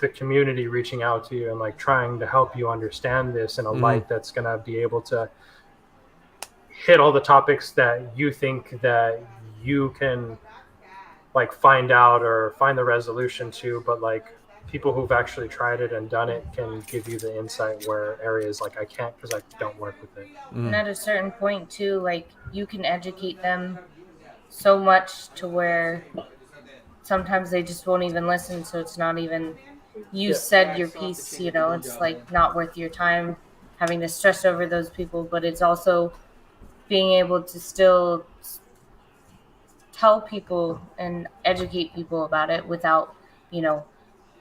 the community reaching out to you and like trying to help you understand this in a light that's going to be able to hit all the topics that you think that you can like find out or find the resolution to, but like people who've actually tried it and done it can give you the insight where areas like I can't, because I don't work with it. And at a certain point too, like you can educate them so much to where sometimes they just won't even listen. So it's not even, you said your piece, you know, it's like not worth your time having to stress over those people. But it's also being able to still tell people and educate people about it without, you know,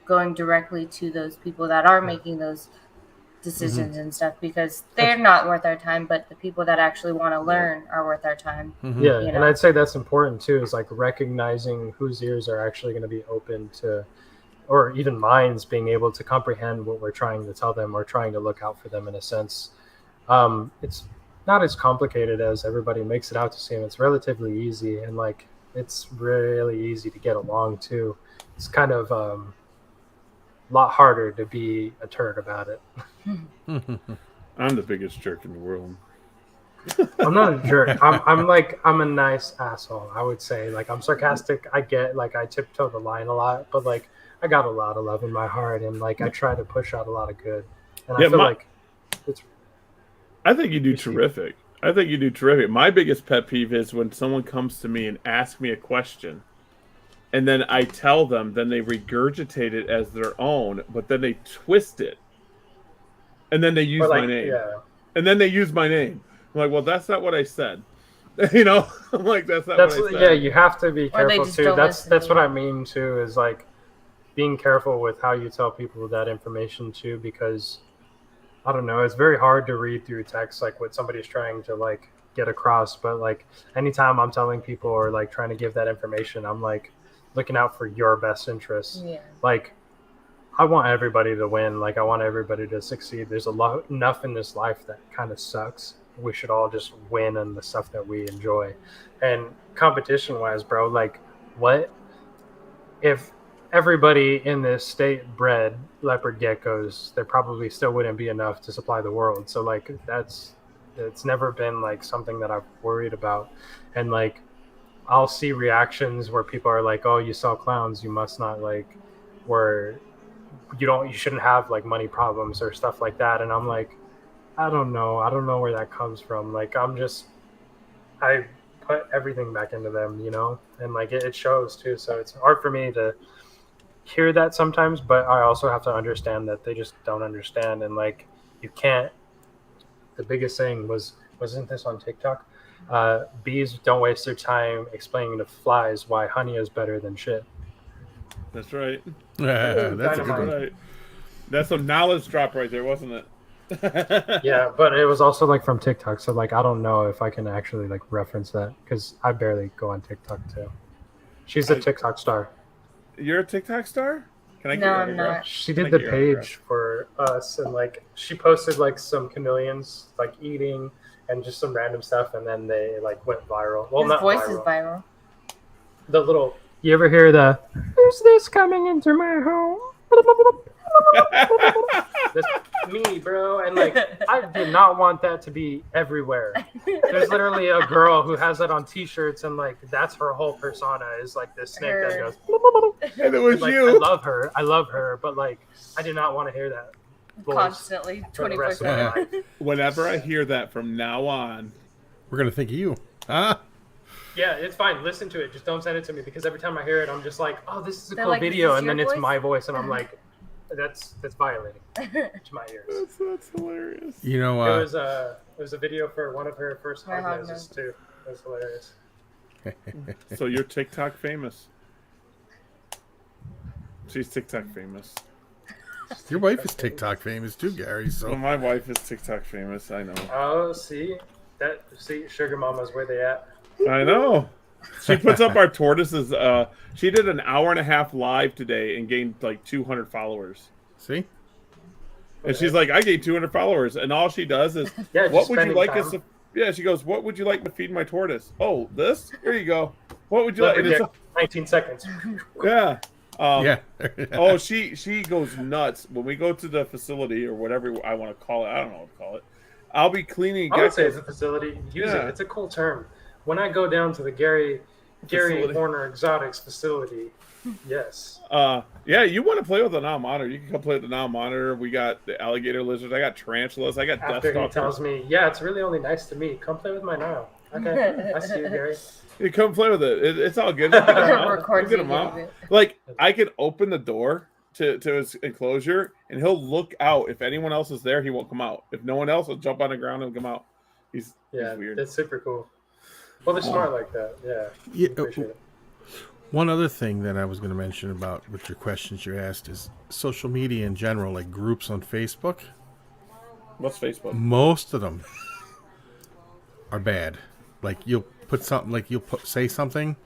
going directly to those people that are making those decisions and stuff, because they're not worth our time, but the people that actually want to learn are worth our time. Yeah, you know? And I'd say that's important too, is like recognizing whose ears are actually going to be open to, or even minds being able to comprehend what we're trying to tell them, or trying to look out for them in a sense. It's not as complicated as everybody makes it out to seem. It's relatively easy, and like it's really easy to get along too. It's kind of a lot harder to be a turd about it. I'm the biggest jerk in the world. I'm not a jerk. I'm a nice asshole. I would say like I'm sarcastic. I get like I tiptoe the line a lot, but like I got a lot of love in my heart, and like I try to push out a lot of good. And I Yeah, feel like it's I think you do received. terrific. I think you do terrific. My biggest pet peeve is when someone comes to me and asks me a question, and then I tell them, then they regurgitate it as their own, but then they twist it, and then they Or use my like name, yeah, and then they use my name. I'm like, well, that's not what I said. You know, I'm like, that's not what that's I yeah. said. You have to be Or they careful just too. don't That's listen to that's what you. I mean too. Is like being careful with how you tell people that information too, because I don't know. It's very hard to read through text, like what somebody's trying to like get across. But like anytime I'm telling people or like trying to give that information, I'm like looking out for your best interests. Yeah. Like I want everybody to win. Like I want everybody to succeed. There's a lot enough in this life that kind of sucks. We should all just win in the stuff that we enjoy. And competition wise, bro, like what if everybody in this state bred leopard geckos, there probably still wouldn't be enough to supply the world. So like that's it's never been like something that I've worried about. And like I'll see reactions where people are like, "Oh, you sell clowns, you must not like where you shouldn't have like money problems or stuff like that." And I'm like, I don't know where that comes from. Like I put everything back into them, you know, and like it shows too. So it's hard for me to hear that sometimes, but I also have to understand that they just don't understand. And like you can't. The biggest thing wasn't this on TikTok? Bees don't waste their time explaining to flies why honey is better than shit. That's right. Ooh, That's a good That's dynamite. one. right. That's a knowledge drop right there, wasn't it? Yeah, but it was also like from TikTok, so like I don't know if I can actually like reference that because I barely go on TikTok too. She's a I, TikTok star. you're a TikTok star? Can I get No, your I'm autograph? not. She Can I did the get your autograph? page for us, and like she posted like some chameleons like eating and just some random stuff, and then they like went viral. Well, His not voice is viral. viral. The little you ever hear the "Who's this coming into my home?" That's me, bro. And like, I did not want that to be everywhere. There's literally a girl who has that on T-shirts, and like, that's her whole persona is like this snake that Her. goes. And it was Like, you. I love her, but like, I did not want to hear that voice Constantly, for the 24 rest of my 7. life. Whenever I hear that from now on, We're gonna think of you. Huh? Yeah, it's fine. Listen to it. Just don't send it to me because every time I hear it, I'm just like, oh, this is a They're cool like, "Is video, this and your then it's voice?" my voice, and I'm like, that's violating to my ears. that's hilarious. You know, It was a video for one of her first My hard hog noses too. It was hilarious. So you're TikTok famous. She's TikTok famous. your wife is TikTok famous too, Gary. Well, So my wife is TikTok famous. I know. Oh, see sugar mamas where they at? I know. She puts up our tortoises. She did an hour and a half live today and gained like 200 followers. see, And she's like, I gained 200 followers, and all she does is, Yeah, what just would you spending like time. us to? Yeah, she goes, what would you like to feed my tortoise? Oh, this? Here you go. What would you like? Leopard And it's, Gecko, 19 seconds. yeah. yeah. Oh, she goes nuts when we go to the facility or whatever I want to call it. I don't know what to call it. I'll be cleaning. I would say geckos. it's a facility. Use Yeah. it. It's a cool term. When I go down to the Gary Facility. Horner Exotics facility, yes. Yeah, you want to play with the Nile monitor? You can come play with the Nile monitor. We got the alligator lizards. I got tarantulas. I got death After he stalkers. tells me, yeah, it's really only nice to me. Come play with my Nile. Okay, I see you, Gary. You come play with it. It's all good. We'll get 'em out. Record We'll get 'em video out. of it. Like I can open the door to his enclosure, and he'll look out. If anyone else is there, he won't come out. If no one else, will jump on the ground and come out. He's weird. That's super cool. Well, they're smart like that. Yeah, Yeah, appreciate it. one other thing that I was going to mention about with your questions you asked is social media in general, like groups on Facebook. What's Facebook? Most of them are bad. Like you'll put something, like say something,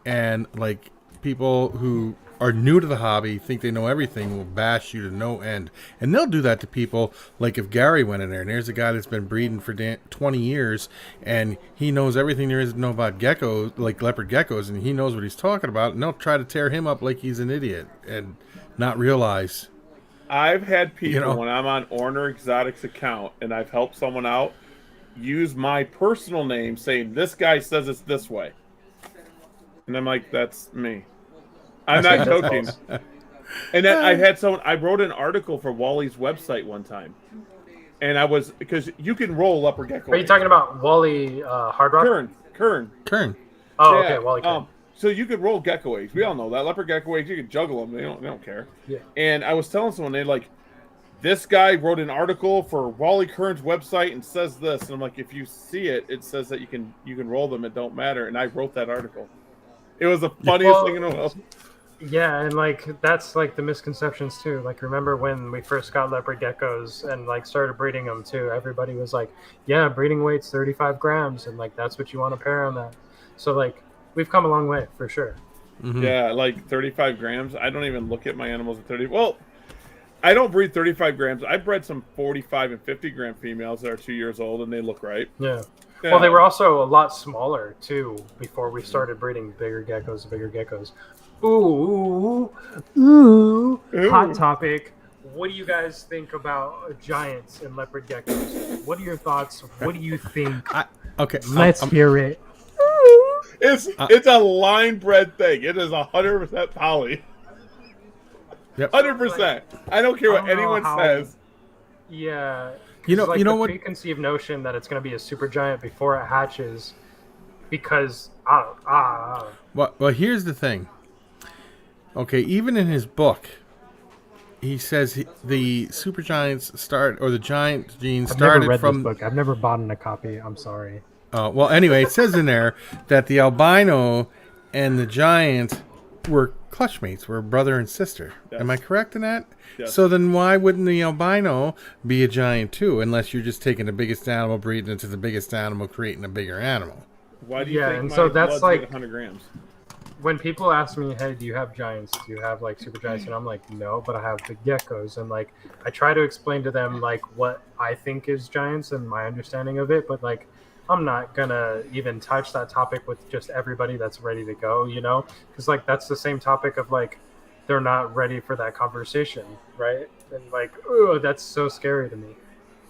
and like people who are new to the hobby think they know everything will bash you to no end, and they'll do that to people. Like if Gary went in there, and there's a guy that's been breeding for 20 years, and he knows everything there is to know about geckos, like leopard geckos, and he knows what he's talking about, and they'll try to tear him up like he's an idiot and not realize. I've had people You know? when I'm on Orner Exotics account and I've helped someone out, use my personal name saying this guy says it's this way. And I'm like, that's me. I'm not joking. And then I wrote an article for Wally's website one time. And I was, because you can roll leopard gecko. Are you talking about Wally Hard Rock? Kern. Oh, yeah, okay, Wally Kern. So you could roll gecko eggs. We all know that. Leopard gecko eggs, you can juggle them. They don't care. Yeah. And I was telling someone, they're like, this guy wrote an article for Wally Kern's website and says this. And I'm like, if you see it, it says that you can roll them. It don't matter. And I wrote that article. It was the funniest thing in the world. Yeah, and like that's like the misconceptions too. Like remember when we first got leopard geckos and like started breeding them too, everybody was like, yeah, breeding weight's 35 grams and like that's what you want to pair on that. So like we've come a long way for sure. Mm-hmm. Yeah, like 35 grams. I don't even look at my animals at 30. Well, I don't breed 35 grams. I bred some 45 and 50 gram females that are 2 years old and they look right. Yeah. Well, they were also a lot smaller too before we started breeding bigger geckos. Ooh. Hot topic. What do you guys think about giants and leopard geckos? What are your thoughts? What do you think? Let's hear it. It's a line bred thing. It is 100% poly. Yep. 100%. I don't care what anyone says. Yeah. You know the what? Preconceived notion that it's going to be a super giant before it hatches, because Well, here's the thing. Okay, even in his book, he says the supergiants the giant gene started I've never read from. this book. I've never bought a copy. I'm sorry. Well, anyway, it says in there that the albino and the giant were clutchmates, were brother and sister. Yes. Am I correct in that? Yes. So then why wouldn't the albino be a giant too, unless you're just taking the biggest animal, breeding into the biggest animal, creating a bigger animal? Why do you think and my so that's blood's like 100 grams? When people ask me, hey, do you have giants? Do you have like super giants? And I'm like, no, but I have the geckos. And like, I try to explain to them like what I think is giants and my understanding of it. But like, I'm not gonna even touch that topic with just everybody that's ready to go, you know? Because like, that's the same topic of like, they're not ready for that conversation, right? And like, oh, that's so scary to me.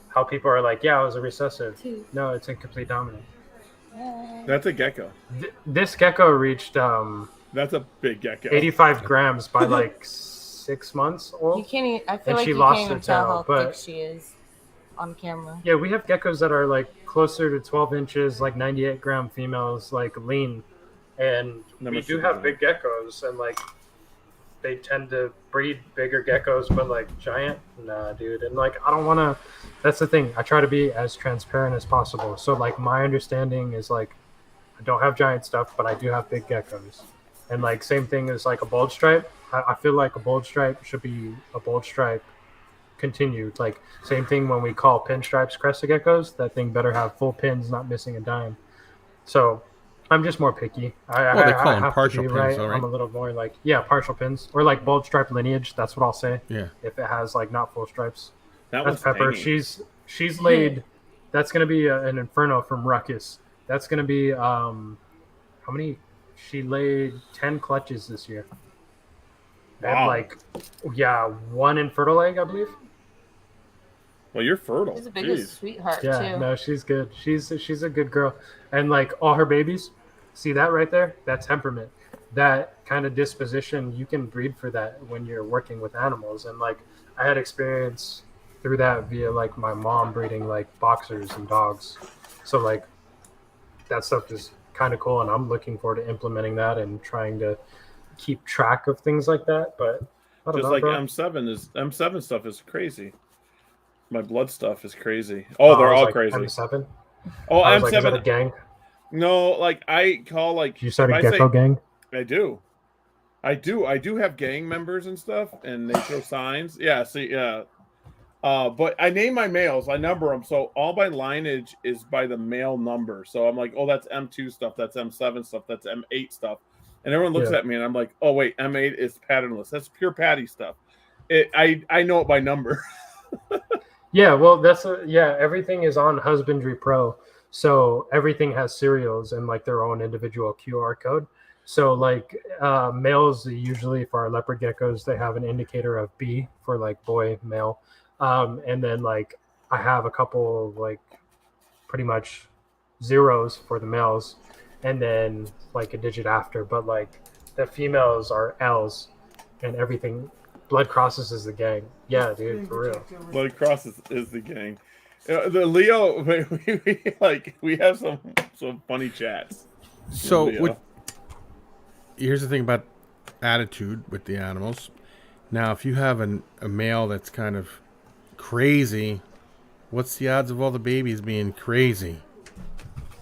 How people are like, yeah, I was a recessive. No, it's incomplete dominant. That's a gecko. This gecko reached that's a big gecko. 85 grams by like 6 months old. You can't even, I feel and like she you lost can't even her tell tail, how thick she is on camera. Yeah, we have geckos that are like closer to 12 inches, like 98 gram females, like lean. And we do have big geckos, and like they tend to breed bigger geckos, but like giant, nah, dude. And like I don't want to. That's the thing. I try to be as transparent as possible. So like my understanding is like I don't have giant stuff, but I do have big geckos. And like same thing as like a bulge stripe. I feel like a bulge stripe should be a bulge stripe continued. Like same thing when we call pinstripes crested geckos. That thing better have full pins, not missing a dime. So I'm just more picky. They call them partial pins, right? though, right? I'm a little more like, yeah, partial pins. Or like bulge stripe lineage, that's what I'll say. Yeah. If it has like not full stripes. That's Pepper. hanging. She's laid, that's going to be an Inferno from Ruckus. That's going to be, how many? She laid 10 clutches this year. Wow. And like, yeah, 1 infertile egg, I believe. Well, you're fertile. She's a biggest sweetheart, Yeah, too. no, she's good. She's a good girl. And like all her babies, see that right there? That temperament, that kind of disposition, you can breed for that when you're working with animals. And like I had experience through that via like my mom breeding like boxers and dogs. So like that stuff is kind of cool, and I'm looking forward to implementing that and trying to keep track of things like that. But I don't Just know, like bro. M7 stuff is crazy. My blood stuff is crazy. Oh, they're all like, crazy. M7? Oh, I M7. was like, is that a gang? No, like I call like. You started if I Gecko say- Gang? I do have gang members and stuff, and they show signs. Yeah, see, yeah. But I name my males. I number them, so all my lineage is by the male number. So I'm like, oh, that's M2 stuff, that's M7 stuff, that's M8 stuff, and everyone looks at me, and I'm like, oh wait, M8 is patternless. That's pure patty stuff. I know it by number. Yeah, well, everything is on Husbandry Pro. So everything has serials and like their own individual QR code. So like males, usually for our leopard geckos, they have an indicator of B for like boy, male. And then like I have a couple of like pretty much zeros for the males, and then like a digit after. But like the females are L's, and everything. Blood crosses is the gang. Yeah, dude, for real. Blood crosses is the gang. The Leo, we have some funny chats. So here's the thing about attitude with the animals. Now, if you have a male that's kind of crazy, what's the odds of all the babies being crazy?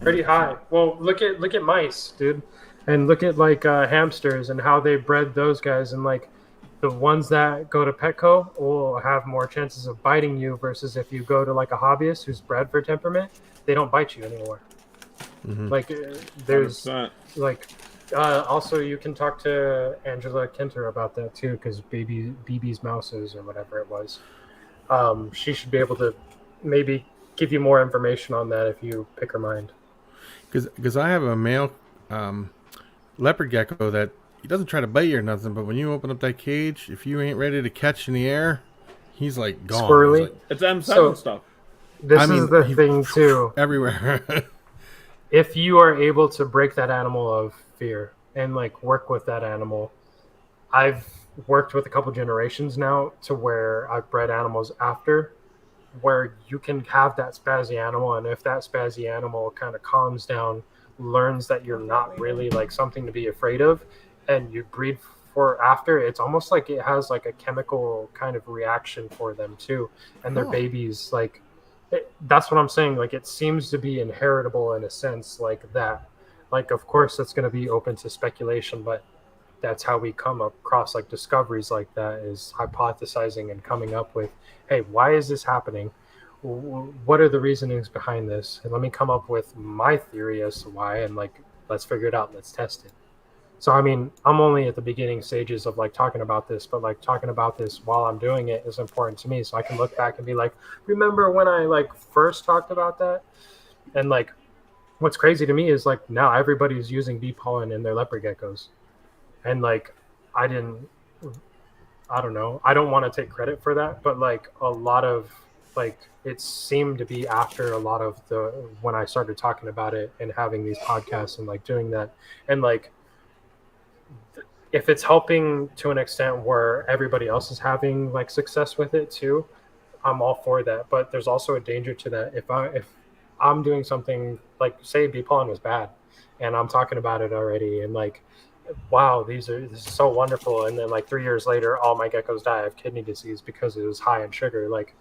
Pretty high. Well, look at mice, dude, and look at like hamsters and how they bred those guys, and like the ones that go to Petco will have more chances of biting you versus if you go to like a hobbyist who's bred for temperament, they don't bite you anymore. Like there's 100%. like also you can talk to Angela Kenter about that too, because BB's mouses or whatever it was. She should be able to maybe give you more information on that if you pick her mind. Because I have a male leopard gecko that he doesn't try to bite you or nothing, but when you open up that cage, if you ain't ready to catch in the air, he's like gone. Squirrely. He's like, It's M7 stuff. This is the thing too. Everywhere. If you are able to break that animal of fear and like work with that animal, I've worked with a couple generations now to where I've bred animals after where you can have that spazzy animal, and if that spazzy animal kind of calms down, learns that you're not really like something to be afraid of, and you breed for after, it's almost like it has like a chemical kind of reaction for them too, and their babies like that's what I'm saying. Like it seems to be inheritable in a sense like that. Like of course that's going to be open to speculation, but that's how we come across like discoveries like that, is hypothesizing and coming up with, hey, why is this happening? What are the reasonings behind this? And let me come up with my theory as to why, and like let's figure it out, let's test it. So I mean, I'm only at the beginning stages of like talking about this, but like talking about this while I'm doing it is important to me, so I can look back and be like, remember when I like first talked about that? And like what's crazy to me is like now everybody's using bee pollen in their leopard geckos, and like I don't know, I don't want to take credit for that, but like a lot of like it seemed to be after a lot of the when I started talking about it and having these podcasts and like doing that, and like if it's helping to an extent where everybody else is having like success with it too, I'm all for that. But there's also a danger to that. If I'm doing something like say bee pollen was bad and I'm talking about it already and like, wow, this is so wonderful, and then like 3 years later all my geckos die of kidney disease because it was high in sugar, like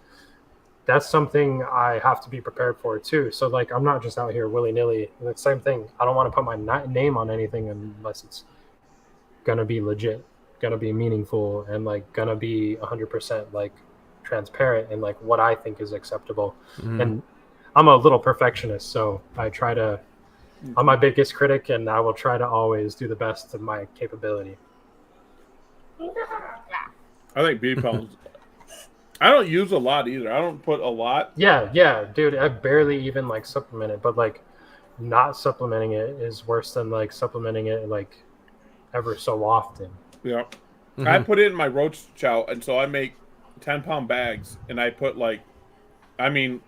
that's something I have to be prepared for too. So like I'm not just out here willy-nilly. The same thing, I don't want to put my name on anything unless it's gonna be legit, gonna be meaningful, and like gonna be 100% like transparent and like what I think is acceptable. And I'm a little perfectionist, so I'm my biggest critic, and I will try to always do the best of my capability. I think bee pollen. I don't use a lot either. I don't put a lot. Yeah, dude. I barely even like supplement it, but like not supplementing it is worse than like supplementing it like ever so often. Yeah. I put it in my roach chow, and so I make 10-pound bags, and I put like, I mean,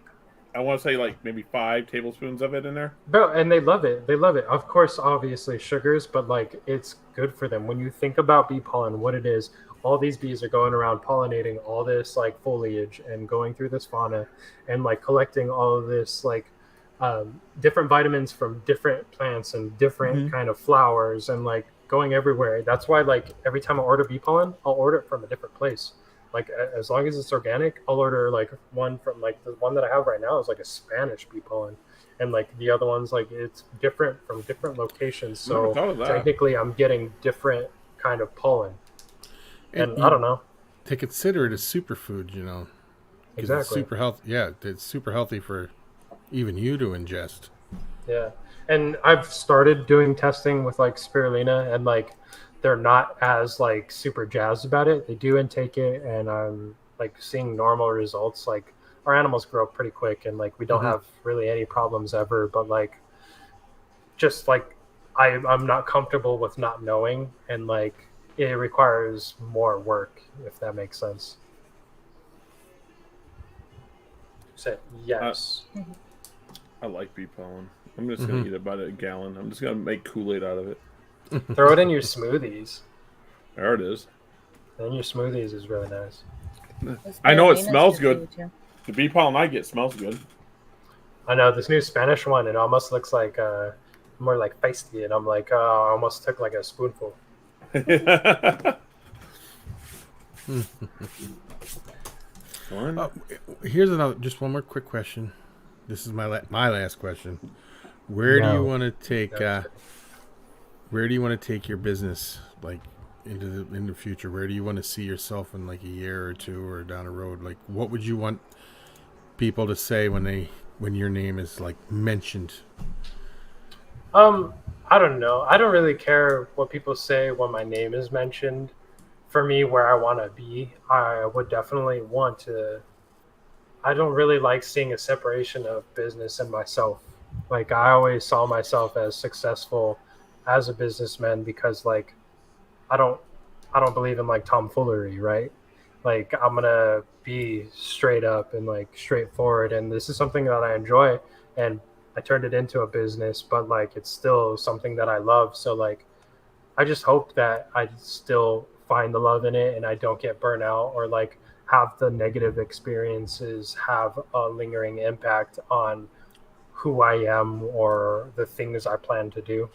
I want to say like maybe 5 tablespoons of it in there. Bro, and they love it. They love it. Of course, obviously sugars, but like it's good for them. When you think about bee pollen, what it is, all these bees are going around pollinating all this like foliage and going through this fauna and like collecting all of this like different vitamins from different plants and different kind of flowers and like going everywhere. That's why like every time I order bee pollen, I'll order it from a different place. Like as long as it's organic, I'll order like one from like the one that I have right now is like a Spanish bee pollen, and like the other ones like it's different from different locations. So technically, I'm getting different kind of pollen, and I don't know. They consider it a superfood, you know. Exactly. It's super healthy. Yeah, it's super healthy for even you to ingest. Yeah, and I've started doing testing with like spirulina, and like they're not as like super jazzed about it. They do intake it, and I'm like seeing normal results. Like our animals grow up pretty quick, and like we don't have really any problems ever. But like, just like I'm not comfortable with not knowing, and like it requires more work, if that makes sense. Say yes. I like bee pollen. I'm just gonna eat about a gallon. I'm just gonna make Kool-Aid out of it. Throw it in your smoothies. There it is. And your smoothies is really nice. I know it smells good. The bee pollen I get smells good. I know this new Spanish one. It almost looks like more like feisty, and I'm like, oh, I almost took like a spoonful. Here's just one more quick question. This is my last question. Where do you want to take? Where do you want to take your business, like in the future? Where do you want to see yourself in like a year or two, or down the road? Like, what would you want people to say when your name is like mentioned? I don't know. I don't really care what people say when my name is mentioned. For me, where I want to be, I would definitely want to. I don't really like seeing a separation of business and myself. Like, I always saw myself as successful as a businessman because, like, I don't believe in like tomfoolery, right? Like, I'm gonna be straight up and like straightforward, and this is something that I enjoy, and I turned it into a business, but like it's still something that I love. So like, I just hope that I still find the love in it and I don't get burnt out or like have the negative experiences have a lingering impact on who I am or the things I plan to do.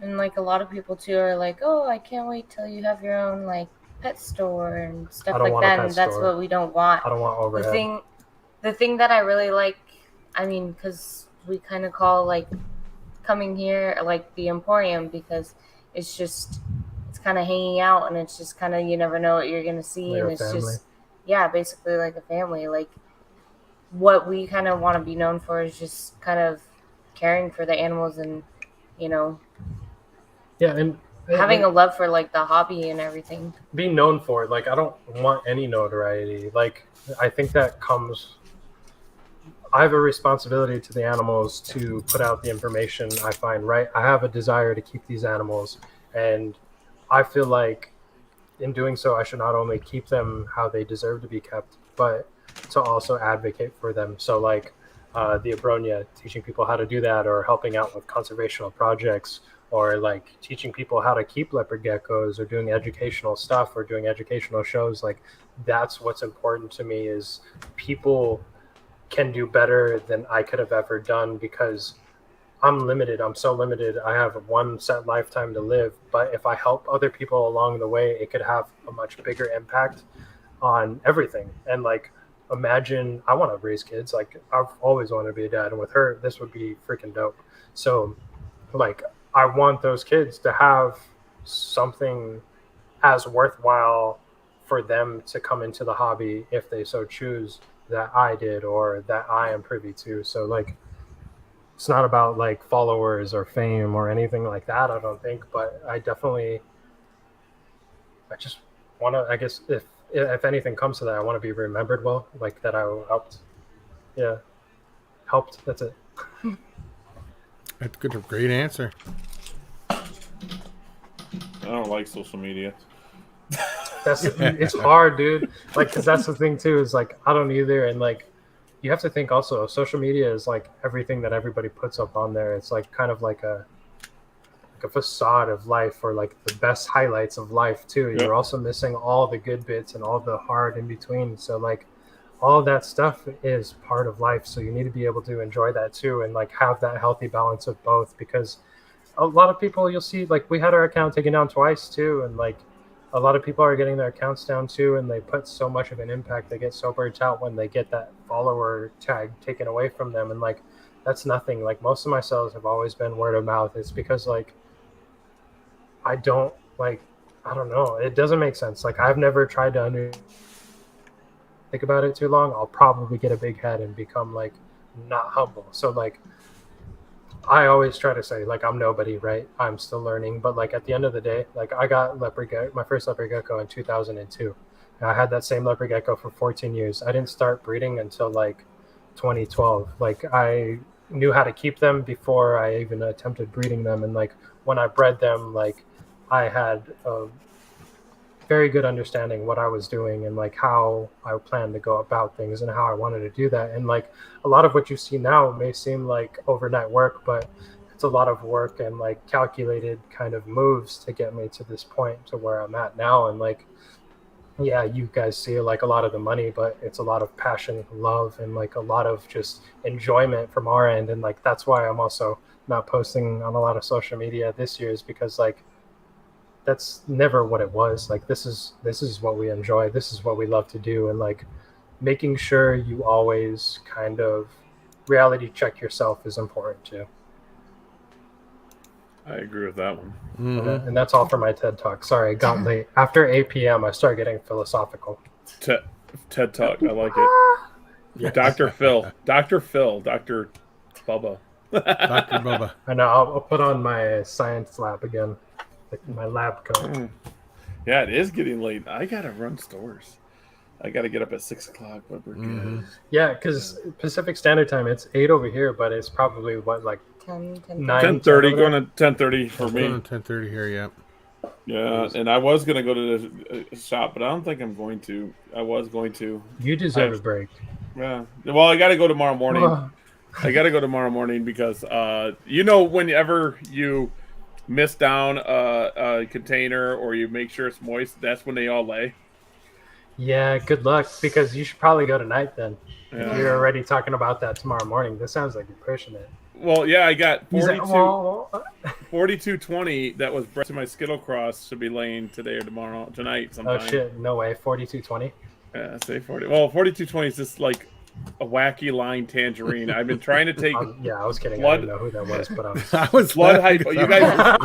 And like a lot of people too are like, oh, I can't wait till you have your own like pet store and stuff like that. And that's what we don't want. I don't want overhead. The thing that I really like, I mean, because we kind of call like coming here like the Emporium because it's kind of hanging out and it's just kind of, you never know what you're going to see. Like and it's family. just, yeah, basically like a family. Like what we kind of want to be known for is just kind of caring for the animals and, you know, yeah, and having a love for like the hobby and everything. Being known for it. Like, I don't want any notoriety. Like, I think that comes. I have a responsibility to the animals to put out the information I find right. I have a desire to keep these animals, and I feel like in doing so, I should not only keep them how they deserve to be kept, but to also advocate for them. So, like the Abronia, teaching people how to do that, or helping out with conservational projects, or like teaching people how to keep leopard geckos, or doing educational stuff, or doing educational shows. Like, that's what's important to me is people can do better than I could have ever done because I'm limited. I'm so limited. I have one set lifetime to live, but if I help other people along the way, it could have a much bigger impact on everything. And like, imagine, I want to raise kids. Like, I've always wanted to be a dad, and with her, this would be freaking dope. So like, I want those kids to have something as worthwhile for them to come into the hobby if they so choose that I did or that I am privy to. So like, it's not about like followers or fame or anything like that, I don't think, but I just want to, I guess if anything comes to that, I want to be remembered well, like that I helped. Yeah. Helped. That's it. That's good. A great answer. I don't like social media. It's hard, dude. Like, because that's the thing too, is like, I don't either. And like, you have to think also, social media is like everything that everybody puts up on there. It's like kind of like a facade of life, or like the best highlights of life too. Yep. You're also missing all the good bits and all the hard in between. So like, all of that stuff is part of life. So you need to be able to enjoy that too, and like have that healthy balance of both. Because a lot of people, you'll see, like, we had our account taken down twice too, and like, a lot of people are getting their accounts down too, and they put so much of an impact. They get so burnt out when they get that follower tag taken away from them. And like, that's nothing. Like, most of my sales have always been word of mouth. It's because like, I don't know. It doesn't make sense. Like, I've never tried to think about it too long. I'll probably get a big head and become like not humble. So like, I always try to say, like, I'm nobody, right? I'm still learning. But like, at the end of the day, like, I got my first leopard gecko in 2002. And I had that same leopard gecko for 14 years. I didn't start breeding until like 2012. Like, I knew how to keep them before I even attempted breeding them. And like, when I bred them, like, I had a very good understanding what I was doing and like how I planned to go about things and how I wanted to do that. And like a lot of what you see now may seem like overnight work, but it's a lot of work and like calculated kind of moves to get me to this point to where I'm at now. And like, yeah, you guys see like a lot of the money, but it's a lot of passion, love, and like a lot of just enjoyment from our end. And like that's why I'm also not posting on a lot of social media this year, is because like that's never what it was. Like this is what we enjoy, this is what we love to do. And like making sure you always kind of reality check yourself is important too. I agree with that one. Mm-hmm. And that's all for my TED Talk. Sorry, it got late. After 8 p.m., I started getting philosophical. TED Talk, I like it. Dr. Phil, Dr. Bubba. Dr. Bubba. I know, I'll put on my science lab again, like my lab coat. Yeah, it is getting late. I got to run stores. I got to get up at 6 o'clock, but we're good. Yeah, because Pacific Standard Time, it's 8 over here, but it's probably, what, like 10:30, going to 10:30 for me. 10:30 here, yeah. Yeah, and I was going to go to the shop, but I don't think I'm going to. I was going to. You deserve a break. Yeah. Well, I got to go tomorrow morning. I got to go tomorrow morning because, whenever you miss down a container or you make sure it's moist, that's when they all lay. Yeah, good luck, because you should probably go tonight then. Yeah. You're already talking about that tomorrow morning. This sounds like you're pushing it. Well, yeah, I got 42. 4220 that was bred to my Skittle Cross should be laying today or tonight sometime. Oh shit, no way. 4220. Yeah, say 40. Well, 4220 is just like a wacky line tangerine. I've been trying to take. I was kidding. I didn't know who that was, but I was blood hypo. You guys,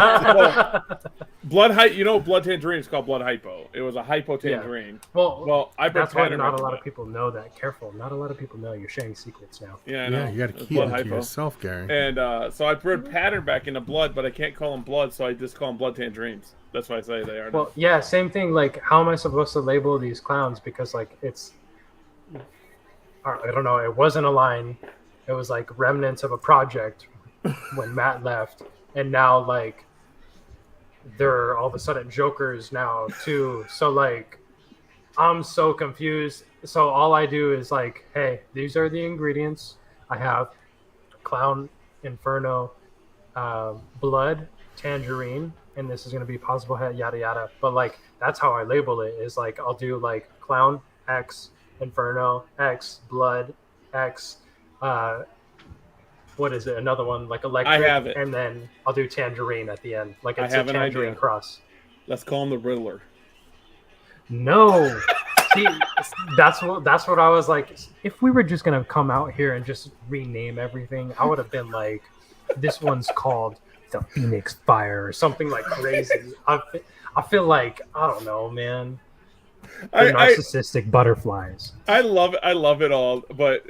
blood hypo. You know, blood tangerine is called blood hypo. It was a hypo tangerine. Yeah. Well, I that's why not a lot of people know that. Careful, not a lot of people know. You're sharing secrets now. Yeah, I know. Yeah, you got to keep it to yourself, Gary. And so I bred pattern back into blood, but I can't call them blood, so I just call them blood tangerines. That's why I say they are. Well, yeah, same thing. Like, how am I supposed to label these clowns? Because like it's. I don't know. It wasn't a line. It was like remnants of a project when Matt left, and now like they're all of a sudden Jokers now too. So like I'm so confused. So all I do is like, hey, these are the ingredients. I have clown, inferno, blood, tangerine, and this is going to be possible head, yada yada. But like that's how I label it. Is like I'll do like clown X. Inferno X, blood X, what is it? Another one like electric. I have it, and then I'll do tangerine at the end, like it's a tangerine cross. Let's call him the Riddler. No, see, that's what I was like. If we were just gonna come out here and just rename everything, I would have been like, this one's called the Phoenix Fire or something like crazy. I feel like I don't know, man. Narcissistic butterflies. I love it. I love it all, but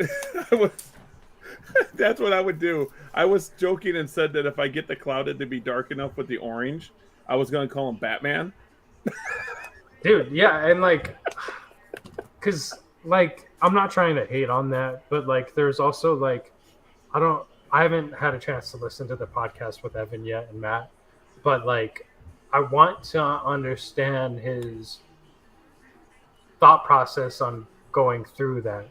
that's what I would do. I was joking and said that if I get the clouded to be dark enough with the orange, I was going to call him Batman. Dude, yeah, and like, because like I'm not trying to hate on that, but like there's also like I haven't had a chance to listen to the podcast with Evan yet and Matt, but like I want to understand his thought process on going through that,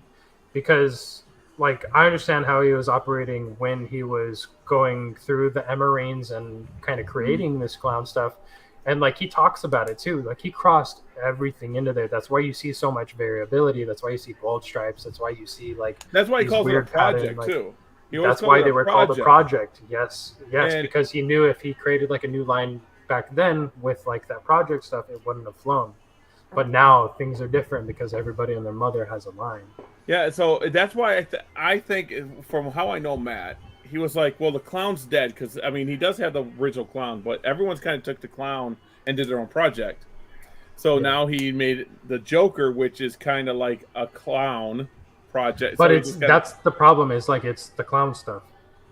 because like I understand how he was operating when he was going through the Emerines and kind of creating this clown stuff, and like he talks about it too, like he crossed everything into there. That's why you see so much variability. That's why you see bold stripes. That's why you see like that's why he calls it a project too. That's why they were called a project. Yes, because he knew if he created like a new line back then with like that project stuff, it wouldn't have flown. But now things are different because everybody and their mother has a line. Yeah, so that's why I think, from how I know Matt, he was like, well, the clown's dead, because, I mean, he does have the original clown, but everyone's kind of took the clown and did their own project. So now he made the Joker, which is kind of like a clown project. But so that's the problem, is like it's the clown stuff.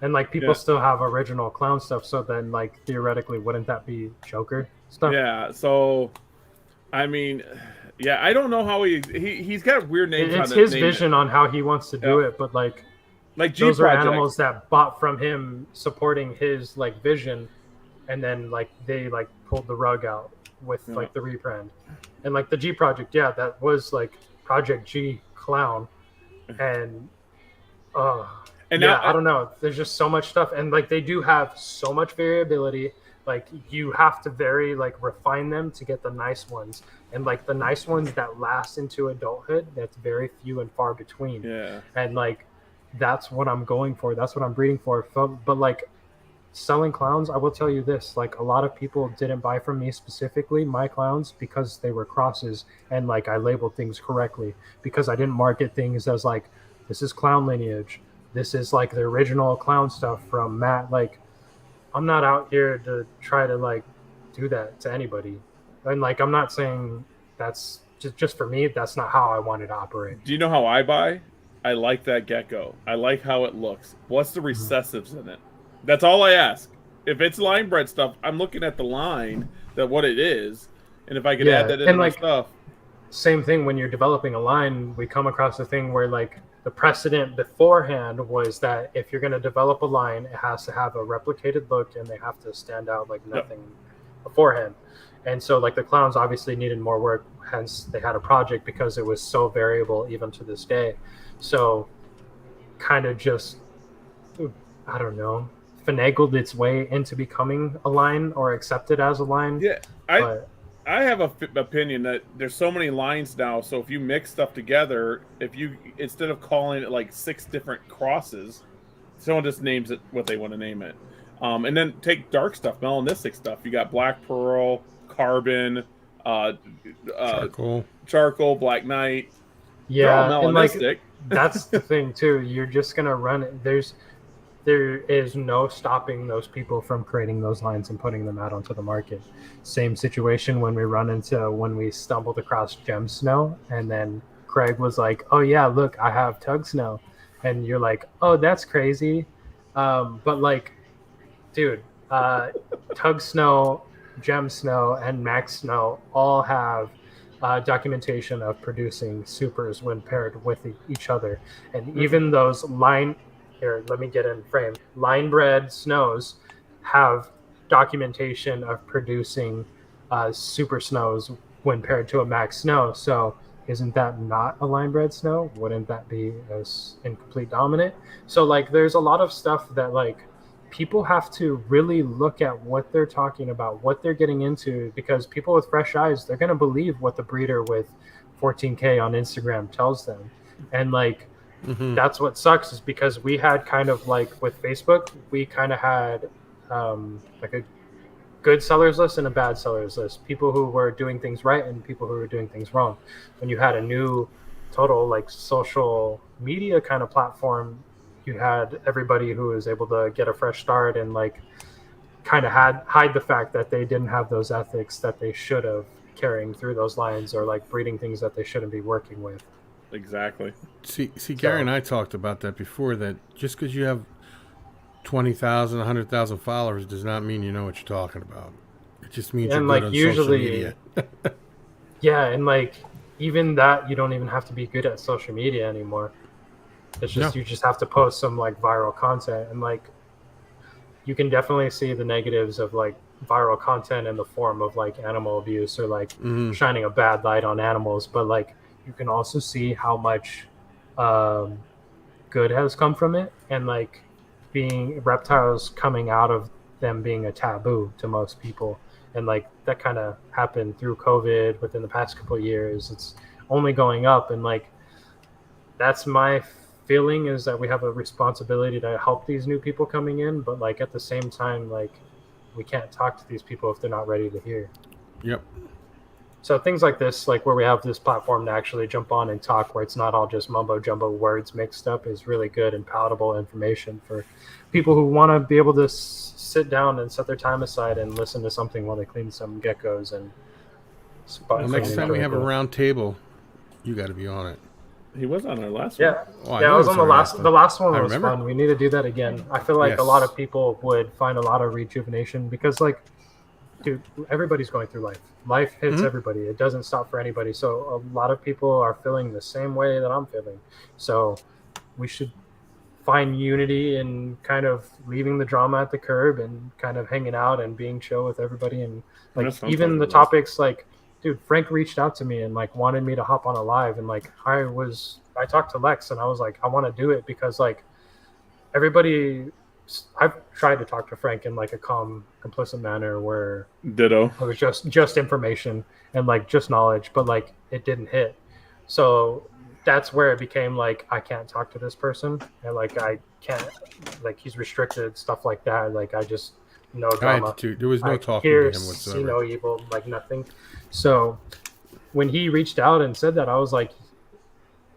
And like people still have original clown stuff, so then like theoretically wouldn't that be Joker stuff? Yeah, so I mean, yeah, I don't know how he's got weird names. It's his vision on how he wants to do it, but like those are animals that bought from him supporting his like vision, and then like they like pulled the rug out with like the rebrand, and like the G project, yeah, that was like Project G Clown, and I don't know. There's just so much stuff, and like they do have so much variability. Like you have to very like refine them to get the nice ones, and like the nice ones that last into adulthood, that's very few and far between. Yeah. And like that's what I'm going for. That's what I'm breeding for. But like selling clowns, I will tell you this: like a lot of people didn't buy from me specifically my clowns because they were crosses, and like I labeled things correctly because I didn't market things as like this is clown lineage. This is like the original clown stuff from Matt. Like, I'm not out here to try to like do that to anybody. And like, I'm not saying that's just for me. That's not how I wanted to operate. Do you know how I buy? I like that gecko. I like how it looks. What's the recessives in it? That's all I ask. If it's line bred stuff, I'm looking at the line, that what it is, and if I could add that in my stuff. Same thing when you're developing a line, we come across a thing where like the precedent beforehand was that if you're going to develop a line, it has to have a replicated look and they have to stand out like nothing beforehand. And so like the clowns obviously needed more work, hence they had a project because it was so variable even to this day. So kind of just, I don't know, finagled its way into becoming a line or accepted as a line. Yeah, I have a opinion that there's so many lines now. So if you mix stuff together, if you instead of calling it like 6 different crosses, someone just names it what they want to name it. And then take dark stuff, melanistic stuff. You got black pearl, carbon, charcoal, black knight. Yeah, melanistic. And like, that's the thing too. You're just gonna run it. There is no stopping those people from creating those lines and putting them out onto the market. Same situation when we stumbled across Gem Snow, and then Craig was like, "Oh yeah, look, I have Tug Snow," and you're like, "Oh, that's crazy," but like, dude, Tug Snow, Gem Snow, and Max Snow all have documentation of producing supers when paired with each other, and even those let me get in frame. Line bred snows have documentation of producing super snows when paired to a max snow. So isn't that not a line bred snow? Wouldn't that be as incomplete dominant? So like there's a lot of stuff that like people have to really look at what they're talking about, what they're getting into, because people with fresh eyes, they're going to believe what the breeder with 14K on Instagram tells them. And like, that's what sucks is because we had kind of like with Facebook, we kind of had like a good sellers list and a bad sellers list. People who were doing things right and people who were doing things wrong. When you had a new total like social media kind of platform, you had everybody who was able to get a fresh start and like kind of hide the fact that they didn't have those ethics that they should have carrying through those lines, or like breeding things that they shouldn't be working with. Exactly. See, Gary and I talked about that before, that just because you have 20,000, 100,000 followers does not mean you know what you're talking about. It just means you're good on social media. Yeah, and like even that, you don't even have to be good at social media anymore. It's just you just have to post some like viral content, and like you can definitely see the negatives of like viral content in the form of like animal abuse or like shining a bad light on animals, but like you can also see how much good has come from it, and like being reptiles coming out of them being a taboo to most people, and like that kind of happened through COVID within the past couple of years. It's only going up, and like that's my feeling, is that we have a responsibility to help these new people coming in, but like at the same time, like we can't talk to these people if they're not ready to hear. Yep. So things like this, like where we have this platform to actually jump on and talk, where it's not all just mumbo jumbo words mixed up, is really good and palatable information for people who want to be able to sit down and set their time aside and listen to something while they clean some geckos. And next time we have a round table, you got to be on it. He was on our last one. I was on the last. The last one was fun. We need to do that again. I feel like a lot of people would find a lot of rejuvenation because, like, dude, everybody's going through life. Life hits everybody. It doesn't stop for anybody. So a lot of people are feeling the same way that I'm feeling. So we should find unity in kind of leaving the drama at the curb and kind of hanging out and being chill with everybody. And like even the topics, like, dude, Frank reached out to me and like wanted me to hop on a live, and like I talked to Lex and I was like, I want to do it because like everybody, I've tried to talk to Frank in like a calm, complicit manner where ditto, it was just information and like just knowledge, but like it didn't hit. So that's where it became like I can't talk to this person, and like I can't, like he's restricted, stuff like that. Like I just no drama. There was no talking to him whatsoever. See no evil, like nothing. So when he reached out and said that, I was like,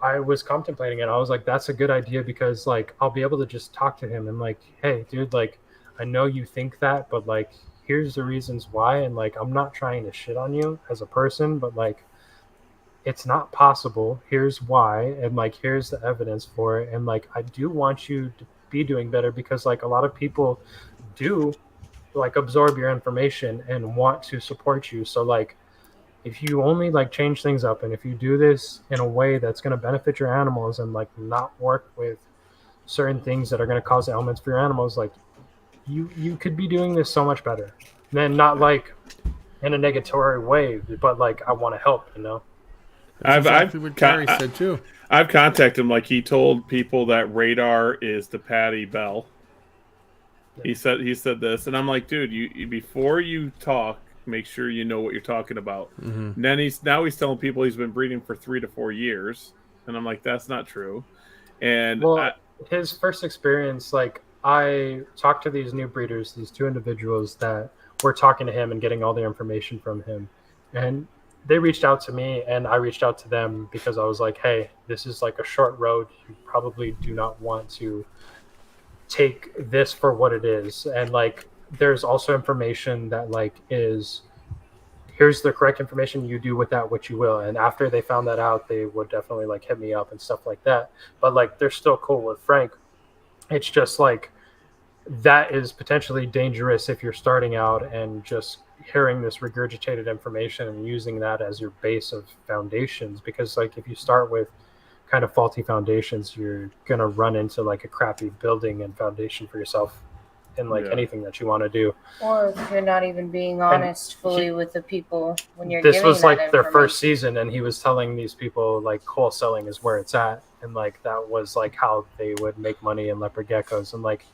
I was contemplating it. I was like, that's a good idea because like I'll be able to just talk to him and like, hey, dude, like I know you think that, but like here's the reasons why, and like I'm not trying to shit on you as a person, but like it's not possible. Here's why, and like here's the evidence for it, and like I do want you to be doing better because like a lot of people do like absorb your information and want to support you. So like if you only like change things up and if you do this in a way that's going to benefit your animals and like not work with certain things that are going to cause ailments for your animals, like you could be doing this so much better. Then not like in a negatory way, but like I want to help, you know. That's exactly what Gary said too. I've contacted him. Like he told people that Radar is the Patty Bell. Yeah. He said this, and I'm like, dude, you before you talk, make sure you know what you're talking about. Mm-hmm. And then he's telling people he's been breeding for 3 to 4 years, and I'm like, that's not true. And well, his first experience, like I talked to these new breeders, these 2 individuals that were talking to him and getting all the information from him, and they reached out to me and I reached out to them because I was like, hey, this is like a short road. You probably do not want to take this for what it is. And like, there's also information that like is, here's the correct information. You do with that what you will. And after they found that out, they would definitely like hit me up and stuff like that. But like, they're still cool with Frank. It's just like, that is potentially dangerous if you're starting out and just hearing this regurgitated information and using that as your base of foundations, because like if you start with kind of faulty foundations, you're gonna run into like a crappy building and foundation for yourself in like anything that you want to do, or you're not even being honest fully with the people when you're this giving was like their first information. season, and he was telling these people like wholesaling is where it's at, and like that was like how they would make money in leopard geckos. And like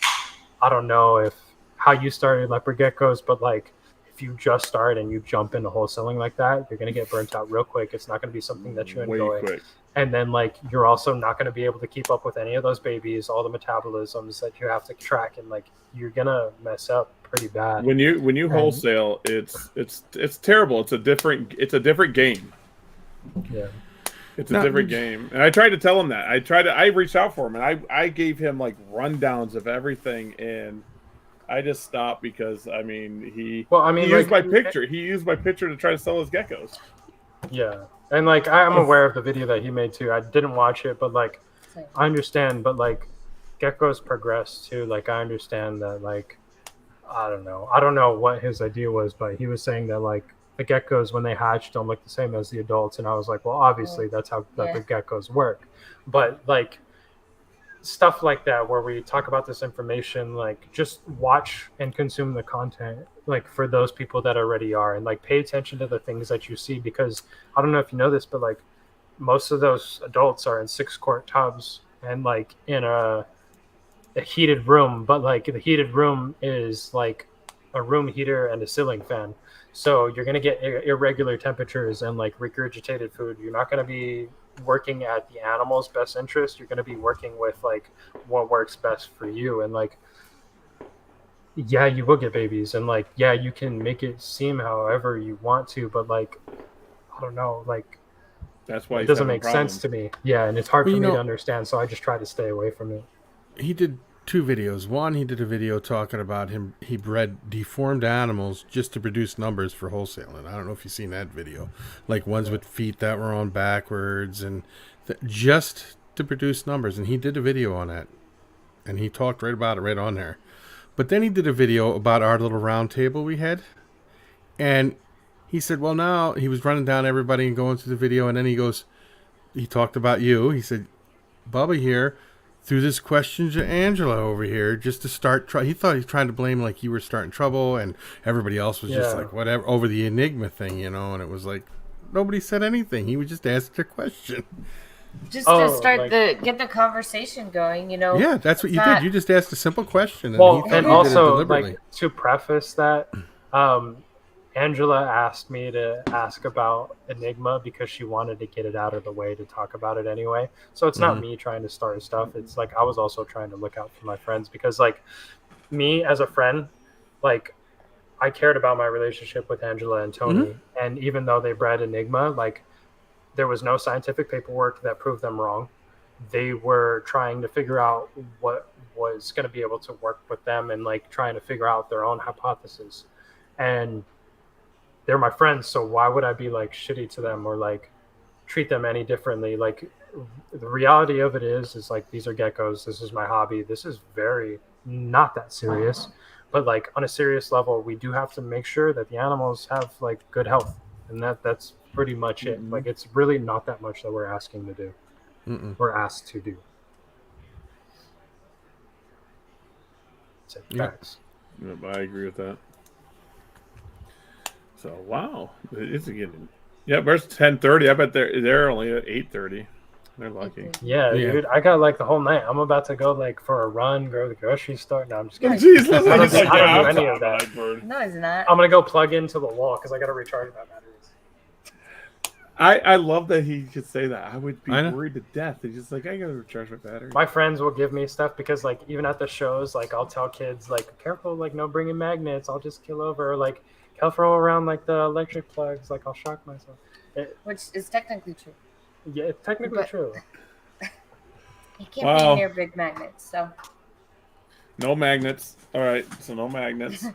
I don't know if how you started leopard geckos, but like if you just start and you jump into wholesaling like that, you're going to get burnt out real quick. It's not going to be something that you enjoy. And then like you're also not going to be able to keep up with any of those babies, all the metabolisms that you have to track, and like you're going to mess up pretty bad. When you wholesale, it's terrible. It's a different game. Yeah. It's a different game. And I tried to tell him that. I reached out for him and I gave him like rundowns of everything, and I just stopped because he used my picture. He used my picture to try to sell his geckos. Yeah. And like I'm aware of the video that he made too. I didn't watch it, but like I understand, but like geckos progress too. Like I understand that, like I don't know what his idea was, but he was saying that like the geckos when they hatch don't look the same as the adults, and I was like, well, obviously that's how the geckos work. But like stuff like that where we talk about this information, like just watch and consume the content like for those people that already are, and like pay attention to the things that you see, because I don't know if you know this, but like most of those adults are in 6-quart tubs and like in a heated room, but like the heated room is like a room heater and a ceiling fan, so you're going to get irregular temperatures and like regurgitated food. You're not going to be working at the animal's best interest. You're going to be working with like what works best for you. And like yeah, you will get babies, and like yeah, you can make it seem however you want to, but like I don't know, like that's why it doesn't make sense to me. Yeah, and it's hard for me to understand, so I just try to stay away from it. He did 2 videos. One, he did a video talking about he bred deformed animals just to produce numbers for wholesaling. I don't know if you've seen that video. Like ones with feet that were on backwards and just to produce numbers. And he did a video on that. And he talked right about it right on there. But then he did a video about our little round table we had. And he said, well, now he was running down everybody and going through the video. And then he talked about you. He said, Bubba here threw this question to Angela over here just to start. He thought he was trying to blame like you were starting trouble, and everybody else was just like whatever over the Enigma thing, you know. And it was like nobody said anything. He would just ask a question. Just to start get the conversation going, you know. Yeah, that's what you did. You just asked a simple question. And also, like, to preface that, Angela asked me to ask about Enigma because she wanted to get it out of the way to talk about it anyway. So it's not me trying to start stuff. It's like I was also trying to look out for my friends because, like, me as a friend, like, I cared about my relationship with Angela and Tony. And even though they bred Enigma, like, there was no scientific paperwork that proved them wrong. They were trying to figure out what was going to be able to work with them and like trying to figure out their own hypothesis. And they're my friends, so why would I be like shitty to them or like treat them any differently? Like the reality of it is like these are geckos. This is my hobby. This is very not that serious, but like on a serious level, we do have to make sure that the animals have like good health, and that's pretty much it. Like it's really not that much that we're asking to do. We're asked to do. So, facts. Yep, I agree with that. So wow, it's getting. Yeah, where's 10:30? I bet they're only at 8:30. They're lucky. Yeah, dude. I got like the whole night. I'm about to go like for a run, go to the grocery store. No, I'm just kidding. Jeez, I don't do any of that. No, it's not. I'm gonna go plug into the wall because I got to recharge my batteries. I love that he could say that. I would be worried to death. He's just like, I gotta recharge my battery. My friends will give me stuff because like even at the shows, like I'll tell kids like, careful, like no bringing magnets. I'll just kill over. Or, like careful around like the electric plugs. Like I'll shock myself. Which is technically true. Yeah, it's technically true. You can't be near big magnets, so. No magnets. All right, so no magnets.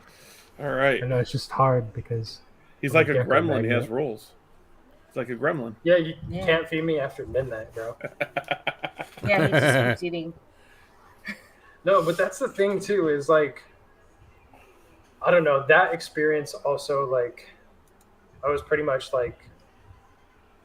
All right. I know it's just hard because he's like a gremlin. He has rules. It's like a gremlin. Yeah, you can't feed me after midnight, bro. Yeah, he just keeps eating. No, but that's the thing too. Is like, I don't know. That experience also like, I was pretty much like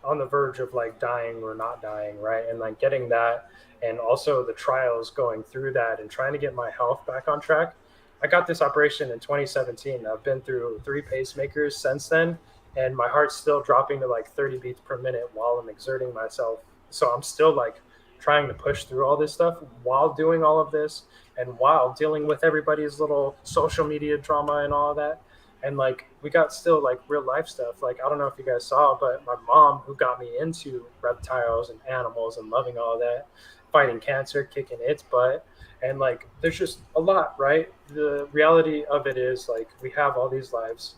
on the verge of like dying or not dying, right? And like getting that, and also the trials going through that and trying to get my health back on track. I got this operation in 2017. I've been through 3 pacemakers since then, and my heart's still dropping to like 30 beats per minute while I'm exerting myself. So I'm still like trying to push through all this stuff while doing all of this and while dealing with everybody's little social media drama and all of that. And like we got still like real life stuff. Like I don't know if you guys saw, but my mom, who got me into reptiles and animals and loving all that, fighting cancer, kicking its butt, and like there's just a lot, right? The reality of it is like we have all these lives.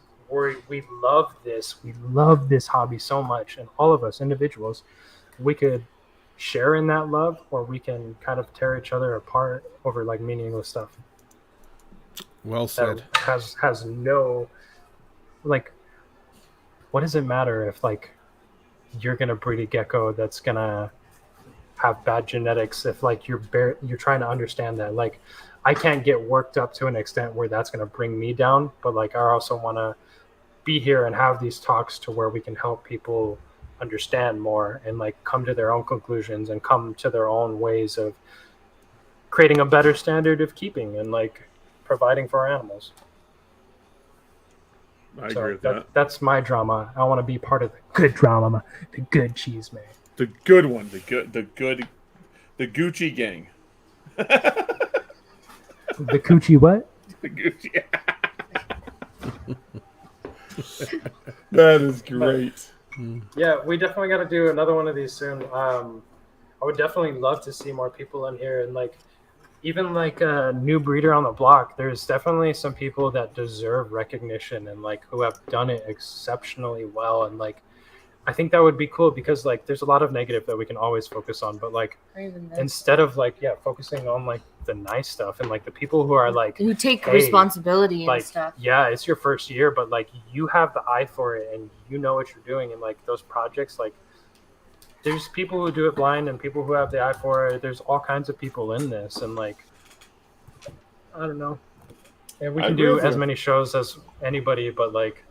We love this. We love this hobby so much, and all of us individuals, we could share in that love, or we can kind of tear each other apart over like meaningless stuff. Well said. Has no, like, what does it matter if like you're gonna breed a gecko that's gonna have bad genetics if like you're trying to understand that. Like I can't get worked up to an extent where that's gonna bring me down, but like I also want to be here and have these talks to where we can help people understand more and like come to their own conclusions and come to their own ways of creating a better standard of keeping and like providing for our animals. I agree with that. That's my drama. I want to be part of the good drama, the good cheese man. The good one, the Gucci gang. The coochie what? The Gucci. That is great. Yeah, we definitely got to do another one of these soon. I would definitely love to see more people in here, and like even like a new breeder on the block. There's definitely some people that deserve recognition and like who have done it exceptionally well, and like I think that would be cool because like there's a lot of negative that we can always focus on, but like instead of like focusing on like the nice stuff and like the people who are like who take responsibility and like, stuff. Yeah, it's your first year, but like you have the eye for it and you know what you're doing, and like those projects, like there's people who do it blind and people who have the eye for it. There's all kinds of people in this, and like I don't know. And we can do as many shows as anybody, but like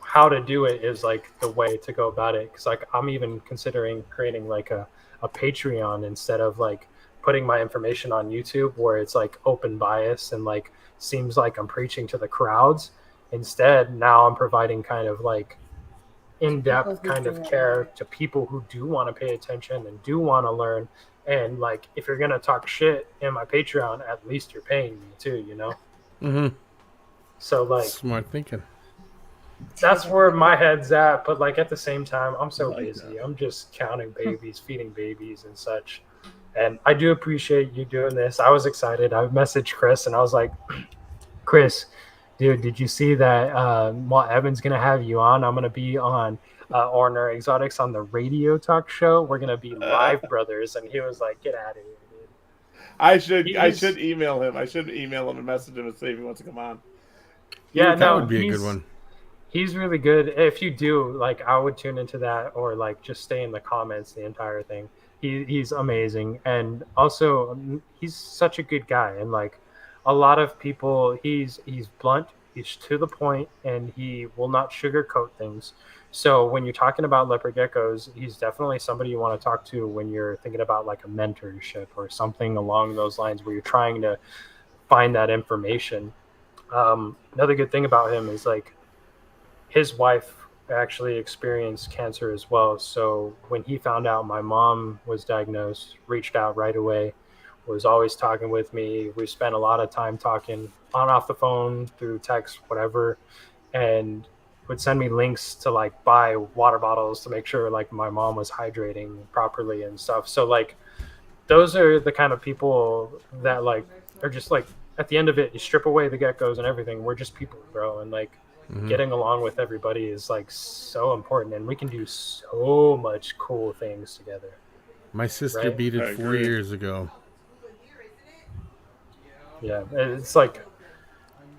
how to do it is like the way to go about it. Because like I'm even considering creating like a Patreon instead of like putting my information on YouTube where it's like open bias and like seems like I'm preaching to the crowds. Instead, now I'm providing kind of like in-depth kind of care to people who do want to pay attention and do want to learn. And like, if you're gonna talk shit in my Patreon, at least you're paying me too, you know. Mm-hmm. So like, Smart thinking. that's where my head's at. But like at the same time, I'm so busy. I'm just counting babies, feeding babies, and such. And I do appreciate you doing this. I was excited. I messaged Chris and I was like, Chris, dude, did you see that while Evan's going to have you on, I'm going to be on Orner Exotics on the radio talk show. We're going to be live brothers. And he was like, get out of here, dude. I should email him. I should email him and message him and see if he wants to come on. Yeah, that would be a good one. He's really good. If you do, like, I would tune into that or like just stay in the comments the entire thing. He's amazing. And also he's such a good guy. And like a lot of people, he's blunt, he's to the point, and he will not sugarcoat things. So when you're talking about leopard geckos, he's definitely somebody you want to talk to when you're thinking about like a mentorship or something along those lines where you're trying to find that information. Another good thing about him is like his wife actually experienced cancer as well. So when he found out my mom was diagnosed, reached out right away, was always talking with me. We spent a lot of time talking on off the phone, through text, whatever, and would send me links to like buy water bottles to make sure like my mom was hydrating properly and stuff. So like those are the kind of people that like are just like at the end of it, you strip away the geckos and everything. We're just people, bro. And like getting along with everybody is like so important, and we can do so much cool things together. My sister beat it 4 years ago. Yeah, it's like,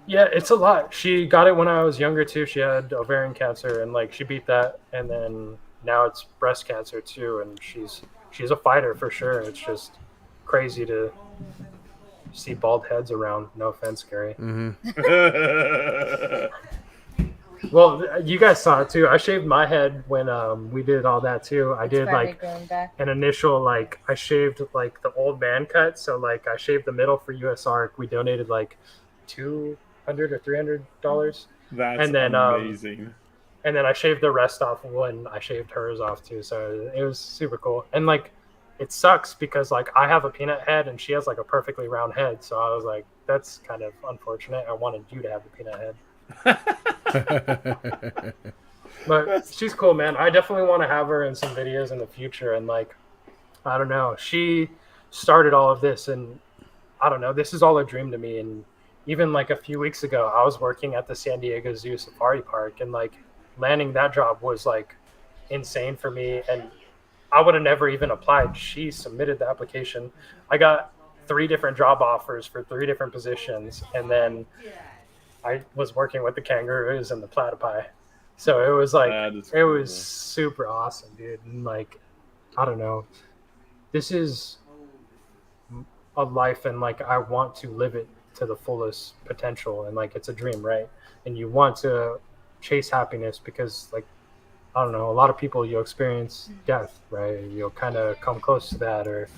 yeah, it's a lot. She got it when I was younger too. She had ovarian cancer, and like she beat that, and then now it's breast cancer too. And she's a fighter for sure. It's just crazy to see bald heads around. No offense, Gary. Well, you guys saw it too. I shaved my head when we did all that too. I did like an initial, like I shaved like the old man cut. So like I shaved the middle for USARC. We donated like $200 or $300. That's and then, amazing. And then I shaved the rest off when I shaved hers off too. So it was super cool. And like it sucks because like I have a peanut head and she has like a perfectly round head. So I was like, that's kind of unfortunate. I wanted you to have the peanut head. But she's cool, man. I definitely want to have her in some videos in the future. And like, I don't know, she started all of this, and I don't know, this is all a dream to me. And even like a few weeks ago, I was working at the San Diego Zoo Safari Park, and like landing that job was like insane for me, and I would have never even applied. She submitted the application. I got 3 different job offers for 3 different positions, and then I was working with the kangaroos and the platypi. So it was like, it was super awesome, dude. And like, I don't know, this is a life, and like, I want to live it to the fullest potential. And like, it's a dream, right? And you want to chase happiness because like, I don't know, a lot of people, you'll experience death, right? You'll kind of come close to that, or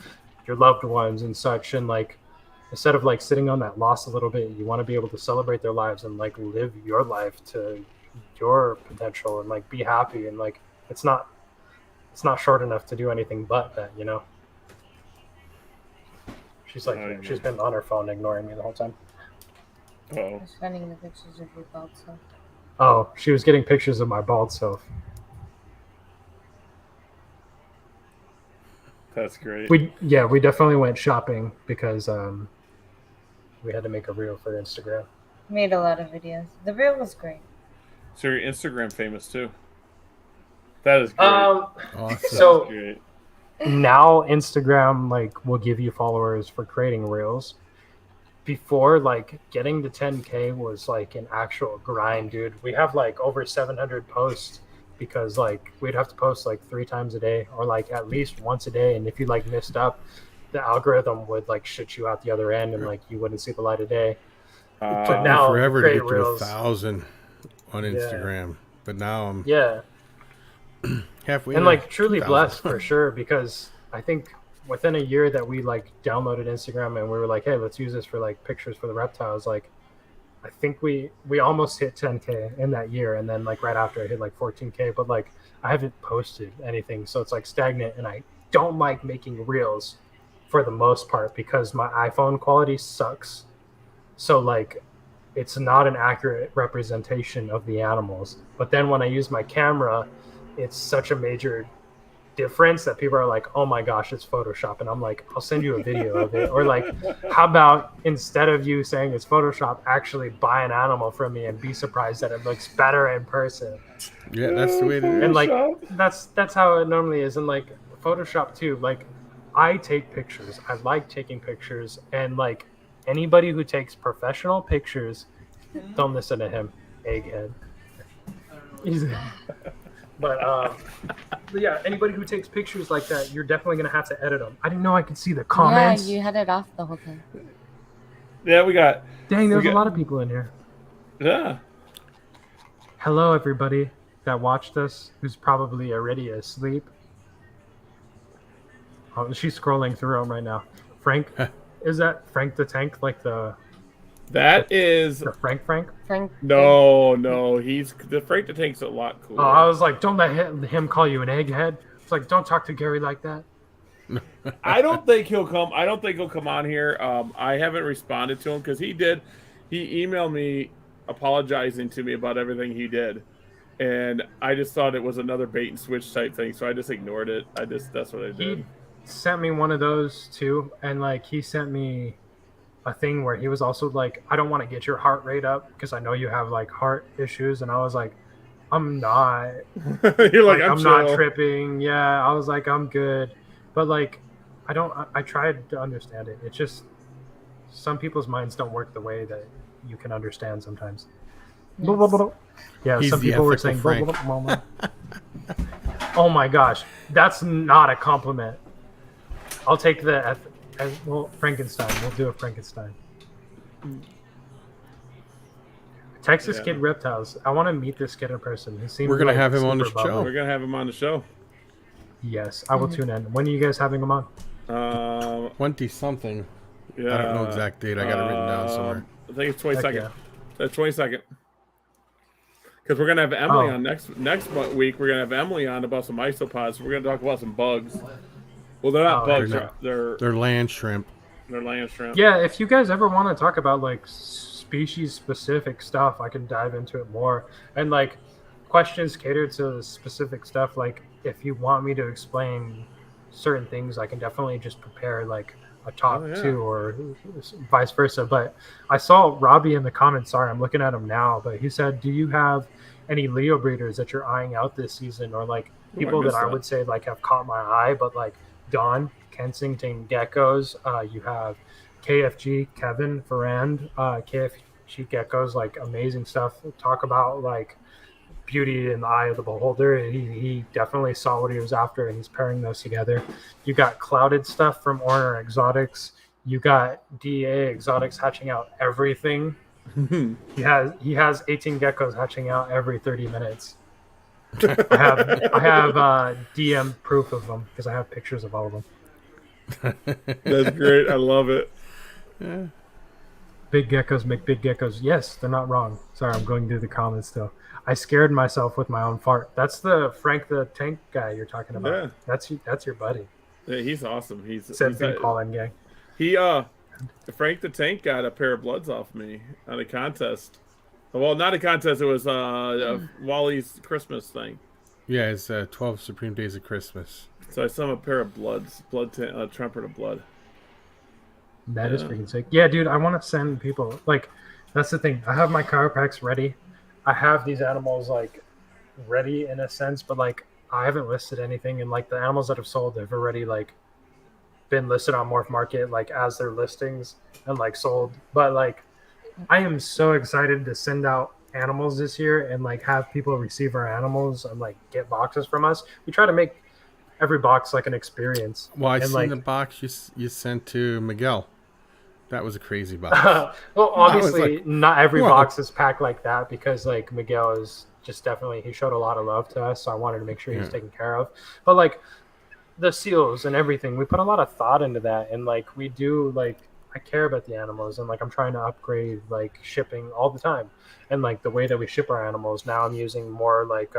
your loved ones and such. And like, instead of like sitting on that loss a little bit, you want to be able to celebrate their lives and like live your life to your potential and like be happy. And like, it's not short enough to do anything but that, you know? She's like, she's been on her phone ignoring me the whole time. I was sending the pictures of your bald self. Oh, she was getting pictures of my bald self. That's great. We definitely went shopping because we had to make a reel for Instagram. Made a lot of videos. The reel was great. So you're Instagram famous too. That is great. Awesome. So great. Now Instagram like will give you followers for creating reels. Before, like getting to 10K was like an actual grind, dude. We have like over 700 posts because like we'd have to post like 3 times a day or like at least once a day. And if you like missed up, the algorithm would like shit you out the other end and like you wouldn't see the light of day. But now forever to get to 1,000 on Instagram, but now I'm halfway and like truly 2,000. Blessed for sure, because I think within a year that we like downloaded Instagram and we were like, hey, let's use this for like pictures for the reptiles. Like, I think we almost hit 10K in that year, and then like right after I hit like 14K. But like I haven't posted anything, so it's like stagnant, and I don't like making reels for the most part because my iPhone quality sucks. So like it's not an accurate representation of the animals. But then when I use my camera, it's such a major difference that people are like, oh my gosh, it's Photoshop. And I'm like, I'll send you a video of it. Or like, how about instead of you saying it's Photoshop, actually buy an animal from me and be surprised that it looks better in person. Yeah, that's the way to do it. And like that's how it normally is. And like Photoshop too, like I take pictures. I like taking pictures, and like anybody who takes professional pictures, don't listen to him, egghead. But yeah, anybody who takes pictures like that, you're definitely gonna have to edit them. I didn't know I could see the comments. Yeah, you had it off the whole time. Yeah, we got. Dang, there's a lot of people in here. Yeah. Hello, everybody that watched us, who's probably already asleep. Oh, she's scrolling through them right now. Frank, is that Frank the Tank? Like that is the Frank? Frank. No, he's the Frank the Tank's a lot cooler. Oh, I was like, don't let him call you an egghead. It's like, don't talk to Gary like that. I don't think he'll come. I don't think he'll come on here. I haven't responded to him because he did. He emailed me apologizing to me about everything he did, and I just thought it was another bait and switch type thing, so I just ignored it. That's what I did. He sent me one of those too, and like he sent me a thing where he was also like, I don't want to get your heart rate up because I know you have like heart issues, and I was like, I'm not. You're like I'm chill. not tripping. Yeah, I was like, I'm good, but like I tried to understand it. It's just some people's minds don't work the way that you can understand sometimes. Yes. Yeah, He's some the people were ethical saying Frank. oh my gosh, that's not a compliment. I'll take the well, Frankenstein. We'll do a Frankenstein. Texas Kid Reptiles. I want to meet this kid in person. He seems We're gonna like have him on the super show. bubbly. We're gonna have him on the show. Yes, I will tune in. When are you guys having him on? 20 something. Yeah, I don't know exact date. I got it written down somewhere. I think it's 22nd. Yeah. That's 22nd. Because we're gonna have Emily Oh. on next week. We're gonna have Emily on about some isopods. We're gonna talk about some bugs. Well, they're not Oh, bugs. okay. They're Land shrimp. land shrimp. Yeah, if you guys ever want to talk about like species specific stuff, I can dive into it more. And like questions catered to specific stuff. Like if you want me to explain certain things, I can definitely just prepare like a top two or vice versa. But I saw Robbie in the comments. Sorry, I'm looking at him now. But he said, do you have any Leo breeders that you're eyeing out this season, or like people that I would say like have caught my eye, but like Don Kensington Geckos, you have KFG Kevin Ferrand, KFG Geckos, like amazing stuff. Talk about like beauty in the eye of the beholder. He definitely saw what he was after, and he's pairing those together. You got clouded stuff from Orner Exotics. You got DA Exotics hatching out everything. He has 18 geckos hatching out every 30 minutes. I have DM proof of them because I have pictures of all of them. That's great. I love it. Yeah. Big geckos make big geckos. Yes, they're not wrong. Sorry, I'm going through the comments still. I scared myself with my own fart. That's the Frank the Tank guy you're talking about. Yeah. That's your buddy. Yeah, he's awesome. Said Big Pollen gang. Frank the Tank got a pair of bloods off me on a contest. Well, not a contest. It was Wally's Christmas thing. Yeah, it's 12 Supreme Days of Christmas. So I sent him a pair of bloods, trumpet of blood. That is freaking sick. Yeah, dude, I want to send people. Like, that's the thing. I have my chiropracts ready. I have these animals like ready in a sense, but like I haven't listed anything, and like the animals that have sold, they've already like been listed on Morph Market like as their listings and like sold. But like I am so excited to send out animals this year and like have people receive our animals and like get boxes from us. We try to make every box like an experience. Well, I and, seen like, the box you sent to Miguel. That was a crazy box. well, obviously, like, not every well, box is packed like that because, like, Miguel is just definitely, he showed a lot of love to us, so I wanted to make sure he was taken care of. But, like, the seals and everything. We put a lot of thought into that, and like we do like I care about the animals, and like I'm trying to upgrade like shipping all the time, and like the way that we ship our animals now, I'm using more like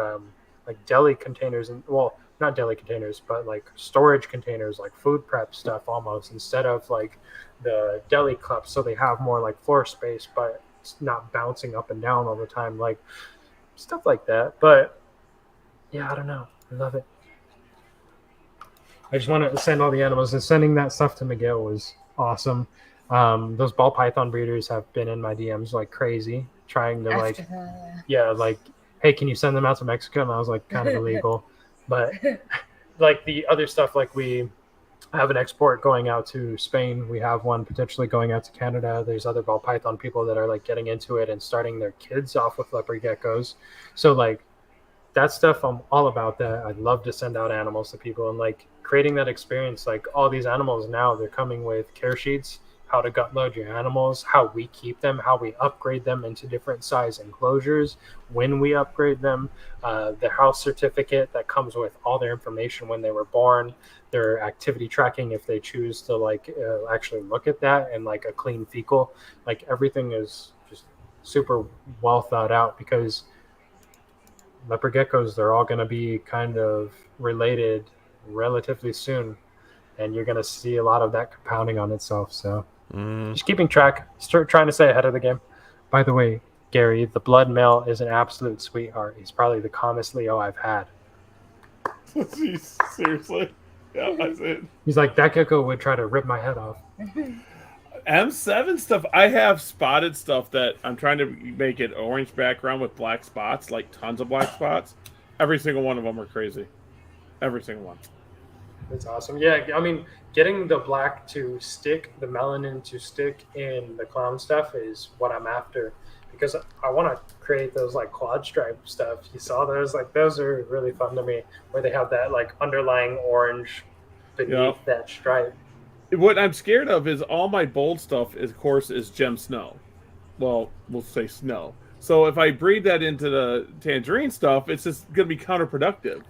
deli containers, and well, not deli containers, but like storage containers, like food prep stuff almost, instead of like the deli cups, so they have more like floor space, but it's not bouncing up and down all the time, like stuff like that. But yeah, I don't know, I love it. I just want to send all the animals, and sending that stuff to Miguel was awesome. Those ball python breeders have been in my DMs like crazy, trying to like, yeah, like, hey, can you send them out to Mexico? And I was like, kind of illegal, but like the other stuff, like we have an export going out to Spain. We have one potentially going out to Canada. There's other ball python people that are like getting into it and starting their kids off with leopard geckos. So like that stuff, I'm all about that. I'd love to send out animals to people and like creating that experience. Like all these animals now, they're coming with care sheets, how to gut load your animals, how we keep them, how we upgrade them into different size enclosures, when we upgrade them, the house certificate that comes with all their information when they were born, their activity tracking if they choose to like actually look at that, and like a clean fecal. Like everything is just super well thought out, because leopard geckos, they're all going to be kind of related relatively soon, and you're going to see a lot of that compounding on itself. So just keeping track, start trying to stay ahead of the game. By the way, Gary, the blood male is an absolute sweetheart. He's probably the calmest Leo I've had. Jeez, seriously? Yeah, that's it. He's like, that gecko would try to rip my head off. M7 stuff, I have spotted stuff that I'm trying to make it orange background with black spots, like tons of black spots. Every single one of them are crazy. Every single one. That's awesome. Yeah, I mean, getting the black to stick, the melanin to stick in the clown stuff is what I'm after, because I want to create those like quad stripe stuff. You saw those? Like those are really fun to me, where they have that like underlying orange beneath that stripe. What I'm scared of is all my bold stuff, of course, is gem snow. Well, we'll say snow. So if I breed that into the tangerine stuff, it's just going to be counterproductive.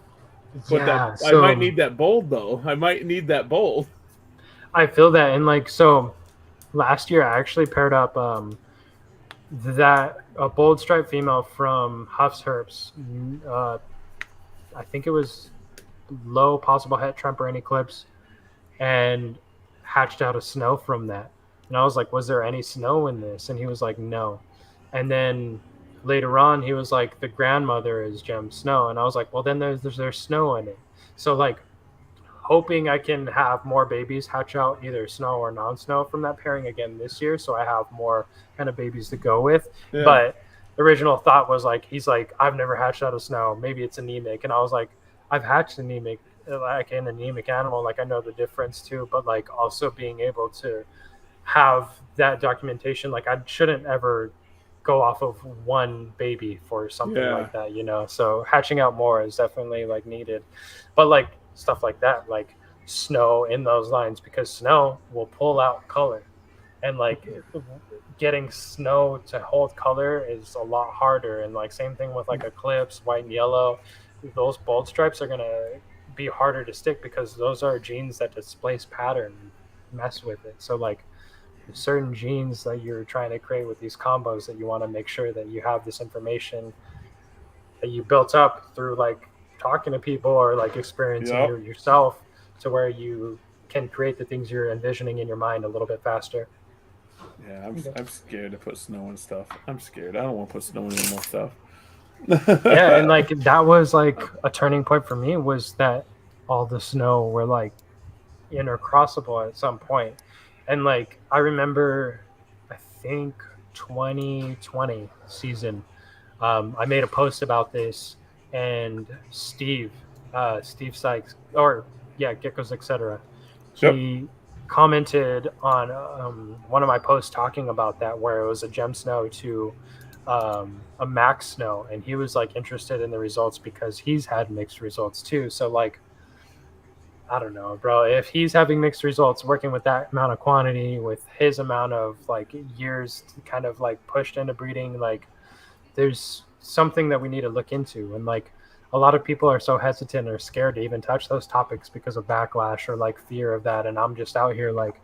But Yeah, I might need that bold, though. I might need that bold. I feel that. And like, so last year I actually paired up that a bold stripe female from Huff's Herps. I think it was low possible het tremp or any clips, and hatched out a snow from that. And I was like, was there any snow in this? And he was like, no. And then later on, he was like, the grandmother is gem snow. And I was like, well, then there's snow in it. So like hoping I can have more babies hatch out either snow or non-snow from that pairing again this year, so I have more kind of babies to go with. Yeah. But the original thought was like, he's like, I've never hatched out of snow, maybe it's anemic. And I was like, I've hatched anemic, like an anemic animal, like I know the difference too, but like also being able to have that documentation, like I shouldn't ever go off of one baby for something like that, you know. So hatching out more is definitely like needed. But like stuff like that, like snow in those lines, because snow will pull out color, and like getting snow to hold color is a lot harder. And like same thing with like eclipse, white and yellow, those bold stripes are gonna be harder to stick, because those are genes that displace pattern, mess with it. So like certain genes that you're trying to create with these combos, that you want to make sure that you have this information that you built up through like talking to people or like experiencing yourself, to where you can create the things you're envisioning in your mind a little bit faster. Yeah, I'm scared to put snow and stuff. I'm scared. I don't want to put snow in any more stuff. Yeah, and like that was like a turning point for me, was that all the snow were like intercrossable at some point. And like I remember, I think 2020 season, I made a post about this, and Steve Sykes, or Geckos, etc. He commented on one of my posts talking about that, where it was a gem snow to a max snow, and he was like interested in the results because he's had mixed results too. So like, I don't know, bro, if he's having mixed results working with that amount of quantity, with his amount of like years kind of like pushed into breeding, like there's something that we need to look into. And like a lot of people are so hesitant or scared to even touch those topics because of backlash or like fear of that. And I'm just out here like,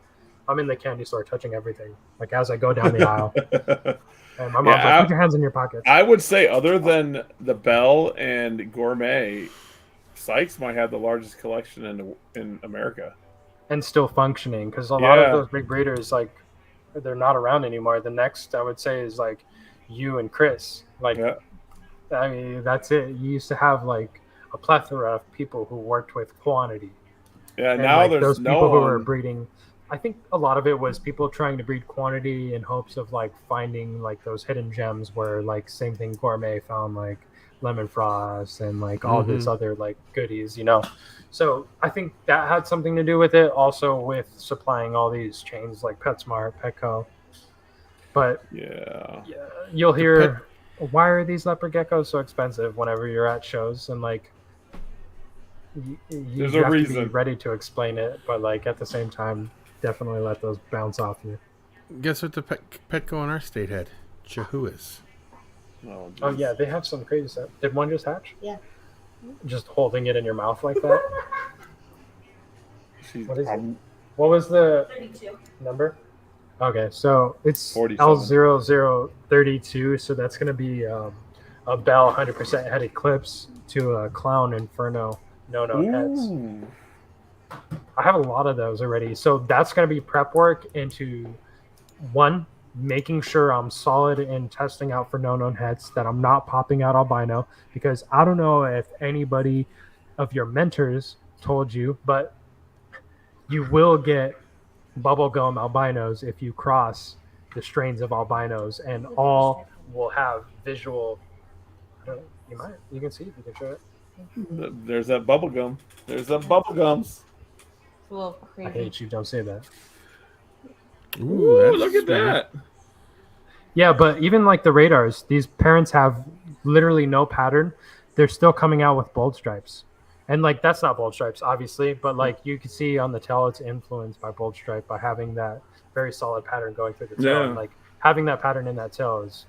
I'm in the candy store touching everything, like as I go down the aisle. And my mom's like, put your hands in your pockets. I would say, other than the Bell and Gourmet, Sykes might have the largest collection in America. And still functioning, because a lot of those big breeders, like, they're not around anymore. The next I would say is like you and Chris. Like, I mean, that's it. You used to have like a plethora of people who worked with quantity. Yeah, and now like, there's those no people who one. were breeding. I think a lot of it was people trying to breed quantity in hopes of like finding like those hidden gems where like same thing Gourmet found like lemon frost and like all this other like goodies, you know. So I think that had something to do with it, also with supplying all these chains like PetSmart, Petco. But yeah, you'll hear, why are these leopard geckos so expensive whenever you're at shows, and like you there's have a to reason. be ready to explain it, but like at the same time, definitely let those bounce off you. Guess what the Petco in our state had? Chihuahuas. Oh yeah, they have some crazy stuff. Did one just hatch? Yeah. Just holding it in your mouth like that? What is it? 47. What was the 32. number? Okay, so it's 47. L0032, so that's going to be a Bell 100% head eclipse to a Clown Inferno no heads. I have a lot of those already, so that's going to be prep work into one, making sure I'm solid in testing out for no-known heads, that I'm not popping out albino, because I don't know if anybody of your mentors told you, but you will get bubblegum albinos if you cross the strains of albinos, and all will have visual. You can see if you can show it. There's that bubble gum. There's that bubble gums. A little I creepy. hate you. Don't say that. Ooh, look at that. Yeah, but even like the radars, these parents have literally no pattern. They're still coming out with bold stripes. And like, that's not bold stripes, obviously, but like you can see on the tail, it's influenced by bold stripe by having that very solid pattern going through the tail. Yeah. And like having that pattern in that tail is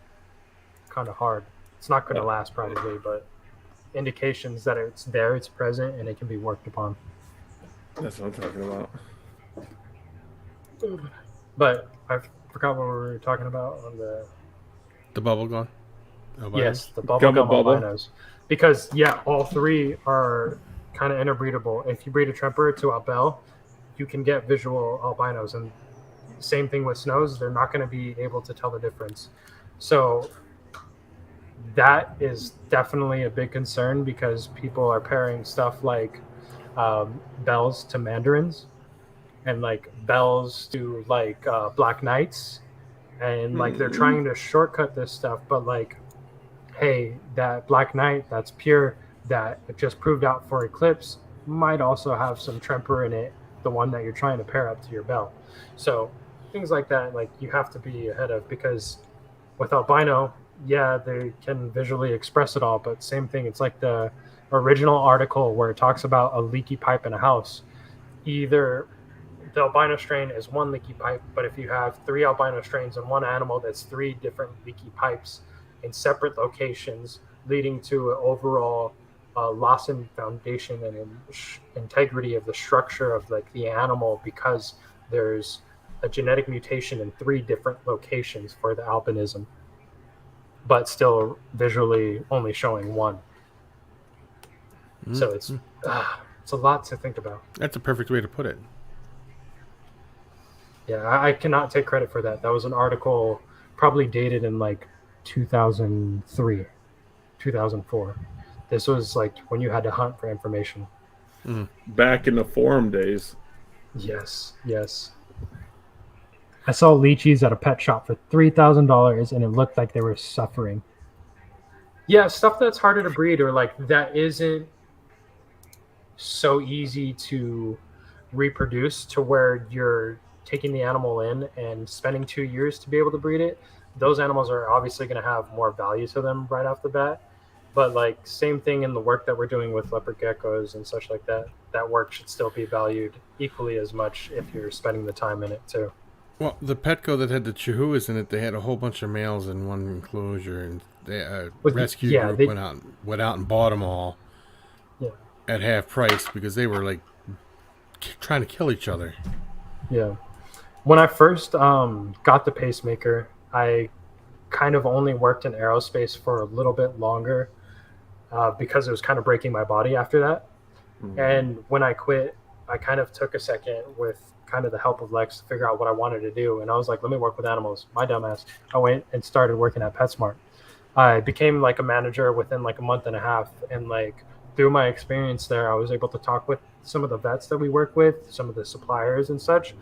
kind of hard. It's not going to last probably, but indications that it's there, it's present, and it can be worked upon. That's what I'm talking about. But I forgot what we were talking about on the bubblegum. Yes, the bubblegum bubble. albinos. Because all three are kind of interbreedable. If you breed a Tremper to a Bell, you can get visual albinos, and same thing with Snows. They're not going to be able to tell the difference. So that is definitely a big concern, because people are pairing stuff like Bells to Mandarins, and like Bells to like Black Knights, and like they're trying to shortcut this stuff, but like, hey, that Black Knight that's pure, that it just proved out for Eclipse, might also have some Tremper in it, the one that you're trying to pair up to your Bell. So things like that, like, you have to be ahead of, because with albino, they can visually express it all, but same thing, it's like the original article where it talks about a leaky pipe in a house. Either the albino strain is one leaky pipe, but if you have three albino strains in one animal, that's three different leaky pipes in separate locations, leading to an overall loss in foundation and integrity of the structure of like the animal, because there's a genetic mutation in three different locations for the albinism, but still visually only showing one. So it's a lot to think about. That's a perfect way to put it. Yeah, I cannot take credit for that. That was an article probably dated in like 2003, 2004. This was like when you had to hunt for information. Back in the forum days. Yes. I saw lychees at a pet shop for $3,000, and it looked like they were suffering. Yeah, stuff that's harder to breed, or like that isn't so easy to reproduce, to where you're taking the animal in and spending 2 years to be able to breed it. Those animals are obviously going to have more value to them right off the bat. But like, same thing in the work that we're doing with leopard geckos and such like that. That work should still be valued equally as much if you're spending the time in it too. Well, the Petco that had the Chihuahuas in it, they had a whole bunch of males in one enclosure, and they rescue group went out and bought them all. at half price because they were like trying to kill each other. Yeah. When I first got the pacemaker, I kind of only worked in aerospace for a little bit longer because it was kind of breaking my body after that. And when I quit, I kind of took a second with kind of the help of Lex to figure out what I wanted to do. And I was like, let me work with animals. My dumbass. I went and started working at PetSmart. I became like a manager within like a month and a half. And like through my experience there, I was able to talk with some of the vets that we work with, some of the suppliers and such.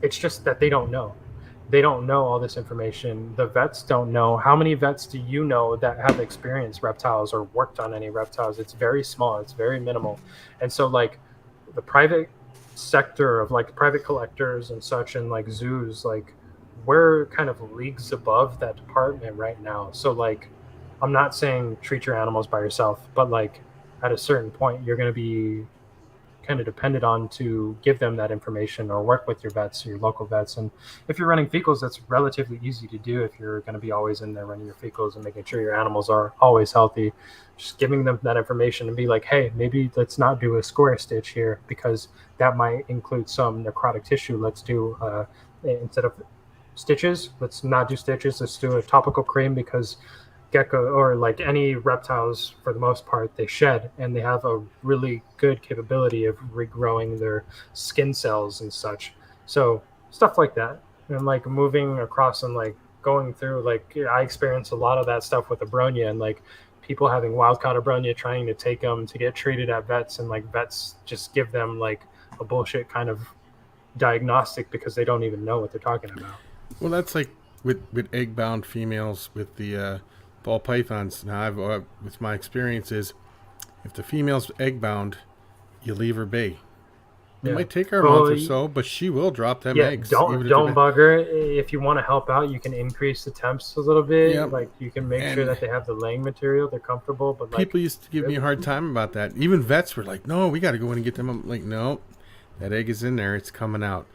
It's just that they don't know. They don't know all this information. The vets don't know. How many vets do you know that have experienced reptiles or worked on any reptiles? It's very small. It's very minimal. And so like the private sector of like private collectors and such and like zoos, like we're kind of leagues above that department right now. So like I'm not saying treat your animals by yourself, but like at a certain point you're going to be kind of dependent on to give them that information or work with your vets, your local vets. And if you're running fecals, that's relatively easy to do if you're going to be always in there running your fecals and making sure your animals are always healthy. Just giving them that information and be like, hey, maybe let's not do a square stitch here because that might include some necrotic tissue. Let's do instead of stitches, let's not do stitches. Let's do a topical cream because gecko or like any reptiles for the most part, they shed and they have a really good capability of regrowing their skin cells and such. So stuff like that. And like moving across and like going through, like I experienced a lot of that stuff with Abronia and like people having wild caught Abronia trying to take them to get treated at vets, and like vets just give them like a bullshit kind of diagnostic because they don't even know what they're talking about. Well, that's like with egg bound females with the ball pythons. Now, with my experience is, if the female's egg bound, you leave her be. It might take her a month or so, but she will drop them eggs. Don't bug her. If you want to help out, you can increase the temps a little bit. Yep. Like you can make sure that they have the laying material, they're comfortable. But people used to give me a hard time about that. Even vets were like, "No, we got to go in and get them." I'm like, "No, that egg is in there. It's coming out."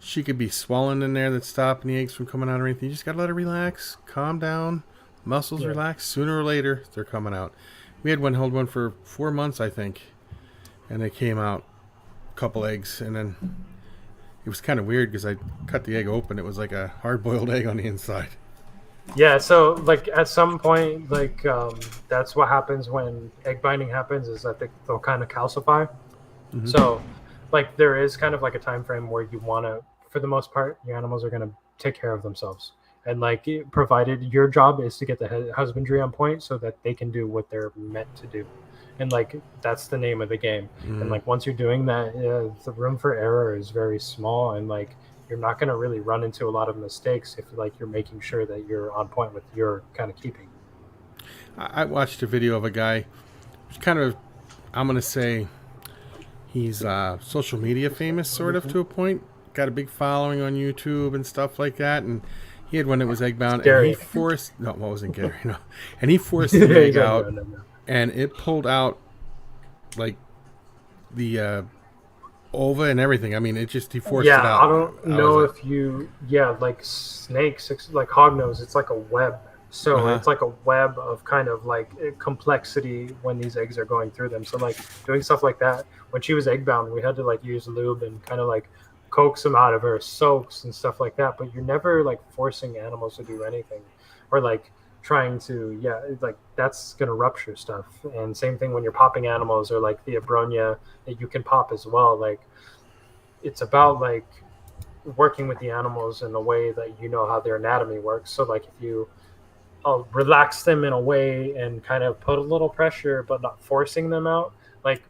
She could be swollen in there that's stopping the eggs from coming out or anything. You just got to let her relax, calm down. Muscles relax. Sooner or later, they're coming out. We had one hold one for 4 months, I think, and they came out a couple eggs, and then it was kind of weird because I cut the egg open. It was like a hard-boiled egg on the inside. Yeah, so like at some point, like that's what happens when egg binding happens, is that they'll kind of calcify. Mm-hmm. So like there is kind of like a time frame where you want to, for the most part, your animals are going to take care of themselves. And like, provided your job is to get the husbandry on point so that they can do what they're meant to do. And like, that's the name of the game. And like, once you're doing that, the room for error is very small. And like, you're not going to really run into a lot of mistakes if like you're making sure that you're on point with your kind of keeping. I watched a video of a guy who's kind of, I'm going to say, he's social media famous sort of to a point. Got a big following on YouTube and stuff like that. And he had one that was egg bound, and he forced it wasn't Gary, no. And he forced the egg out, and it pulled out like the ova and everything. I mean, he forced it out. Yeah, I don't know if you, like snakes, like hognose, it's like a web. So it's like a web of kind of like complexity when these eggs are going through them. So like doing stuff like that, when she was egg bound, we had to like use lube and kind of like coax them out of her, soaks and stuff like that. But you're never like forcing animals to do anything or like trying to, like that's going to rupture stuff. And same thing when you're popping animals or like the Abronia that you can pop as well. Like it's about like working with the animals in a way that you know how their anatomy works. So like if you relax them in a way and kind of put a little pressure but not forcing them out, like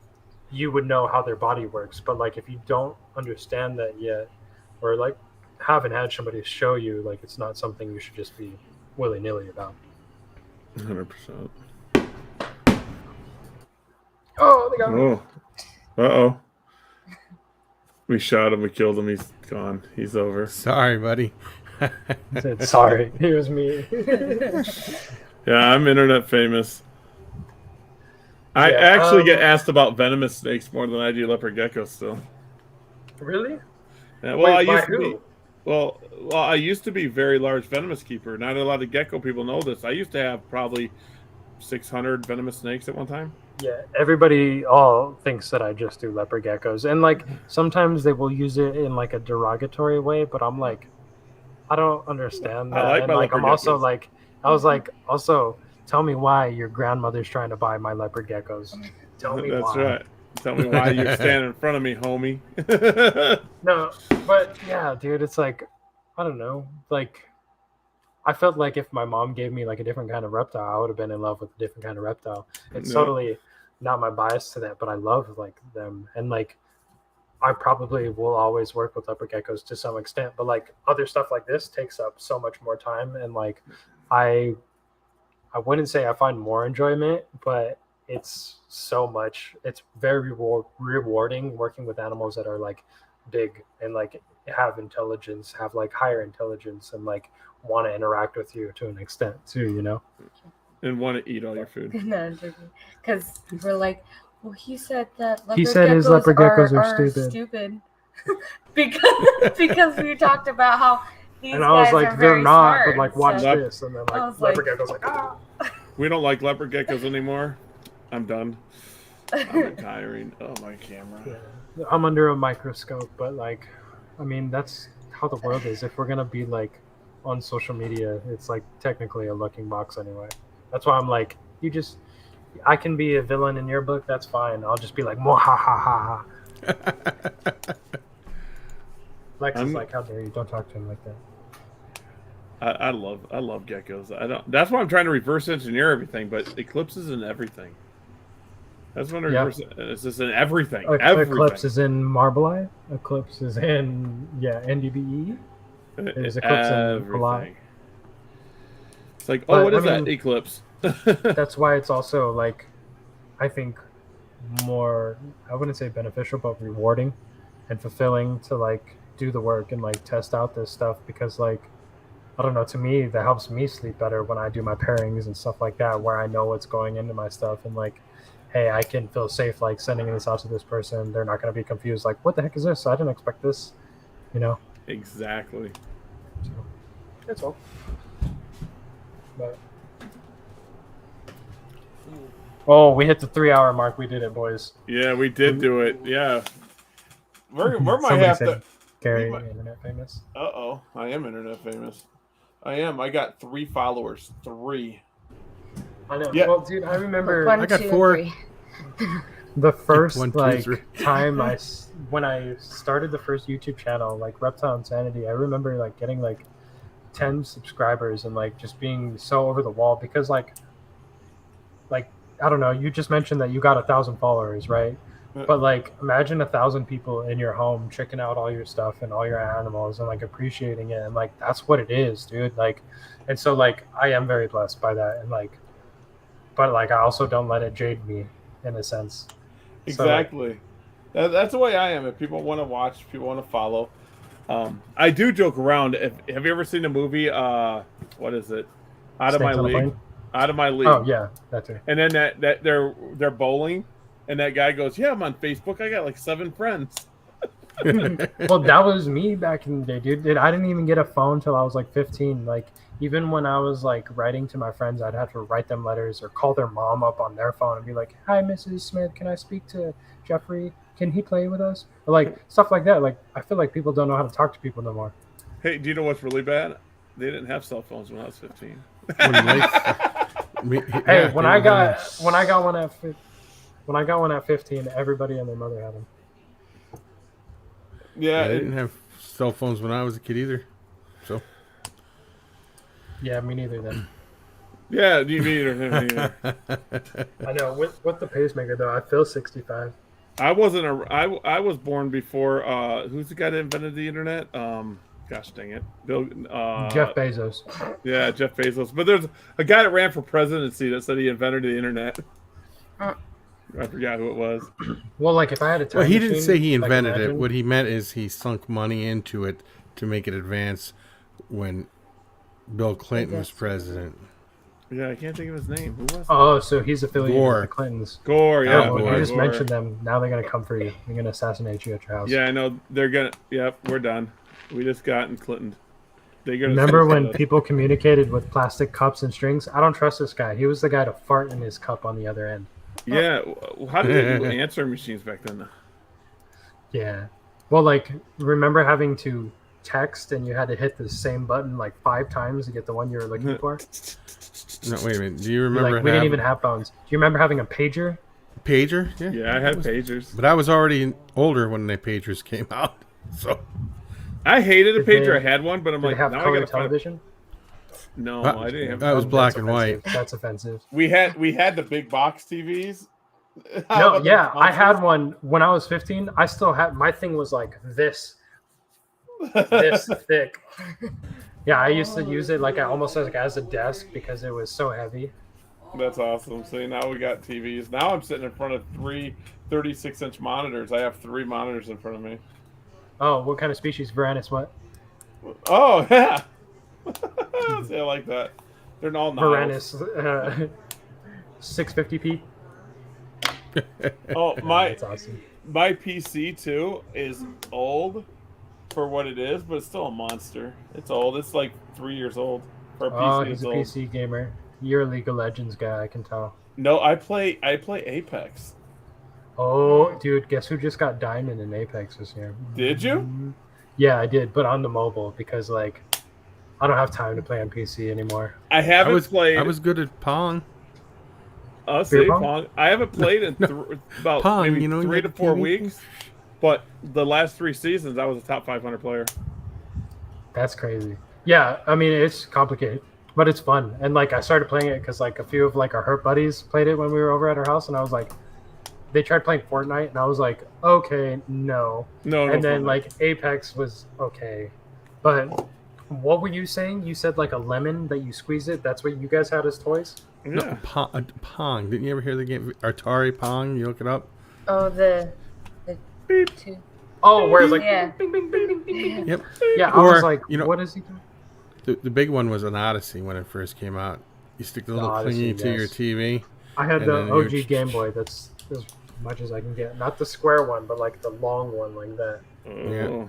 you would know how their body works. But like if you don't understand that yet, or like haven't had somebody show you, like it's not something you should just be willy-nilly about. 100%. Oh, they got me. Uh-oh. We shot him, we killed him, he's gone. He's over. Sorry, buddy. I said sorry. It was me. Yeah, I'm internet famous. I actually get asked about venomous snakes more than I do leopard geckos still. Really? Yeah, well, I used to be very large venomous keeper. Not a lot of gecko people know this. I used to have probably 600 venomous snakes at one time. Yeah, everybody all thinks that I just do leopard geckos, and like sometimes they will use it in like a derogatory way, but I'm like, I don't understand I that, like and my like leopard I'm also geckos. like, I was like, also tell me why your grandmother's trying to buy my leopard geckos. Tell me That's why. right. Tell me why you're standing in front of me, homie. No, but yeah, dude, it's like, I don't know, like. I felt like if my mom gave me like a different kind of reptile, I would have been in love with a different kind of reptile. It's No. totally not my bias to that, but I love like them, and like I probably will always work with leopard geckos to some extent. But like other stuff like this takes up so much more time, and like I I wouldn't say I find more enjoyment, but it's so much. It's very rewarding working with animals that are like big and like have intelligence, have like higher intelligence, and like want to interact with you to an extent too. You know. And want to eat all your food. No, because we're like, well, he said that He said his leopard geckos are stupid. because we talked about how these And I was guys like, are they're very not, smart. but like watch so- this, and then I like was leopard like- geckos like ah. We don't like leopard geckos anymore. I'm done. I'm retiring. Oh, my camera. Yeah. I'm under a microscope, but like, I mean, that's how the world is. If we're gonna be like on social media, it's like technically a looking box anyway. That's why I'm like, I can be a villain in your book. That's fine. I'll just be like, ha ha ha ha. Lex is like, how dare you? Don't talk to him like that. I love geckos. I don't. That's why I'm trying to reverse engineer everything. But Eclipse is in everything. That's when reverse. It's just in everything. Everything. Eclipse is in Marble. Eclipse is in NDBE. There's Eclipse in a lot. Everything. It's like, But, what is I that? mean, Eclipse. That's why it's also like, I think more, I wouldn't say beneficial, but rewarding and fulfilling to like do the work and like test out this stuff, because like, I don't know, to me that helps me sleep better when I do my pairings and stuff like that, where I know what's going into my stuff, and like, hey, I can feel safe like sending this out to this person. They're not going to be confused like, what the heck is this? I didn't expect this, you know. Exactly. So, that's all. But oh, we hit the 3-hour mark. We did it, boys. Yeah, we did do it. Yeah. We're might Somebody have said to. Gary, we might- internet famous. I am internet famous. I am. I got 3 followers. 3. I know. Yeah. Well, dude, I remember One, I got two, 4. and 3. the first 1, 2, like 3. time when I started the first YouTube channel, like Reptile Insanity. I remember like getting like 10 subscribers and like just being so over the wall, because like I don't know. You just mentioned that you got 1,000 followers, right? But like, imagine 1,000 people in your home checking out all your stuff and all your animals and like appreciating it, and like that's what it is, dude. Like, and so like I am very blessed by that, and like, but like I also don't let it jade me in a sense. Exactly. That's the way I am. If people want to watch, people want to follow. I do joke around. Have you ever seen the movie? What is it? Out of Snakes My on a League. Plane? Out of My League. Oh yeah, that too. And then that they're bowling, and that guy goes, "Yeah, I'm on Facebook. I got like 7 friends." Well, that was me back in the day, dude. I didn't even get a phone till I was like 15. Like, even when I was like writing to my friends, I'd have to write them letters or call their mom up on their phone and be like, "Hi, Mrs. Smith, can I speak to Jeffrey? Can he play with us?" Or like stuff like that. Like, I feel like people don't know how to talk to people no more. Hey, do you know what's really bad? They didn't have cell phones when I was 15. Hey, when I got one at 15, everybody and their mother had them. Yeah, I didn't have cell phones when I was a kid either. So Yeah, me neither then. yeah. You mean I know. With the pacemaker though, I feel 65. I wasn't I was born before. Who's the guy that invented the internet? Gosh dang it, Bill. Jeff Bezos. Yeah, Jeff Bezos. But there's a guy that ran for presidency that said he invented the internet. I forgot who it was. Well, like if I had a time well, he didn't machine, say he like, invented it. imagine- What he meant is he sunk money into it to make it advance when Bill Clinton was president. Yeah, I can't think of his name. Who was it? Oh, so he's affiliated Gore. with the Clintons. Gore. Yeah, Oh, well, Gore. you just Gore. mentioned them. Now they're gonna come for you. They're gonna assassinate you at your house. Yeah, I know. They're gonna. Yep, we're done. We just got in Clinton. They're gonna Remember when assassinate us. people communicated with plastic cups and strings? I don't trust this guy. He was the guy to fart in his cup on the other end. Yeah. How did they do answering machines back then? Yeah. Well, like, remember having to text and you had to hit the same button like 5 times to get the one you were looking for? No, wait a minute. Do you Like, remember? we didn't even have phones. Do you remember having a pager? pager? Yeah, I had pagers. But I was already older when the pagers came out. So I hated a Did pager. they- I had one, but I'm Did like, they have now I color gotta find. television? No, Uh, I didn't have. that was black and offensive. white. That's offensive. We had the big box TVs. How No, about the yeah, I had consoles? one when I was 15. I still had my thing was like this thick. Yeah, I used to use it like almost as a desk because it was so heavy. That's awesome. See, now we got TVs. Now I'm sitting in front of three 36-inch monitors. I have 3 monitors in front of me. Oh, what kind of species? Varanus, what? Oh yeah. See, I like that. They're all Niles. Varanus, 650p. Oh That's awesome. my PC too is old for what it is, but it's still a monster. It's old. It's like 3 years old. For a PC, Oh, it's he's a old. PC gamer. You're a League of Legends guy, I can tell. No, I play Apex. Oh, dude, guess who just got diamond in Apex this year? Did you? Yeah, I did, but on the mobile because like I don't have time to play on PC anymore. I haven't played. I was good at Pong. Oh, Beer see, pong? Pong. I haven't played in about Pong, maybe you know, 3 you to got 4 TV? weeks. But the last 3 seasons, I was a top 500 player. That's crazy. Yeah, I mean it's complicated, but it's fun. And like I started playing it because like a few of like our hurt buddies played it when we were over at our house, and I was like, they tried playing Fortnite, and I was like, okay, no. No, And then Fortnite. like Apex was okay, but what were you saying? You said like a lemon that you squeeze it. That's what you guys had as toys. Yeah. No, Pong. Didn't you ever hear the game Atari Pong? You look it up. Oh, the two. Oh, where it's like Yeah. bing, bing, bing, bing, bing, bing. Yep. Yeah, I Or, was like, you know- what is he doing? The big one was an Odyssey when it first came out. You stick the little Odyssey, thingy to your yes. TV. I had And the then you OG would- Game Boy. That's as much as I can get. Not the square one, but like the long one, like that, Oh.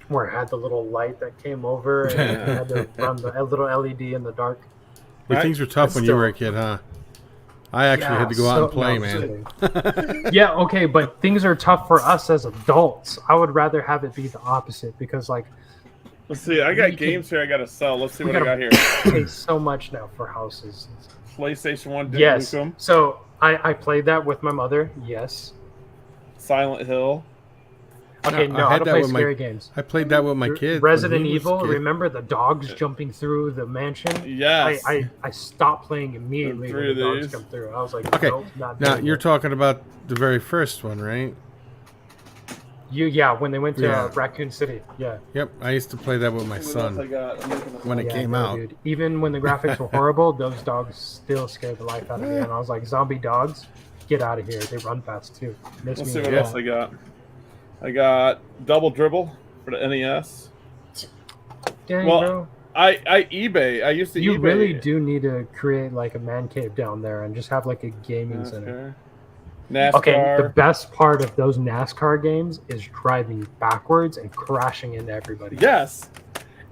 where it had the little light that came over and you had to run the little LED in the dark. But Right. things were tough But when you were a still- kid, huh? I actually had to go out and play, no, man. just kidding. Yeah, okay, but things are tough for us as adults. I would rather have it be the opposite because like Let's see. I got We can- games here I got to sell. Let's see we what I got gotta here. pay so much now for houses. PlayStation 1 Duke Yes. Nukem, So I played that with my mother. Yes. Silent Hill. Okay, No, no, I I had don't that play with my- scary games. I played that with my kid. Resident when he was Evil. a kid. Remember the dogs jumping through the mansion? Yes. I stopped playing immediately Three when the of dogs these. come through. I was like, Okay, nope, not Now doing you're it. talking about the very first one, right? Yeah, when they went to Yeah. Raccoon City. Yeah. Yep, I used to play that with my What else I son got? I'm looking at when it Yeah, came no, out. dude. Even when the graphics were horrible, those dogs still scared the life out of me. And I was like, zombie dogs, get out of here. They run fast too. Miss Let's me see with what that. else I got. I got Double Dribble for the NES. Dang, Well, bro. I eBay. I used to You eBay. really do need to create like a man cave down there and just have like a gaming center. NASCAR. Okay, the best part of those NASCAR games is driving backwards and crashing into everybody. Yes.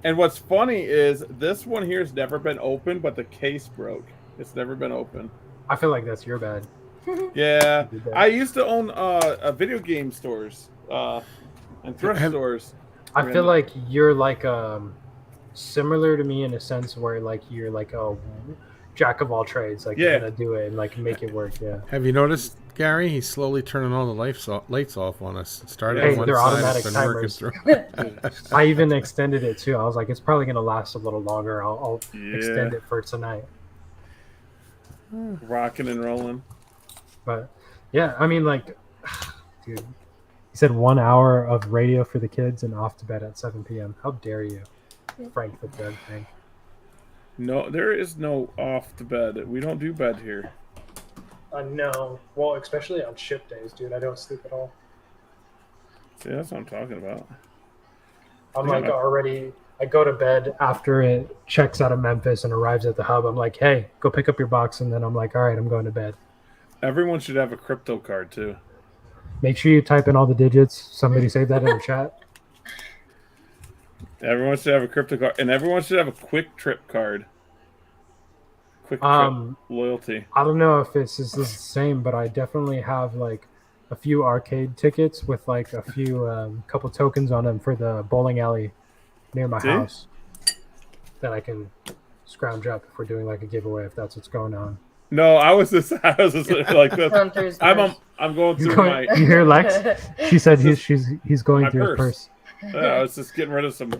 And what's funny is this one here has never been open, but the case broke. It's never been open. I feel like that's your bad. Yeah. You did that. I used to own video game stores and thrift Have- stores. I feel like you're like similar to me in a sense where like you're like a jack of all trades. Like Yeah. you're gonna do it and like make it work. Yeah. Have you noticed, Gary? He's slowly turning all the lights off on us. It started Hey, on one they're side, automatic it's been working timers. through. I even extended it too. I was like, it's probably gonna last a little longer. I'll Yeah. extend it for tonight. Rocking and rolling. But yeah, I mean, like, dude, he said 1 hour of radio for the kids and off to bed at 7 p.m. How dare you, Frank the Dead thing? No, there is no off to bed. We don't do bed here. No. Well, especially on ship days, dude. I don't sleep at all. See, that's what I'm talking about. I'm Yeah. like already. I go to bed after it checks out of Memphis and arrives at the hub. I'm like, hey, go pick up your box, and then I'm like, all right, I'm going to bed. Everyone should have a crypto card too. Make sure you type in all the digits. Somebody save that in the chat. Everyone should have a crypto card, and everyone should have a quick trip card. Quick Trip loyalty. I don't know if it's the same, but I definitely have like a few arcade tickets with like a few couple tokens on them for the bowling alley near my house that I can scrounge up if we're doing like a giveaway, if that's what's going on. No, I was just like this. I'm going through my. You hear Lex? She said he's going through his purse. I was just getting rid of some.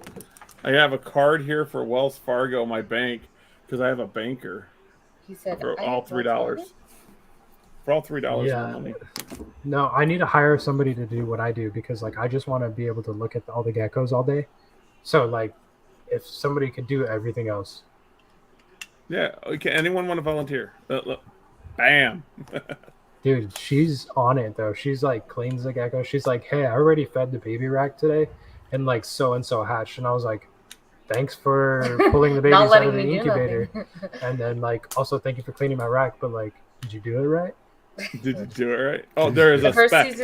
I have a card here for Wells Fargo, my bank, because I have a banker. He said for all $3. For all $3 yeah. money. No, I need to hire somebody to do what I do because like I just want to be able to look at all the geckos all day. So like, if somebody could do everything else. Yeah. Okay. Anyone want to volunteer? Look. Bam. Dude, she's on it though. She's like cleans the gecko. She's like, hey, I already fed the baby rack today, and like so and so hatched. And I was like, thanks for pulling the babies out of the incubator. And then like, also thank you for cleaning my rack. But like, did you do it right? Did you do it right? Oh, there is a spec.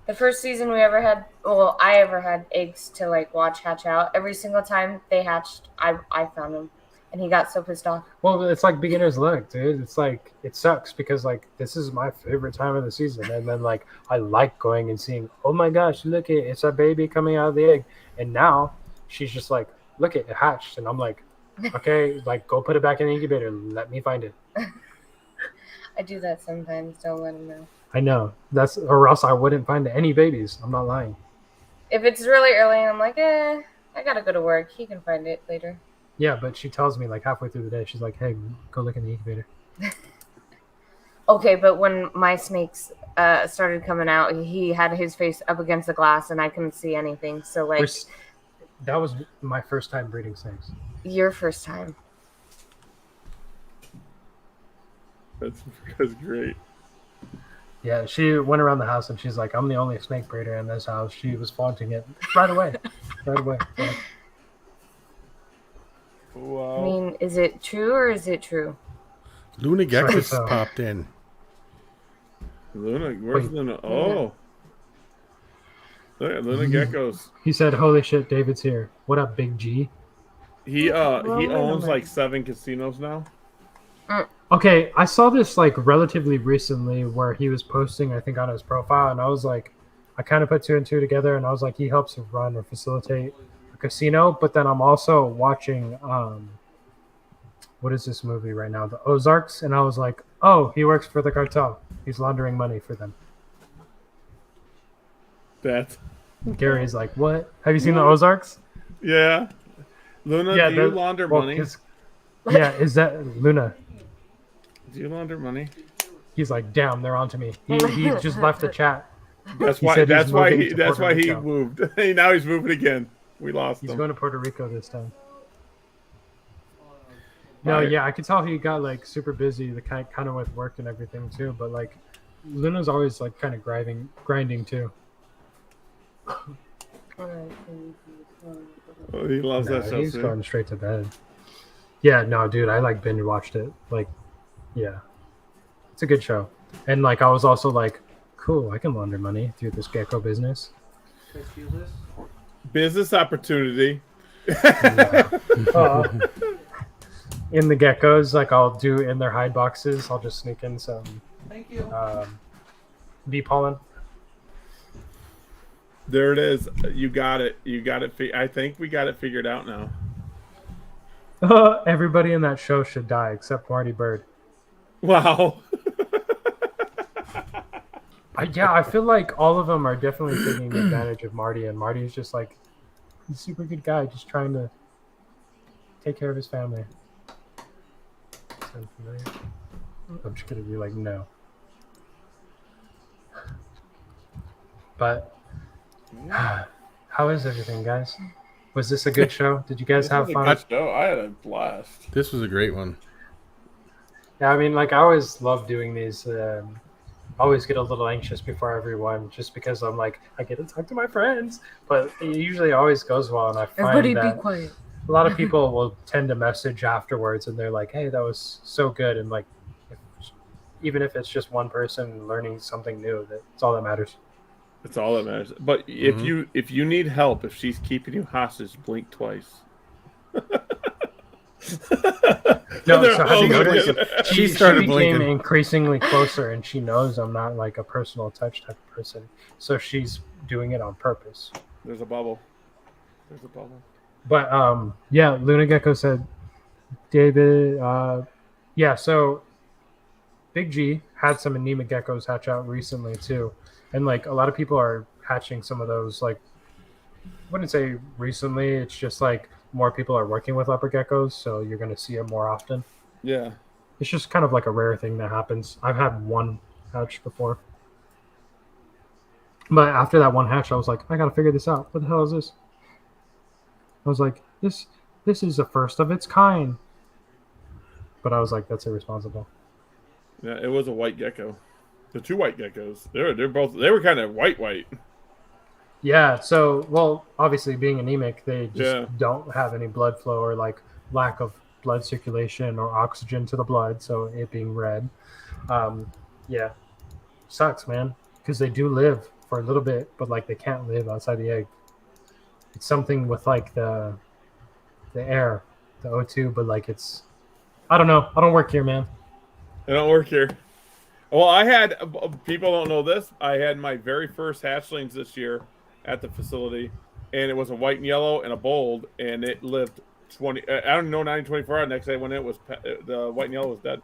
The first season we ever had, well, I ever had eggs to like watch hatch out. Every single time they hatched, I found them. And he got so pissed off. Well, it's like beginner's luck, dude. It's like, it sucks because like this is my favorite time of the season. And then like I like going and seeing, oh my gosh, look it, it's a baby coming out of the egg. And now she's just like, look it hatched. And I'm like, okay, like go put it back in the incubator. Let me find it. I do that sometimes. Don't let him know. I know. Or else I wouldn't find any babies. I'm not lying. If it's really early and I'm like, I gotta go to work. He can find it later. Yeah, but she tells me like halfway through the day, she's like, hey, go look in the incubator. Okay, but when my snakes started coming out, he had his face up against the glass and I couldn't see anything. So like, that was my first time breeding snakes. Your first time. That's great. Yeah, she went around the house and she's like, I'm the only snake breeder in this house. She was flaunting it right away. Yeah. Wow. I mean, is it true or is it true? Luna Geckos popped in. Luna, where's Luna? Oh. Look at Luna Geckos. He said, holy shit, David's here. What up, Big G? He owns like 7 casinos now. Okay, I saw this like relatively recently where he was posting, I think, on his profile, and I was like, I kind of put 2 and 2 together, and I was like, he helps run or facilitate a casino, but then I'm also watching, what is this movie right now? The Ozarks, and I was like, oh, he works for the cartel. He's laundering money for them. Gary's like, what? Have you seen the Ozarks? Yeah. Luna, do you launder money? Yeah, is that Luna? Do you launder money? He's like, damn, they're onto me. He just left the chat. That's why he moved. Now he's moving again. We lost him. He's going to Puerto Rico this time. No, yeah, I could tell he got like super busy, the kind of with work and everything too. But like, Luna's always like kind of grinding too. Oh, he loves that show. He's going straight to bed. Yeah, no, dude, I like binge watched it. Like, yeah, it's a good show. And like, I was also like, cool, I can launder money through this gecko business. Business opportunity. In the geckos, like I'll do in their hide boxes, I'll just sneak in some bee pollen. There it is. You got it. I think we got it figured out now. Everybody in that show should die except Marty Bird. Wow. I feel like all of them are definitely taking advantage of Marty, and Marty's just like he's a super good guy, just trying to take care of his family. Sound familiar? I'm just gonna be like, no. But how is everything, guys? Was this a good show? Did you guys have fun? Good show. I had a blast. This was a great one. Yeah, I mean, like I always love doing these. I always get a little anxious before everyone, just because I'm like, I get to talk to my friends. But it usually always goes well, and I find everybody that be quiet. A lot of people will tend to message afterwards, and they're like, "Hey, that was so good," and like, even if it's just one person learning something new, that's all that matters. That's all that matters. But if you need help, if she's keeping you hostage, blink twice. No, They're so have all you looking noticed? at- She She started became blinking. increasingly closer, and she knows I'm not like a personal touch type of person. So she's doing it on purpose. There's a bubble. There's a bubble. But yeah, Luna Gecko said, David, yeah. So Big G had some anemic geckos hatch out recently too, and like a lot of people are hatching some of those. Like, I wouldn't say recently. It's just like more people are working with leopard geckos, so you're going to see it more often. Yeah. It's just kind of like a rare thing that happens. I've had one hatch before, but after that one hatch, I was like, I got to figure this out. What the hell is this? I was like, this is the first of its kind. But I was like, that's irresponsible. Yeah, it was a white gecko. The two white geckos. They were kind of white. Yeah, so well, obviously being anemic, they just Yeah. don't have any blood flow or like lack of blood circulation or oxygen to the blood, so it being red. Yeah, sucks, man, because they do live for a little bit, but like they can't live outside the egg. It's something with like the air, the O2, but like it's I don't know. I don't work here, man. They don't work here. Well, I had people don't know this. I had my very first hatchlings this year at the facility, and it was a white and yellow and a bold, and it lived 20. I don't know, 24 hours. Next day when it was the white and yellow was dead.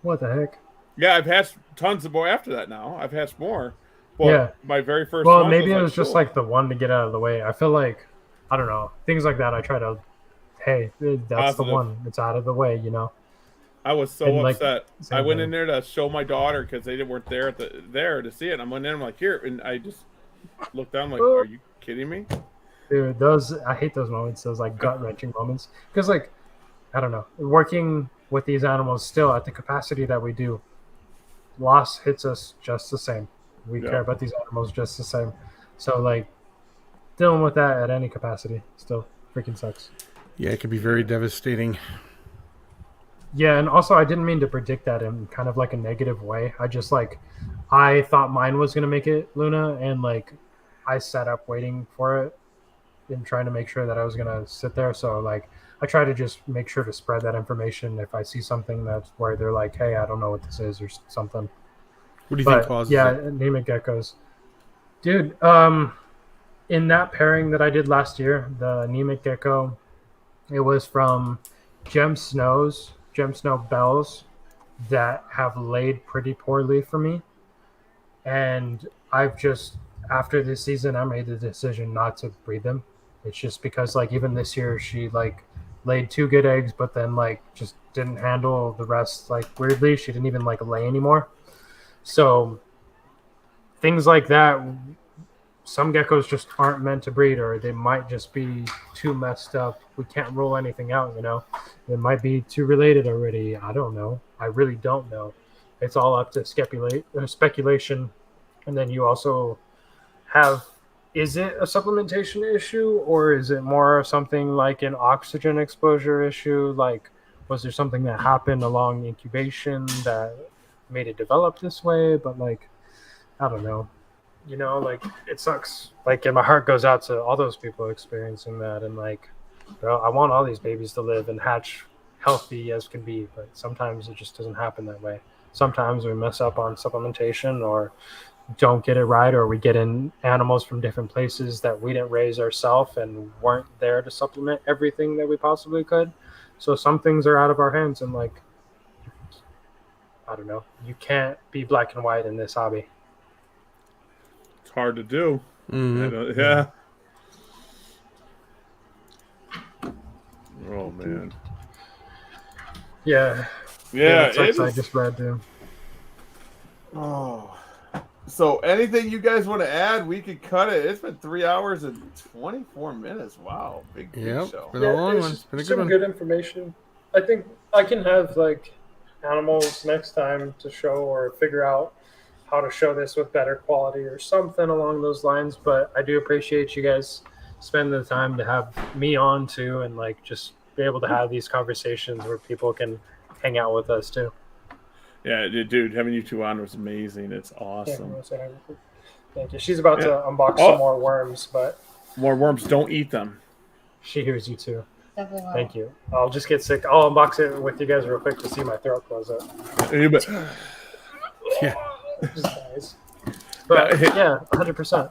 What the heck? Yeah, I've hatched tons of more after that. Now I've hatched more. But Yeah. my very first. Well, one maybe it like, was just cool. like the one to get out of the way. I feel like I don't know things like that. I try to, hey, that's Positive. the one. It's out of the way, you know. I was so And, like, upset. same I went thing. in there to show my daughter because they weren't there there to see it. I went in, I'm like, here, and I just looked down, like, are you kidding me? Dude, I hate those moments. Those like gut wrenching moments because like I don't know, working with these animals still at the capacity that we do, loss hits us just the same. We Yeah. care about these animals just the same. So like dealing with that at any capacity still freaking sucks. Yeah, it can be very devastating. Yeah, and also I didn't mean to predict that in kind of like a negative way. I just like I thought mine was gonna make it, Luna, and like I sat up waiting for it and trying to make sure that I was gonna sit there. So like I try to just make sure to spread that information if I see something that's where they're like, hey, I don't know what this is or something. What do you think But causes yeah, it? anemic geckos. Dude, in that pairing that I did last year, the anemic gecko, it was from gem snow bells that have laid pretty poorly for me. And I've just, after this season, I made the decision not to breed them. It's just because, like, even this year, she, like, laid 2 good eggs, but then, like, just didn't handle the rest, like, weirdly. She didn't even, like, lay anymore. So, things like that, some geckos just aren't meant to breed, or they might just be too messed up. We can't rule anything out, you know. It might be too related already. I don't know. I really don't know. It's all up to speculation. And then you also have, is it a supplementation issue, or is it more something like an oxygen exposure issue? Like, was there something that happened along incubation that made it develop this way? But like, I don't know. You know, like it sucks. Like, and my heart goes out to all those people experiencing that. And like, bro, I want all these babies to live and hatch healthy as can be, but sometimes it just doesn't happen that way. Sometimes we mess up on supplementation or don't get it right, or we get in animals from different places that we didn't raise ourselves and weren't there to supplement everything that we possibly could. So some things are out of our hands, and like, I don't know, you can't be black and white in this hobby. It's hard to do. Mhm. Yeah. Oh man. Yeah. Yeah, it sucks. it I is. just read to. Oh. So anything you guys want to add, we could cut it. It's been 3 hours and 24 minutes. Wow, big Yep, show. been a long one. It's been a good some one. good information. I think I can have like animals next time to show or figure out how to show this with better quality or something along those lines. But I do appreciate you guys spending the time to have me on too, and like just be able to have these conversations where people can hang out with us too. Yeah, dude, having you two on was amazing. It's awesome. Yeah, thank you. She's about to Yeah. unbox Oh. some more worms, but More worms, don't eat them. she hears you too. Definitely will. Thank you. I'll just get sick. I'll unbox it with you guys real quick to see my throat close up. Yeah. Just nice. But yeah, 100%.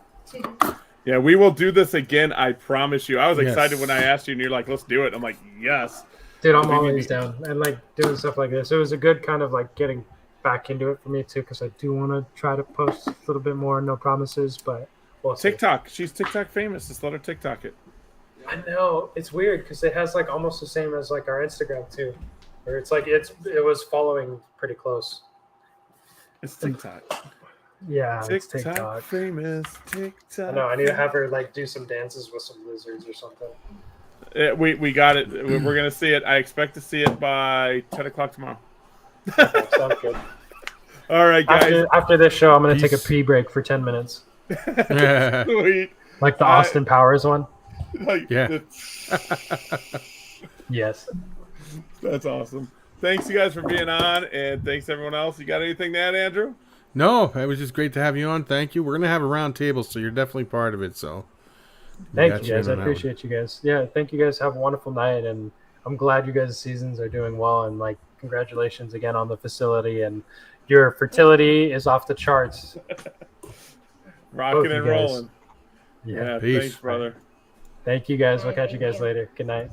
Yeah, we will do this again. I promise you. I was Yes. excited when I asked you, and you're like, "Let's do it." I'm like, "Yes." Dude, I'm always down. And like doing stuff like this. It was a good kind of like getting back into it for me too, because I do want to try to post a little bit more. No promises, but we'll see. TikTok. She's TikTok famous. Just let her TikTok it. I know it's weird because it has like almost the same as like our Instagram too, where it's like it was following pretty close. It's TikTok. Yeah, it's TikTok. Famous TikTok. I know. I need to have her like do some dances with some lizards or something. We got it. We're gonna see it. I expect to see it by 10 o'clock tomorrow. Okay, sounds good. All right, guys. After this show, I'm gonna take a pee break for 10 minutes, Sweet. like the Austin Powers one. Like, Yeah. Yes. That's awesome. Thanks, you guys, for being on, and thanks everyone else. You got anything to add, Andrew? No, it was just great to have you on. Thank you. We're gonna have a round table, so you're definitely part of it. So, Thank you guys. I appreciate you guys. Yeah, thank you guys. Have a wonderful night, and I'm glad you guys' seasons are doing well. And like, congratulations again on the facility, and your fertility is off the charts. Rocking and rolling. Yeah. Peace. Thanks, brother. Thank you guys. We'll catch you guys later. Good night.